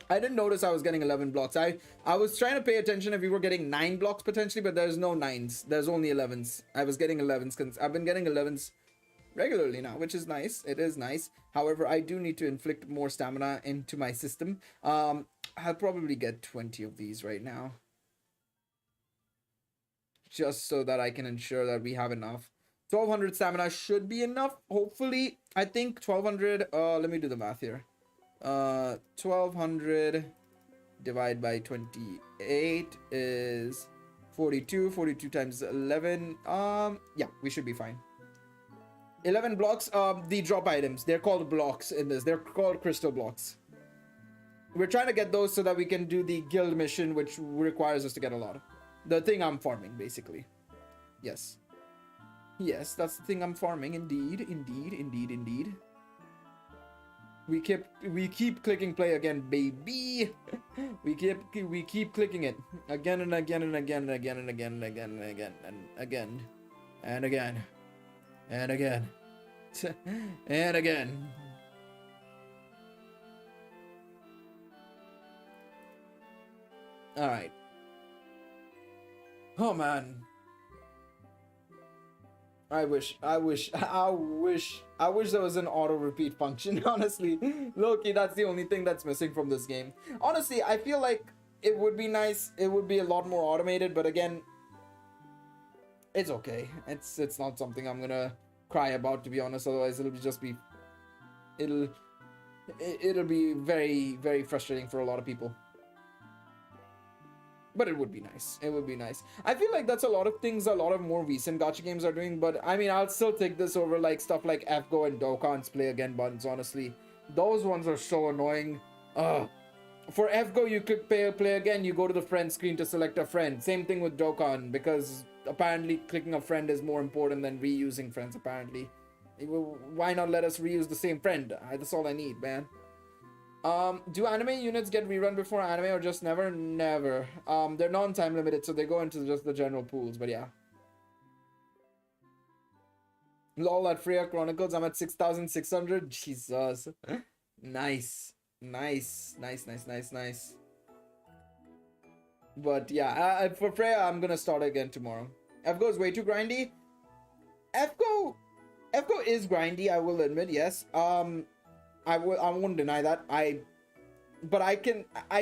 I didn't notice I was getting 11 blocks. I was trying to pay attention if we were getting 9 blocks potentially, but there's no 9s. There's only 11s. I was getting 11s because I've been getting 11s regularly now, which is nice. It is nice. However, I do need to inflict more stamina into my system. I'll probably get 20 of these right now, just so that I can ensure that we have enough. 1200 stamina should be enough, hopefully. I think 1200, let me do the math here. 1200 divided by 28 is 42. 42 times 11. Yeah, we should be fine. 11 blocks. The drop items, they're called blocks in this. They're called crystal blocks. We're trying to get those so that we can do the guild mission, which requires us to get a lot. The thing I'm farming, basically. Yes. Yes, that's the thing I'm farming. Indeed. We keep clicking play again, baby. we keep clicking it again and again and again and again and again and again and again and again and again and again and again. All right. Oh man. I wish there was an auto repeat function, honestly. Low-key, that's the only thing that's missing from this game. Honestly, I feel like it would be nice. It would be a lot more automated, but again, it's okay. It's not something I'm gonna cry about, to be honest. Otherwise, it'll be very, very frustrating for a lot of people. But it would be nice. It would be nice. I feel like that's a lot of things a lot of more recent gacha games are doing. But I mean, I'll still take this over like stuff like FGO and Dokkan's play again buttons, honestly. Those ones are so annoying. For FGO, you could play again. You go to the friend screen to select a friend. Same thing with Dokkan, because apparently clicking a friend is more important than reusing friends, apparently. Why not let us reuse the same friend? That's all I need, man. Do anime units get rerun before anime or just never? Never. They're non-time limited, so they go into just the general pools, but yeah. Lol, at Freya Chronicles, I'm at 6,600. Jesus. Nice. But yeah, for Freya, I'm gonna start again tomorrow. FGO is way too grindy. FGO is grindy, I will admit, yes. I won't deny that. I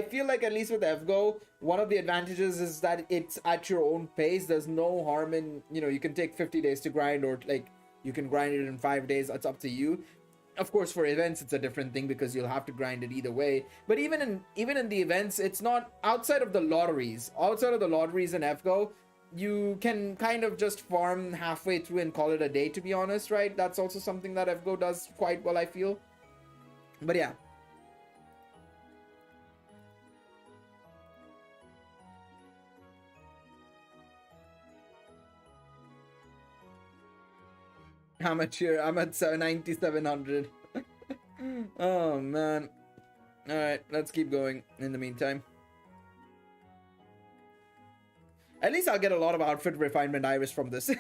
feel like at least with FGO, one of the advantages is that it's at your own pace. There's no harm in, you know, you can take 50 days to grind, or like you can grind it in 5 days. It's up to you. Of course, for events, it's a different thing because you'll have to grind it either way. But even in the events, it's not outside of the lotteries. Outside of the lotteries in FGO, you can kind of just farm halfway through and call it a day, to be honest, right? That's also something that FGO does quite well, I feel. But yeah. I'm at 9,700. Oh man. Alright, let's keep going in the meantime. At least I'll get a lot of outfit refinement iris from this.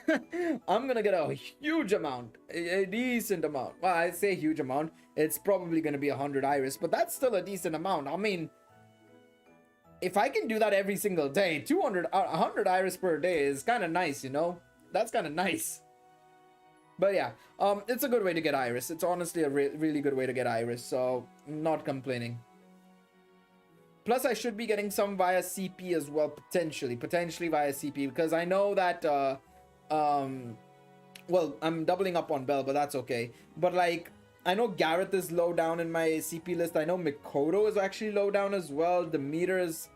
I'm gonna get a huge amount, a decent amount. Well, I say huge amount. It's probably gonna be 100 iris, but that's still a decent amount. I mean, if I can do that every single day, 100 iris per day is kind of nice, you know? That's kind of nice. But yeah, it's a good way to get iris. It's honestly a really good way to get iris, so not complaining. Plus, I should be getting some via CP as well, potentially via CP, because I know that, well, I'm doubling up on Bell, but that's okay. But like, I know Gareth is low down in my CP list. I know Mikoto is actually low down as well. Demeter is,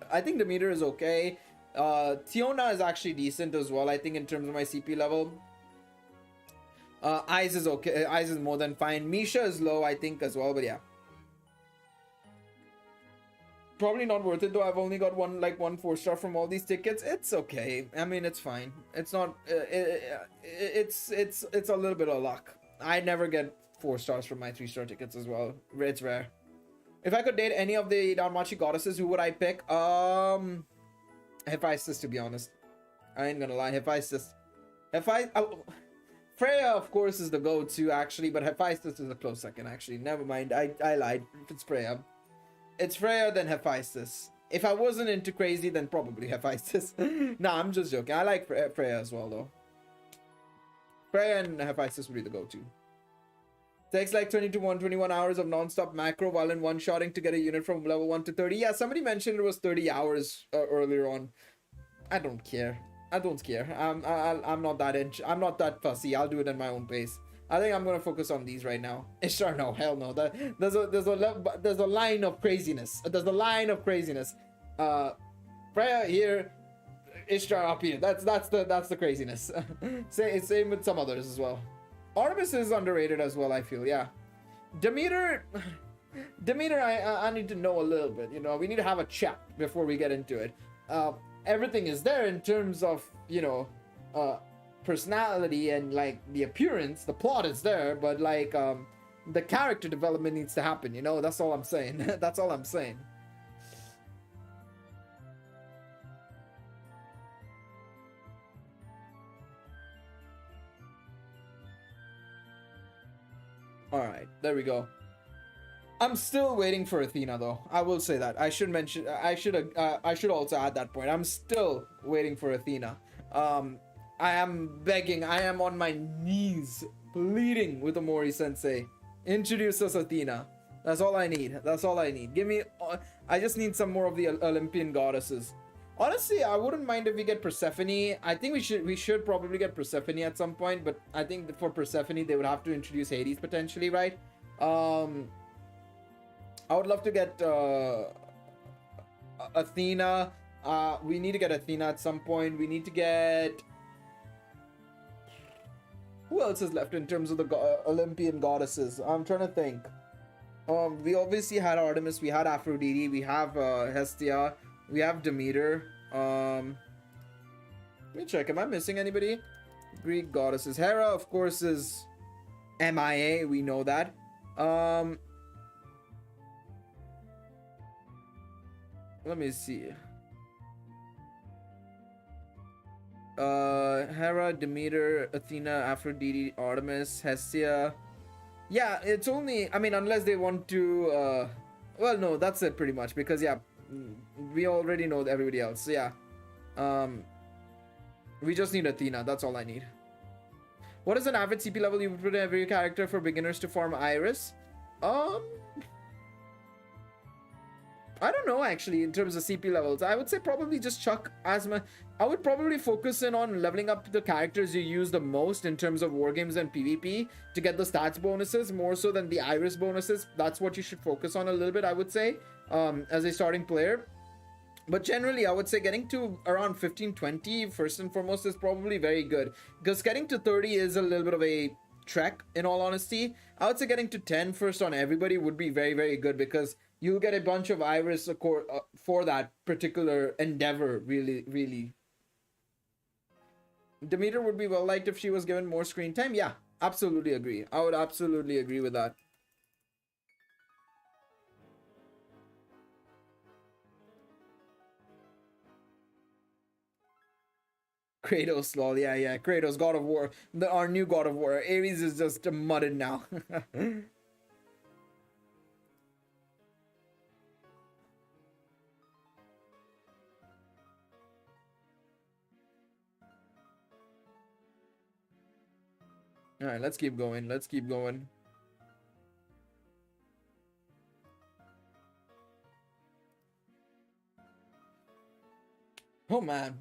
I think Demeter is okay. Tiona is actually decent as well, I think, in terms of my CP level. Eyes is okay. Eyes is more than fine. Misha is low, I think, as well, but yeah. Probably not worth it though. I've only got one 4-star from all these tickets. It's okay. I mean, it's fine. It's not. It's a little bit of luck. I never get 4 stars from my 3-star tickets as well. It's rare. If I could date any of the Danmachi goddesses, who would I pick? Hephaestus, to be honest. I ain't gonna lie. Hephaestus. Freya, of course, is the go-to actually, but Hephaestus is a close second actually. Never mind. I lied. If it's Freya. It's Freya, then Hephaestus. If I wasn't into crazy, then probably Hephaestus. Nah, I'm just joking. I like Freya as well, though. Freya and Hephaestus would be the go-to. Takes like 20 to 121 hours of non-stop macro while in one-shotting to get a unit from level 1 to 30. Yeah, somebody mentioned it was 30 hours earlier on. I don't care. I don't care. I'm not that fussy. I'll do it at my own pace. I think I'm gonna focus on these right now. Ishtar, no, hell no. There's a line of craziness. There's a line of craziness. Freya here, Ishtar up here. That's the craziness. Same with some others as well. Artemis is underrated as well, I feel. Yeah. Demeter, I need to know a little bit. You know, we need to have a chat before we get into it. Everything is there in terms of, you know, personality and like the appearance. The plot is there, but like the character development needs to happen, you know. That's all I'm saying. That's all I'm saying. All right, there we go. I'm still waiting for Athena though. I will say that. I should also add that point. I'm still waiting for Athena. I am begging, I am on my knees, pleading with Omori Sensei. Introduce us Athena. That's all I need. That's all I need. Give me, I just need some more of the Olympian goddesses. Honestly, I wouldn't mind if we get Persephone. I think we should probably get Persephone at some point, but I think for Persephone, they would have to introduce Hades potentially, right? I would love to get Athena. We need to get Athena at some point. We need to get... Who else is left in terms of the Olympian goddesses? I'm trying to think. We obviously had Artemis, we had Aphrodite, we have Hestia, we have Demeter. Let me check. Am I missing anybody? Greek goddesses. Hera, of course, is MIA. We know that. Let me see. Hera, Demeter, Athena, Aphrodite, Artemis, Hestia. Yeah, it's only, I mean, unless they want to, well, no, that's it pretty much, because, yeah, we already know everybody else, so yeah. We just need Athena, that's all I need. What is an average CP level you would put in every character for beginners to farm Iris? I don't know, actually, in terms of CP levels. I would say probably just chuck as much. I would probably focus in on leveling up the characters you use the most in terms of wargames and PvP to get the stats bonuses more so than the Iris bonuses. That's what you should focus on a little bit, I would say, as a starting player. But generally, I would say getting to around 15-20 first and foremost is probably very good, because getting to 30 is a little bit of a trek, in all honesty. I would say getting to 10 first on everybody would be very, very good, because you'll get a bunch of Iris for that particular endeavor, really. Demeter would be well liked if she was given more screen time. Yeah, absolutely agree. I would absolutely agree with that. Kratos, lol. Yeah, yeah. Kratos, God of War. Our new God of War. Ares is just mudded now. All right, let's keep going. Let's keep going. Oh man.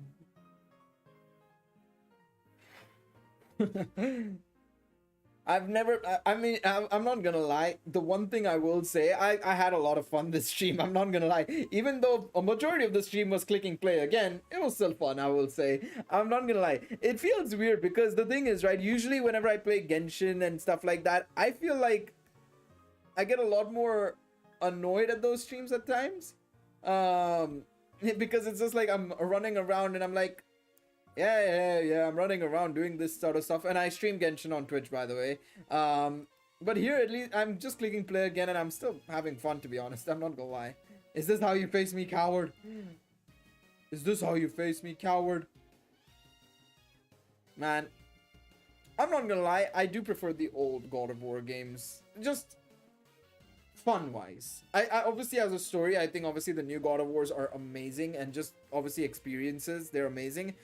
I've never, I mean, I'm not gonna lie. The one thing I will say, I had a lot of fun this stream. I'm not gonna lie. Even though a majority of the stream was clicking play again, it was still fun, I will say. I'm not gonna lie. It feels weird because the thing is, right, usually whenever I play Genshin and stuff like that, I feel like I get a lot more annoyed at those streams at times. Because it's just like I'm running around and I'm like, yeah, I'm running around doing this sort of stuff, and I stream Genshin on Twitch, by the way. But here at least I'm just clicking play again, and I'm still having fun, to be honest. I'm not gonna lie. Is this how you face me, coward? Is this how you face me, coward? Man, I'm not gonna lie. I do prefer the old God of War games, just fun-wise. I obviously, as a story, I think obviously the new God of Wars are amazing, and just obviously experiences, they're amazing.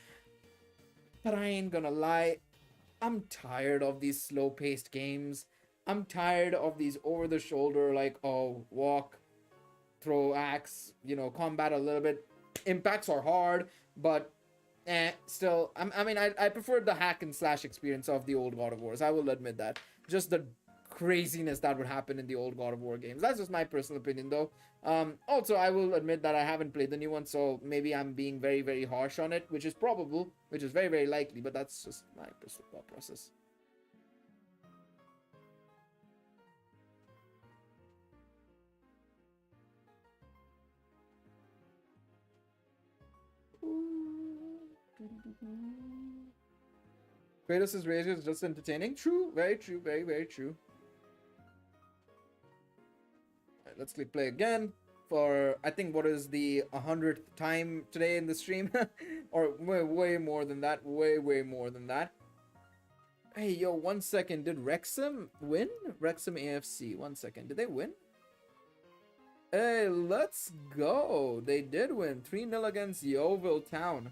But I ain't gonna lie, I'm tired of these slow-paced games. I'm tired of these over-the-shoulder, like, oh, walk, throw axe, you know, combat a little bit. Impacts are hard, but still, I mean, I prefer the hack and slash experience of the old God of Wars. I will admit that. Just the craziness that would happen in the old God of War games. That's just my personal opinion, though. Also, I will admit that I haven't played the new one, so maybe I'm being very, very harsh on it, which is probable, which is very, very likely, but that's just my personal thought process. Kratos' rage is just entertaining. True, very true, very, very true. Let's click play again for, I think, what is the 100th time today in the stream? Or way more than that. Way more than that. Hey, yo, 1 second. Did Wrexham win? Wrexham AFC. 1 second. Did they win? Hey, let's go. They did win. 3-0 against Yeovil Town.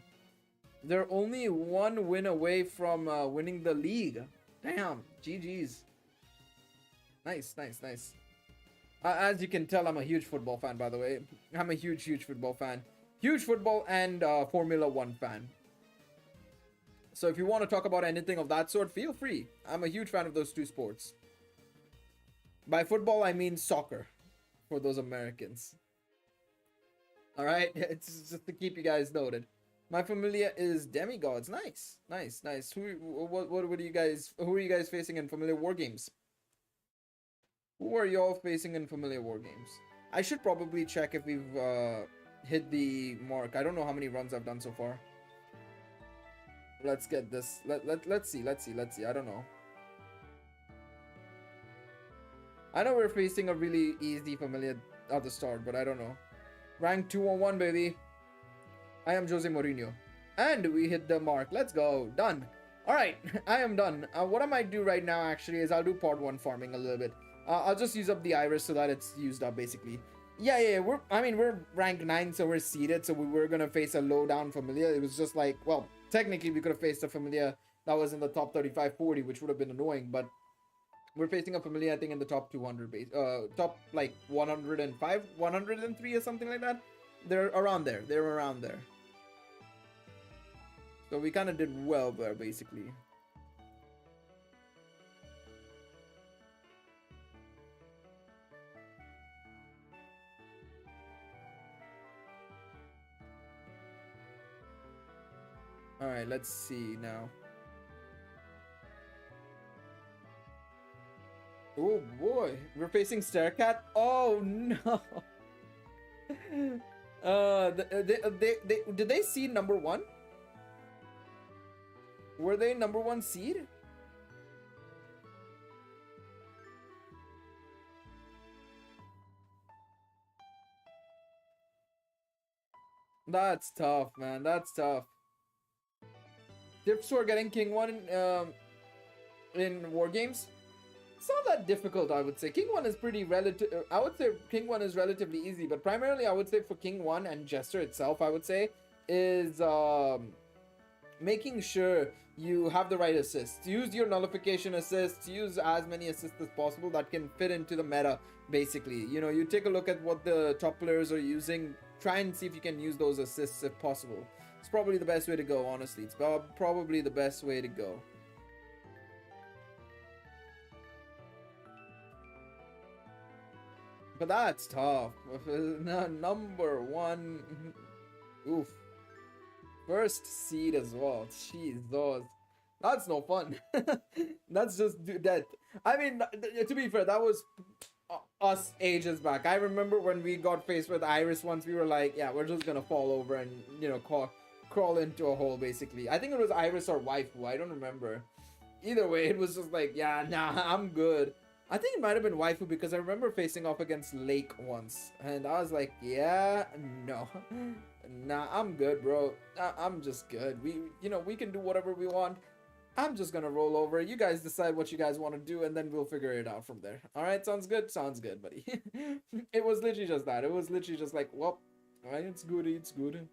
They're only one win away from winning the league. Damn. GG's. Nice. As you can tell, I'm a huge football fan, by the way. I'm a huge football fan. Huge football and Formula 1 fan. So if you want to talk about anything of that sort, feel free. I'm a huge fan of those two sports. By football, I mean soccer. For those Americans. Alright? It's just to keep you guys noted. My familia is demigods. Nice. Who are you guys facing in familiar war games? Who are y'all facing in familiar war games? I should probably check if we've hit the mark. I don't know how many runs I've done so far. Let's get this. Let's see. I don't know. I know we're facing a really easy familiar at the start, but I don't know. Rank 201, baby. I am Jose Mourinho. And we hit the mark. Let's go. Done. Alright, I am done. What I might do right now, actually, is I'll do part 1 farming a little bit. I'll just use up the iris so that it's used up, basically. Yeah, we're rank 9, so we're seeded, so we were gonna face a low down familiar. It was just like, well, technically we could have faced a familiar that was in the top 35-40, which would have been annoying, but we're facing a familiar, I think, in the top 200 base, top like 105, 103 or something like that. They're around there. So we kind of did well there, basically. Alright, let's see now. Oh boy, we're facing Staircat. Oh no. Did they seed number 1? Were they number 1 seed? That's tough, man. That's tough. Tips for getting King 1 in war games? It's not that difficult, I would say. King 1 is pretty relative. I would say King 1 is relatively easy, but primarily I would say for King 1 and Jester itself, I would say, is making sure you have the right assists. Use your nullification assists, use as many assists as possible that can fit into the meta, basically. You know, you take a look at what the top players are using, try and see if you can use those assists if possible. It's probably the best way to go, honestly. It's probably the best way to go. But that's tough. Number 1. Oof. First seed as well. Jesus. That's no fun. That's just death. I mean, to be fair, that was us ages back. I remember when we got faced with Iris once, we were like, yeah, we're just gonna fall over and, you know, crawl into a hole, basically. I think it was Iris or Waifu. I don't remember. Either way, it was just like, yeah, nah, I'm good. I think it might have been Waifu because I remember facing off against Lake once. And I was like, yeah, no. Nah, I'm good, bro. I'm just good. We can do whatever we want. I'm just gonna roll over. You guys decide what you guys want to do, and then we'll figure it out from there. Alright, sounds good? Sounds good, buddy. It was literally just that. It was literally just like, well, alright, it's good, it's good.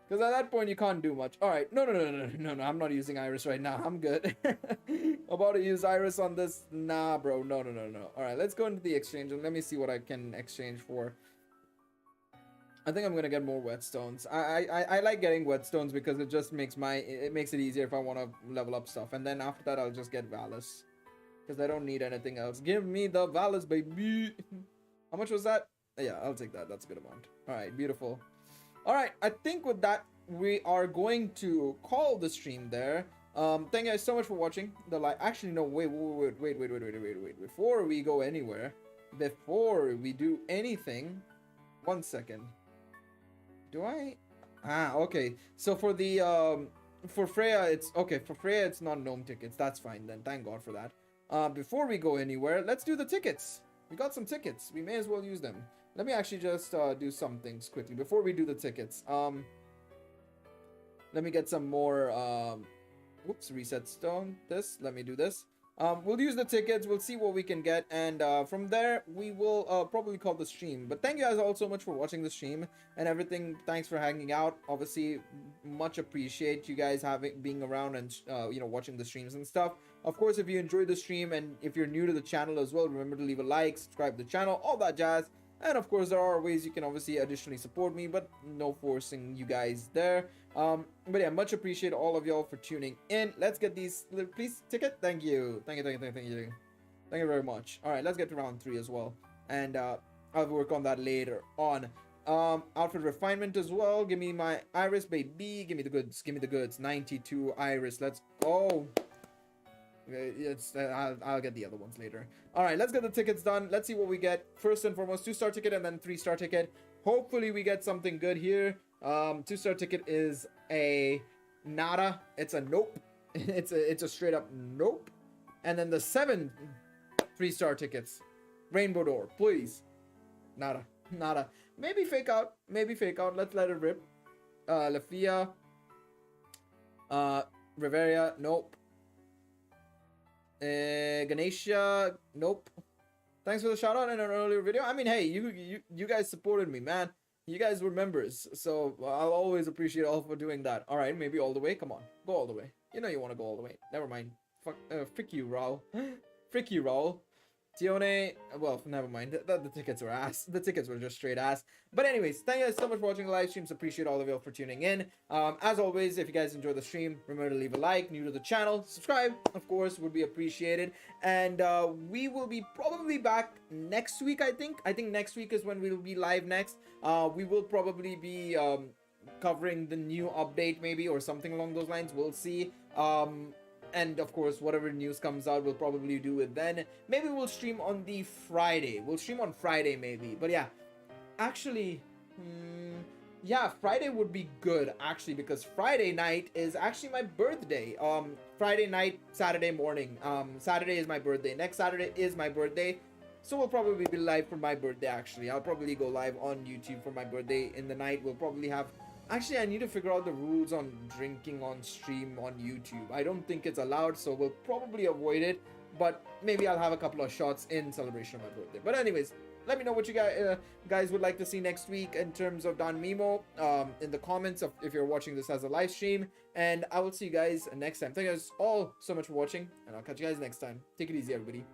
Because at that point, you can't do much. Alright, no, I'm not using Iris right now. I'm good. About to use Iris on this. Nah, bro, no. Alright, let's go into the exchange, and let me see what I can exchange for. I think I'm going to get more whetstones. I like getting whetstones because it just makes it easier if I want to level up stuff. And then after that, I'll just get Valus. Because I don't need anything else. Give me the Valus, baby. How much was that? Yeah, I'll take that. That's a good amount. Alright, beautiful. Alright, I think with that, we are going to call the stream there. Thank you guys so much for watching the live. Actually, no, wait. Before we go anywhere, before we do anything, 1 second. Do I? Okay. So for the, for Freya, it's, okay, for Freya, it's not gnome tickets. That's fine then. Thank God for that. Before we go anywhere, let's do the tickets. We got some tickets. We may as well use them. Let me actually just do some things quickly before we do the tickets. Let me get some more, whoops, reset stone. Let me do this. We'll use the tickets. We'll see what we can get. And from there, we will probably call the stream. But thank you guys all so much for watching the stream and everything. Thanks for hanging out. Obviously, much appreciate you guys being around and, watching the streams and stuff. Of course, if you enjoyed the stream and if you're new to the channel as well, remember to leave a like, subscribe to the channel, all that jazz. And of course, there are ways you can obviously additionally support me, but no forcing you guys there. But yeah, much appreciate all of y'all for tuning in. Let's get these, please, ticket. Thank you. Thank you very much. All right, let's get to round 3 as well. And I'll work on that later on. Outfit refinement as well. Give me my Iris, baby. Give me the goods. 92 Iris. Let's go. I'll get the other ones later. All right, let's get the tickets done. Let's see what we get. First and foremost, 2-star ticket and then 3-star ticket. Hopefully we get something good here. 2-star ticket is a nada. It's a nope. It's a straight up nope. And then the 7 3-star tickets. Rainbow door, please. Nada. Maybe fake out. Let's let it rip. Lafia. Riveria, nope. Ganesha, nope. Thanks for the shout out in an earlier video. I mean, hey, you guys supported me, man. You guys were members, so I'll always appreciate all for doing that. All right, maybe all the way. Come on, go all the way. You know you want to go all the way. Never mind. Fuck, frick you, Raul. Frick you, Raul. Tione, well, never mind. The tickets were ass. The tickets were just straight ass. But anyways, thank you guys so much for watching the live streams. Appreciate all of you for tuning in. As always, if you guys enjoy the stream, remember to leave a like. New to the channel, subscribe, of course, would be appreciated. And we will be probably back next week, I think. I think next week is when we will be live next. We will probably be covering the new update maybe or something along those lines. We'll see. And of course, whatever news comes out, we'll probably do it then. Maybe we'll stream on the Friday. We'll stream on Friday maybe. But yeah, actually, yeah, Friday would be good actually because Friday night is actually my birthday. Friday night, Saturday morning. Saturday is my birthday. Next Saturday is my birthday. So we'll probably be live for my birthday actually. I'll probably go live on YouTube for my birthday in the night. We'll probably have Actually, I need to figure out the rules on drinking on stream on YouTube. I don't think it's allowed, so we'll probably avoid it. But maybe I'll have a couple of shots in celebration of my birthday. But anyways, let me know what you guys would like to see next week in terms of Danmemo in the comments of if you're watching this as a live stream. And I will see you guys next time. Thank you guys all so much for watching, and I'll catch you guys next time. Take it easy, everybody.